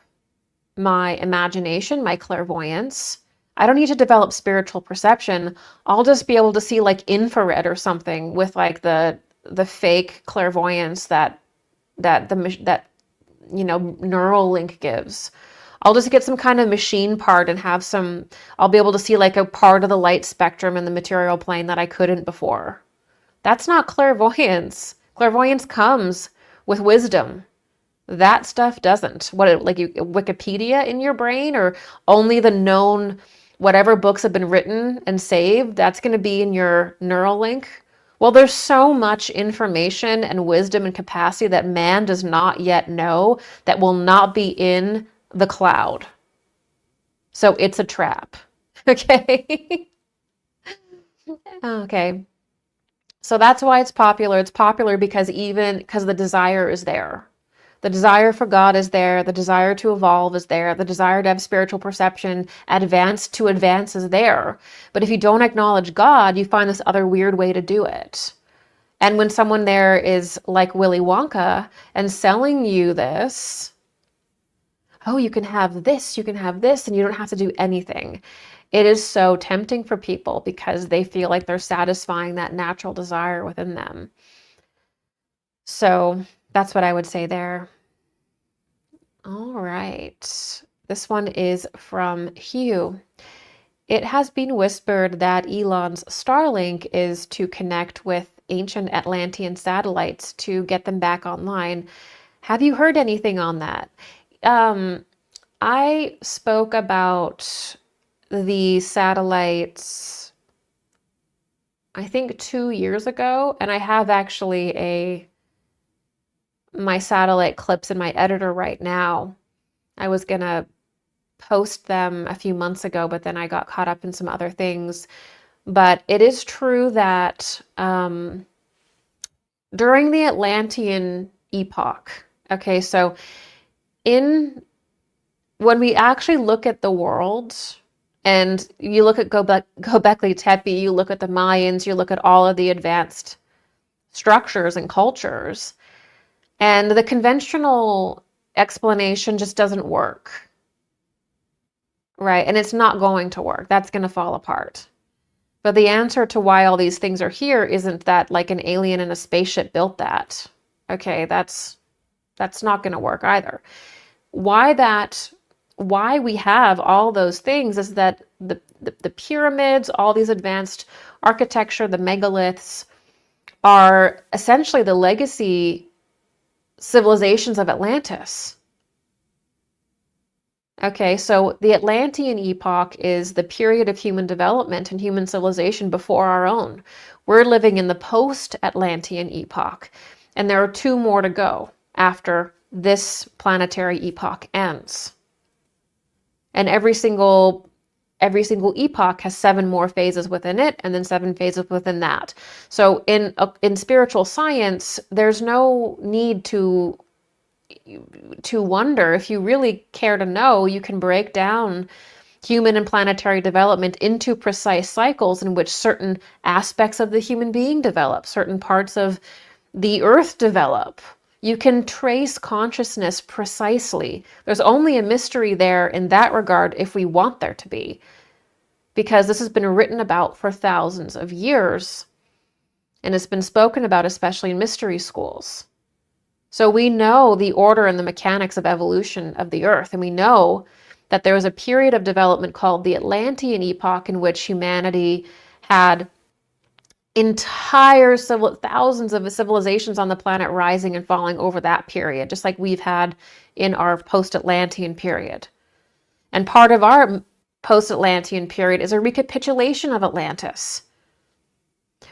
S1: my imagination, my clairvoyance. I don't need to develop spiritual perception. I'll just be able to see like infrared or something with like the fake clairvoyance that neural link gives. I'll just get some kind of machine part and I'll be able to see like a part of the light spectrum in the material plane that I couldn't before. That's not clairvoyance. Clairvoyance comes with wisdom. That stuff doesn't. Wikipedia in your brain, or only the known, whatever books have been written and saved, that's going to be in your neural link. Well, there's so much information and wisdom and capacity that man does not yet know that will not be in the cloud. So it's a trap. Okay. Okay. So that's why it's popular. It's popular because the desire is there. The desire for God is there. The desire to evolve is there. The desire to have spiritual perception, advance is there. But if you don't acknowledge God, you find this other weird way to do it. And when someone there is like Willy Wonka and selling you this, oh, you can have this, and you don't have to do anything. It is so tempting for people because they feel like they're satisfying that natural desire within them. So that's what I would say there. All right. This one is from Hugh. It has been whispered that Elon's Starlink is to connect with ancient Atlantean satellites to get them back online. Have you heard anything on that? I spoke about the satellites, I think 2 years ago, and I have actually my satellite clips in my editor right now. I was gonna post them a few months ago, but then I got caught up in some other things. But it is true that during the Atlantean epoch, okay, so when we actually look at the world, and you look at Göbekli Tepe, you look at the Mayans, you look at all of the advanced structures and cultures, and the conventional explanation just doesn't work, right? And it's not going to work. That's going to fall apart. But the answer to why all these things are here isn't that like an alien in a spaceship built that. Okay, that's not going to work either. Why we have all those things is that the pyramids, all these advanced architecture, the megaliths are essentially the legacy civilizations of Atlantis. Okay, so the Atlantean epoch is the period of human development and human civilization before our own. We're living in the post-Atlantean epoch, and there are 2 more to go after this planetary epoch ends. And every single epoch has 7 more phases within it, and then 7 phases within that. So in spiritual science, there's no need to to wonder. If you really care to know, you can break down human and planetary development into precise cycles in which certain aspects of the human being develop, certain parts of the earth develop. You can trace consciousness precisely. There's only a mystery there in that regard if we want there to be, because this has been written about for thousands of years and it's been spoken about, especially in mystery schools. So we know the order and the mechanics of evolution of the earth, and we know that there was a period of development called the Atlantean epoch in which humanity had entire thousands of civilizations on the planet rising and falling over that period, just like we've had in our post-Atlantean period. And part of our post-Atlantean period is a recapitulation of Atlantis.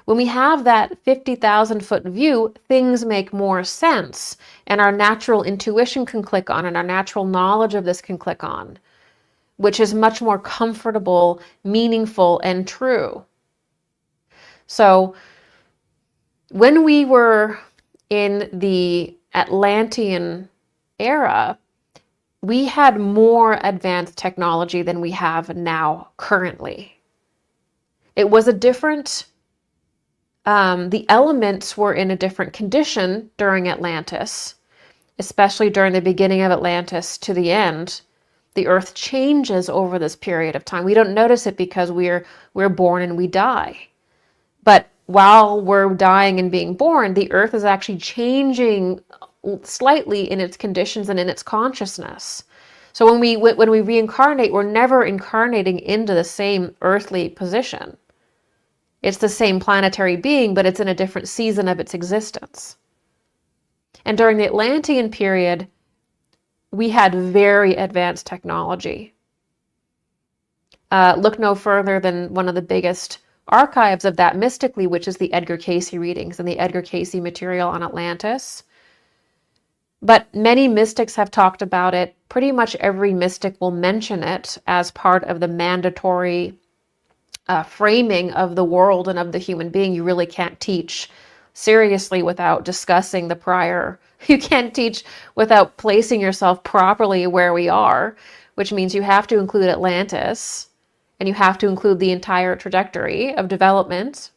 S1: When we have that 50,000-foot view, things make more sense, and our natural intuition can click on, and our natural knowledge of this can click on, which is much more comfortable, meaningful, and true. So when we were in the Atlantean era, we had more advanced technology than we have now currently. It was a different, the elements were in a different condition during Atlantis, especially during the beginning of Atlantis to the end. The earth changes over this period of time. We don't notice it because we're born and we die. But while we're dying and being born, the earth is actually changing slightly in its conditions and in its consciousness. So when we reincarnate, we're never incarnating into the same earthly position. It's the same planetary being, but it's in a different season of its existence. And during the Atlantean period, we had very advanced technology. Look no further than one of the biggest archives of that mystically, which is the Edgar Cayce readings and the Edgar Cayce material on Atlantis. But many mystics have talked about it. Pretty much every mystic will mention it as part of the mandatory framing of the world and of the human being. You really can't teach seriously without discussing the prior. You can't teach without placing yourself properly where we are, which means you have to include Atlantis and you have to include the entire trajectory of development.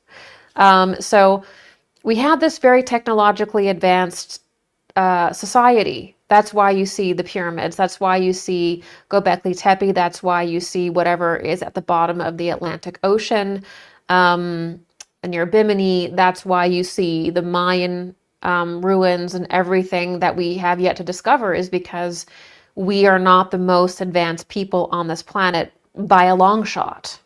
S1: So we have this very technologically advanced society. That's why you see the pyramids. That's why you see Göbekli Tepe. That's why you see whatever is at the bottom of the Atlantic Ocean near Bimini. That's why you see the Mayan ruins and everything that we have yet to discover, is because we are not the most advanced people on this planet by a long shot.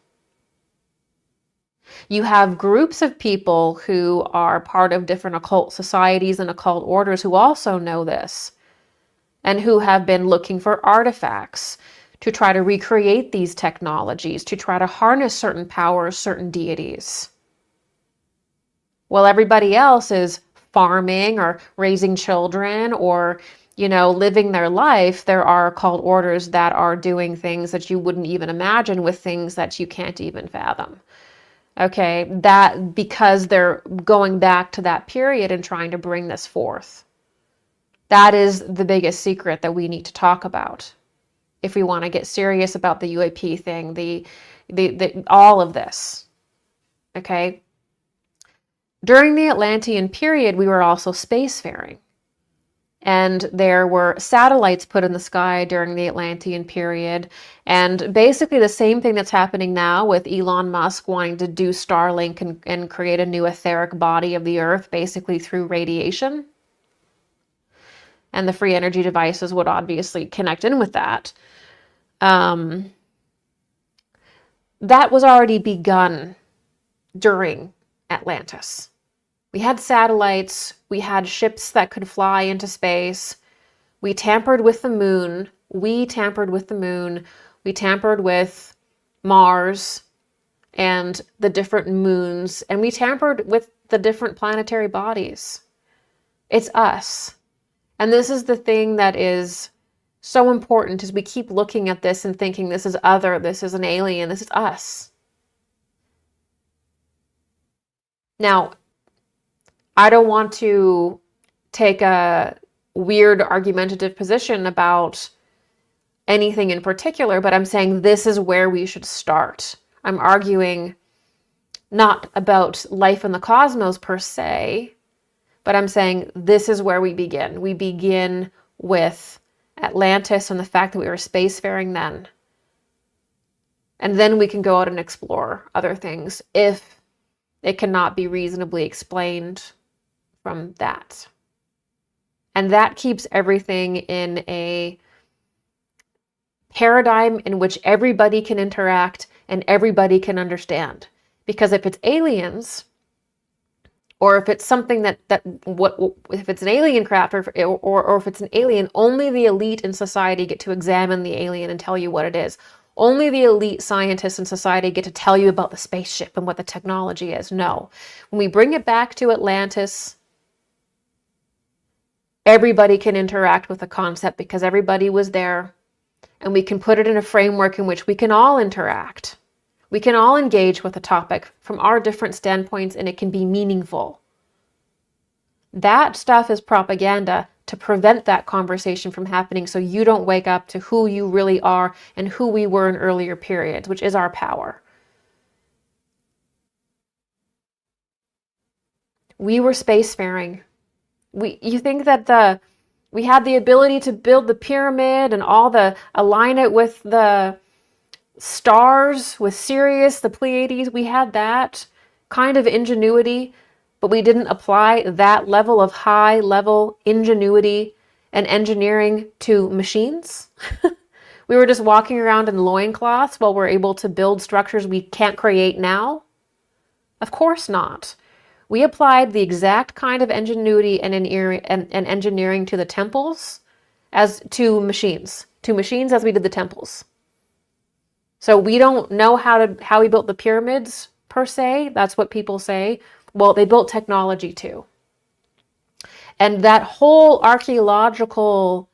S1: You have groups of people who are part of different occult societies and occult orders who also know this and who have been looking for artifacts to try to recreate these technologies, to try to harness certain powers, certain deities. While everybody else is farming or raising children or, living their life, there are occult orders that are doing things that you wouldn't even imagine with things that you can't even fathom. Okay, that because they're going back to that period and trying to bring this forth. That is the biggest secret that we need to talk about if we want to get serious about the UAP thing, the all of this. Okay. During the Atlantean period, we were also spacefaring. And there were satellites put in the sky during the Atlantean period. And basically the same thing that's happening now with Elon Musk wanting to do Starlink and create a new etheric body of the earth, basically through radiation. And the free energy devices would obviously connect in with that. That was already begun during Atlantis. We had satellites, we had ships that could fly into space, we tampered with the moon, we tampered with Mars and the different moons, and we tampered with the different planetary bodies. It's us. And this is the thing that is so important, is we keep looking at this and thinking this is other, this is an alien, this is us. Now, I don't want to take a weird argumentative position about anything in particular, but I'm saying this is where we should start. I'm arguing not about life in the cosmos per se, but I'm saying this is where we begin. We begin with Atlantis and the fact that we were spacefaring then. And then we can go out and explore other things if it cannot be reasonably explained from that. And that keeps everything in a paradigm in which everybody can interact and everybody can understand. Because if it's aliens, or if it's something if it's an alien craft, or if it's an alien, only the elite in society get to examine the alien and tell you what it is. Only the elite scientists in society get to tell you about the spaceship and what the technology is. No. When we bring it back to Atlantis, everybody can interact with the concept because everybody was there, and we can put it in a framework in which we can all interact. We can all engage with the topic from our different standpoints, and it can be meaningful. That stuff is propaganda to prevent that conversation from happening, so you don't wake up to who you really are and who we were in earlier periods, which is our power. We were spacefaring. You think that we had the ability to build the pyramid and align it with the stars, with Sirius, the Pleiades. We had that kind of ingenuity, but we didn't apply that level of high level ingenuity and engineering to machines. We were just walking around in loincloths while we're able to build structures we can't create now. Of course not. We applied the exact kind of ingenuity and engineering to the temples as to machines as we did the temples. So we don't know how we built the pyramids per se. That's what people say. Well, they built technology too. And that whole archaeological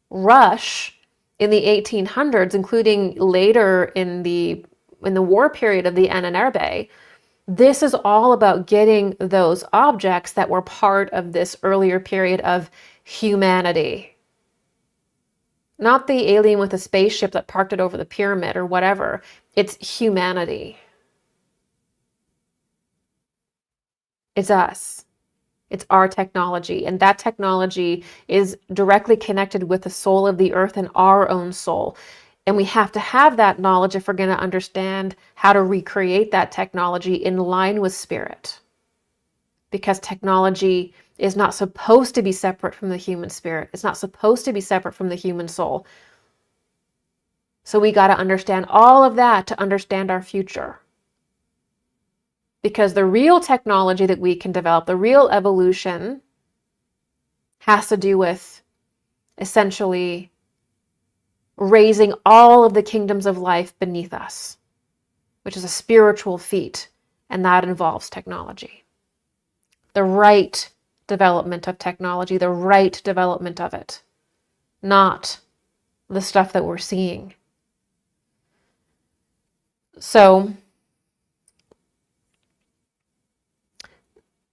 S1: rush in the 1800s, including later in the war period of the Ahriman, this is all about getting those objects that were part of this earlier period of humanity. Not the alien with a spaceship that parked it over the pyramid or whatever. It's humanity. It's us. It's our technology. And that technology is directly connected with the soul of the earth and our own soul. And we have to have that knowledge if we're going to understand how to recreate that technology in line with spirit. Because technology is not supposed to be separate from the human spirit. It's not supposed to be separate from the human soul. So we got to understand all of that to understand our future. Because the real technology that we can develop, the real evolution, has to do with essentially raising all of the kingdoms of life beneath us, which is a spiritual feat, and that involves technology. The right development of technology, the right development of it, not the stuff that we're seeing. So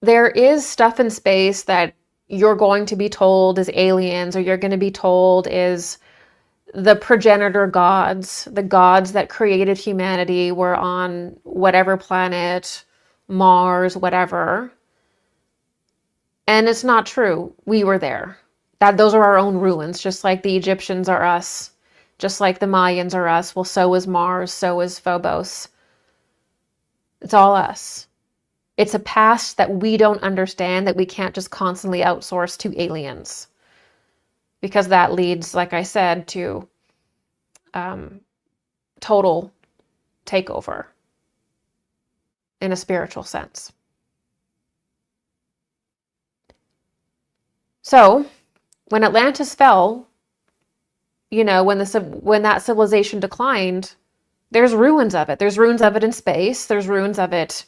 S1: there is stuff in space that you're going to be told is aliens, or you're going to be told is the progenitor gods, the gods that created humanity were on whatever planet, Mars, whatever. And it's not true. We were there. Those are our own ruins, just like the Egyptians are us, just like the Mayans are us. Well, so is Mars, so is Phobos. It's all us. It's a past that we don't understand, that we can't just constantly outsource to aliens. Because that leads, like I said, to total takeover in a spiritual sense. So, when Atlantis fell, when that civilization declined, there's ruins of it. There's ruins of it in space. There's ruins of it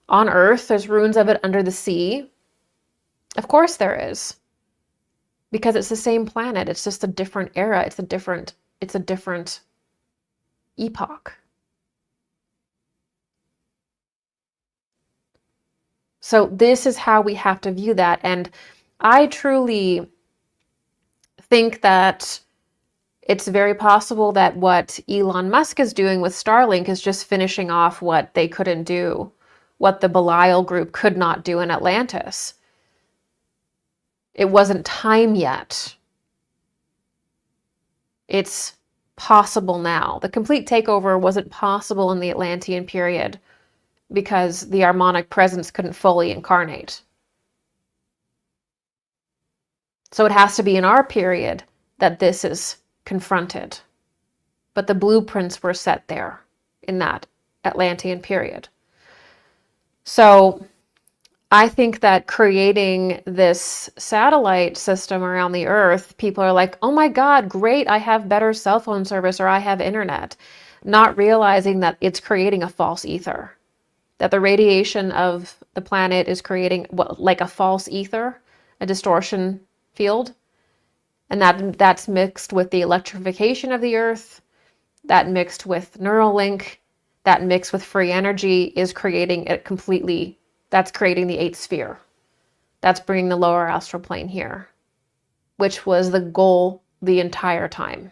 S1: on Earth. There's ruins of it under the sea. Of course there is. Because it's the same planet. It's just a different era. It's a different epoch. So this is how we have to view that. And I truly think that it's very possible that what Elon Musk is doing with Starlink is just finishing off what they couldn't do, what the Belial group could not do in Atlantis. It wasn't time yet. It's possible now. The complete takeover wasn't possible in the Atlantean period because the Ahrimanic presence couldn't fully incarnate. So it has to be in our period that this is confronted. But the blueprints were set there in that Atlantean period. So I think that creating this satellite system around the Earth, people are like, oh my God, great, I have better cell phone service or I have internet, not realizing that it's creating a false ether, that the radiation of the planet is creating like a false ether, a distortion field, and that's mixed with the electrification of the Earth, that mixed with Neuralink, that mixed with free energy is creating it completely. That's creating the 8th sphere. That's bringing the lower astral plane here, which was the goal the entire time.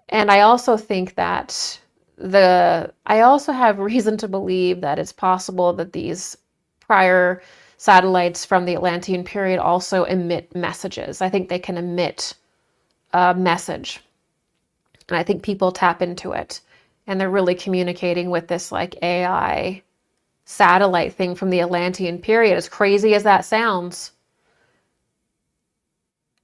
S1: And I also think that I also have reason to believe that it's possible that these prior satellites from the Atlantean period also emit messages. I think they can emit a message. And I think people tap into it. And they're really communicating with this like AI satellite thing from the Atlantean period, as crazy as that sounds.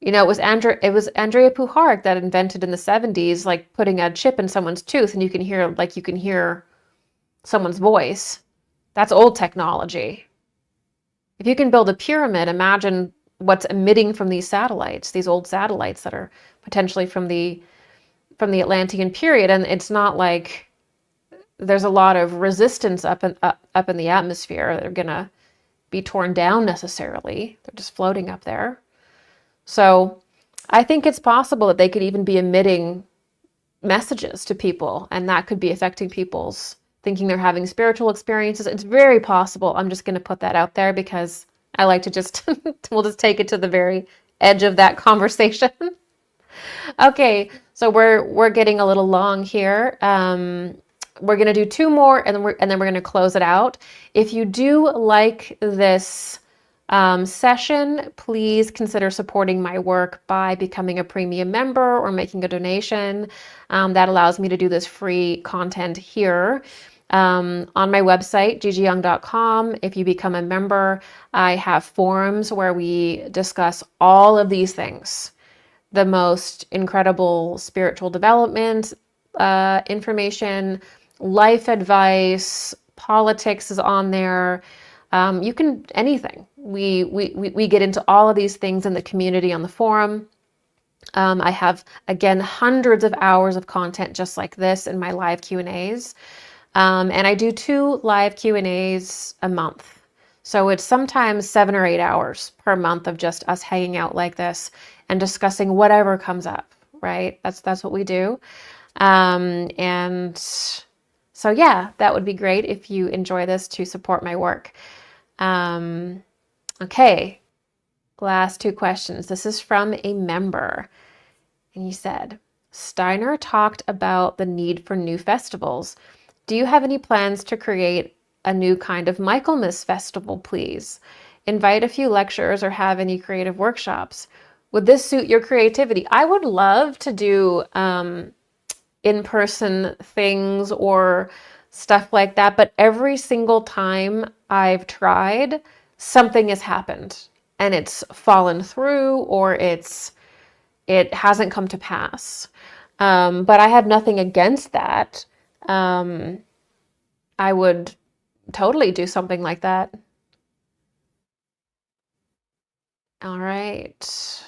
S1: You know, it was Andrea Puharich that invented in the 70s, like putting a chip in someone's tooth and you can hear someone's voice. That's old technology. If you can build a pyramid, imagine what's emitting from these satellites, these old satellites that are potentially from the Atlantean period. And it's not like there's a lot of resistance up in the atmosphere. They're gonna be torn down necessarily. They're just floating up there. So I think it's possible that they could even be emitting messages to people, and that could be affecting people's thinking they're having spiritual experiences. It's very possible. I'm just going to put that out there because I like to just, we'll just take it to the very edge of that conversation. Okay, so we're getting a little long here. We're going to do 2 more and then we're going to close it out. If you do like this session, please consider supporting my work by becoming a premium member or making a donation. That allows me to do this free content here. On my website, gigiyoung.com, if you become a member, I have forums where we discuss all of these things. The most incredible spiritual development information, life advice, politics is on there. You can, anything. We get into all of these things in the community on the forum. I have, again, hundreds of hours of content just like this in my live Q&As. And I do 2 live Q&As a month. So it's sometimes 7 or 8 hours per month of just us hanging out like this and discussing whatever comes up, right? That's what we do. And so yeah, that would be great if you enjoy this to support my work. Okay, last 2 questions. This is from a member. And he said, Steiner talked about the need for new festivals. Do you have any plans to create a new kind of Michaelmas festival, please? Invite a few lecturers or have any creative workshops. Would this suit your creativity? I would love to do in-person things or stuff like that, but every single time I've tried, something has happened and it's fallen through or it hasn't come to pass. But I have nothing against that. I would totally do something like that. All right.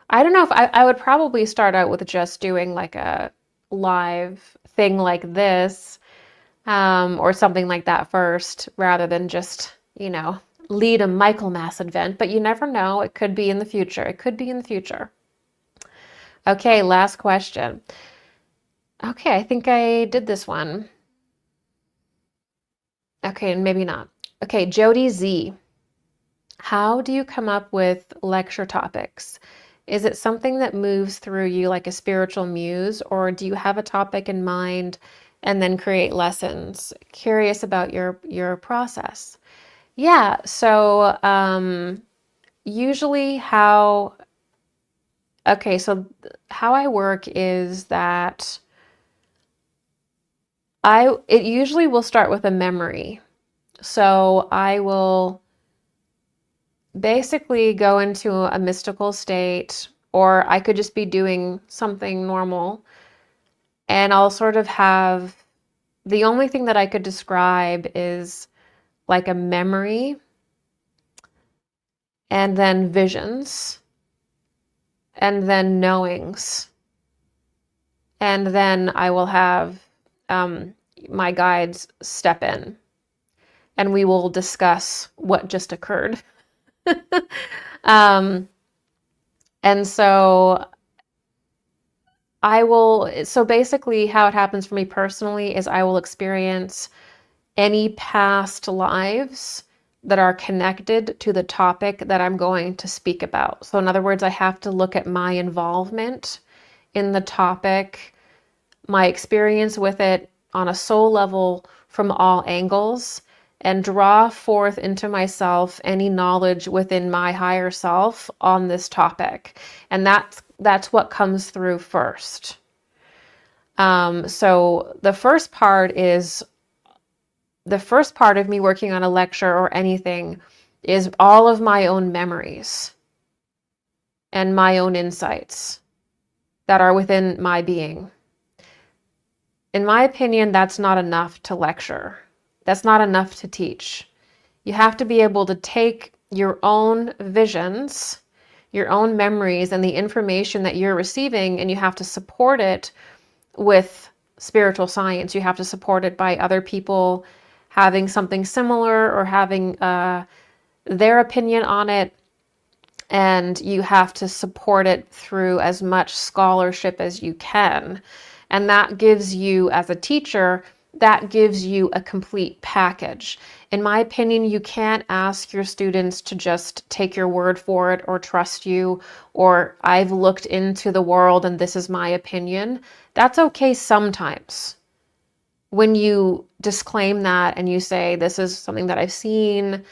S1: I don't know if I would probably start out with just doing like a live thing like this, or something like that first, rather than just, lead a Michaelmas event. But you never know. It could be in the future. It could be in the future. Okay, last question. Okay, I think I did this one. Okay, maybe not. Okay, Jody Z. How do you come up with lecture topics? Is it something that moves through you like a spiritual muse, or do you have a topic in mind and then create lessons? Curious about your process. Yeah, so usually so how I work is that it usually will start with a memory. So I will basically go into a mystical state, or I could just be doing something normal, and I'll sort of have the only thing that I could describe is like a memory and then visions and then knowings. And then I will have my guides step in and we will discuss what just occurred. um, and so so basically how it happens for me personally is I will experience any past lives that are connected to the topic that I'm going to speak about. So in other words, I have to look at my involvement in the topic, my experience with it on a soul level from all angles, and draw forth into myself any knowledge within my higher self on this topic. And that's what comes through first. So the first part of me working on a lecture or anything is all of my own memories and my own insights that are within my being. In my opinion, that's not enough to lecture. That's not enough to teach. You have to be able to take your own visions, your own memories, and the information that you're receiving, and you have to support it with spiritual science. You have to support it by other people having something similar or having their opinion on it. And you have to support it through as much scholarship as you can. And that gives you, as a teacher, that gives you a complete package. In my opinion, you can't ask your students to just take your word for it or trust you, or I've looked into the world and this is my opinion. That's okay sometimes. When you disclaim that and you say, this is something that I've seen,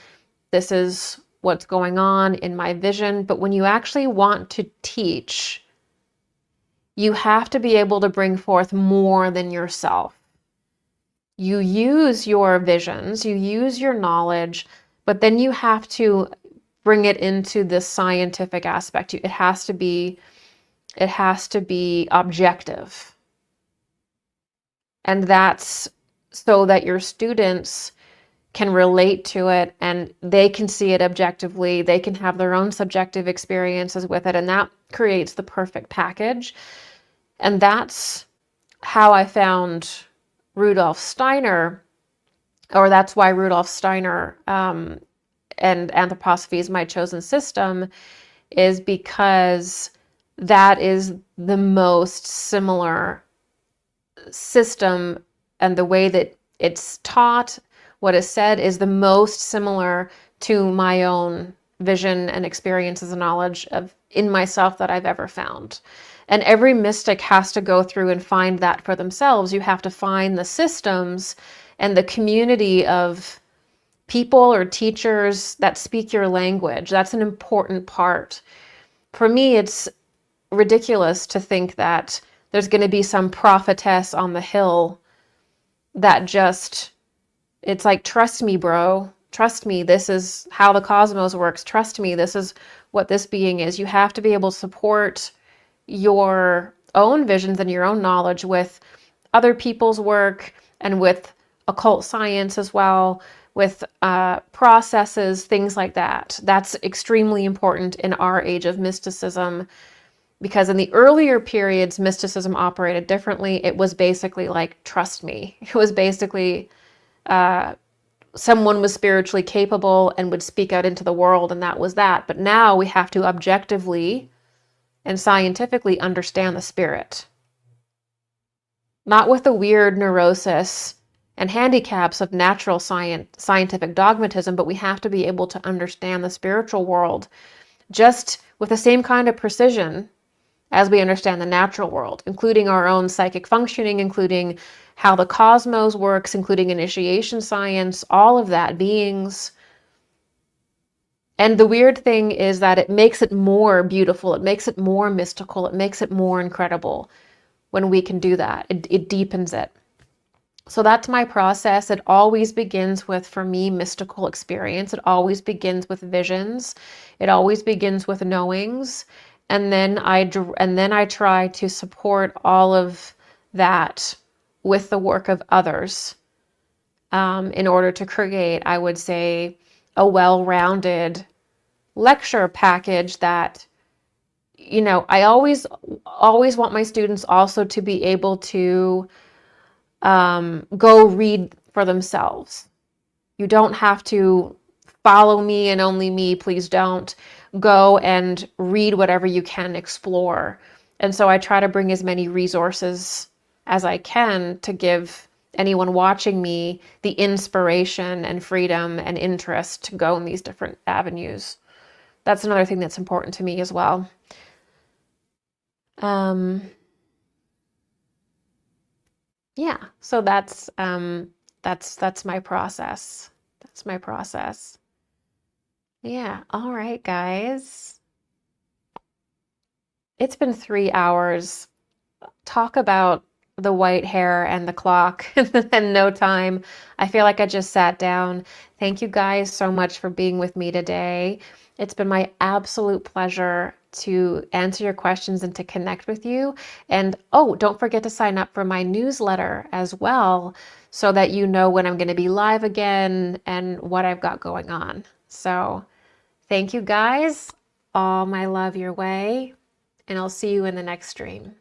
S1: this is what's going on in my vision. But when you actually want to teach, you have to be able to bring forth more than yourself. You use your visions, you use your knowledge, but then you have to bring it into the scientific aspect. It has to be objective. And that's so that your students can relate to it and they can see it objectively. They can have their own subjective experiences with it, and that creates the perfect package. And that's how I found Rudolf Steiner, or that's why Rudolf Steiner and anthroposophy is my chosen system, is because that is the most similar system, and the way that it's taught, what is said, is the most similar to my own vision and experiences and knowledge of in myself that I've ever found. And every mystic has to go through and find that for themselves. You have to find the systems and the community of people or teachers that speak your language. That's an important part. For me, it's ridiculous to think that there's going to be some prophetess on the hill that just, it's like, trust me, bro. Trust me, this is how the cosmos works. Trust me, this is what this being is. You have to be able to support your own visions and your own knowledge with other people's work and with occult science as well, with processes, things like that. That's extremely important in our age of mysticism, because in the earlier periods, mysticism operated differently. It was basically like, trust me. It was basically someone was spiritually capable and would speak out into the world, and that was that. But now we have to objectively and scientifically understand the spirit. Not with a weird neurosis and handicaps of natural scientific dogmatism, but we have to be able to understand the spiritual world just with the same kind of precision as we understand the natural world, including our own psychic functioning, including how the cosmos works, including initiation science, all of that, beings. And the weird thing is that it makes it more beautiful, it makes it more mystical, it makes it more incredible when we can do that. It deepens it. So that's my process. It always begins with, for me, mystical experience. It always begins with visions. It always begins with knowings. And then I try to support all of that with the work of others in order to create, I would say, a well-rounded lecture package that, you know, I always want my students also to be able to go read for themselves. You don't have to follow me and only me, please don't. Go and read whatever you can, explore. And so I try to bring as many resources as I can to give anyone watching me the inspiration and freedom and interest to go in these different avenues. That's another thing that's important to me as well. Yeah, so that's my process. That's my process. Yeah, all right, guys. It's been 3 hours. Talk about the white hair and the clock and no time. I feel like I just sat down. Thank you guys so much for being with me today. It's been my absolute pleasure to answer your questions and to connect with you. And oh, don't forget to sign up for my newsletter as well so that you know when I'm going to be live again and what I've got going on. So thank you guys. All my love your way, and I'll see you in the next stream.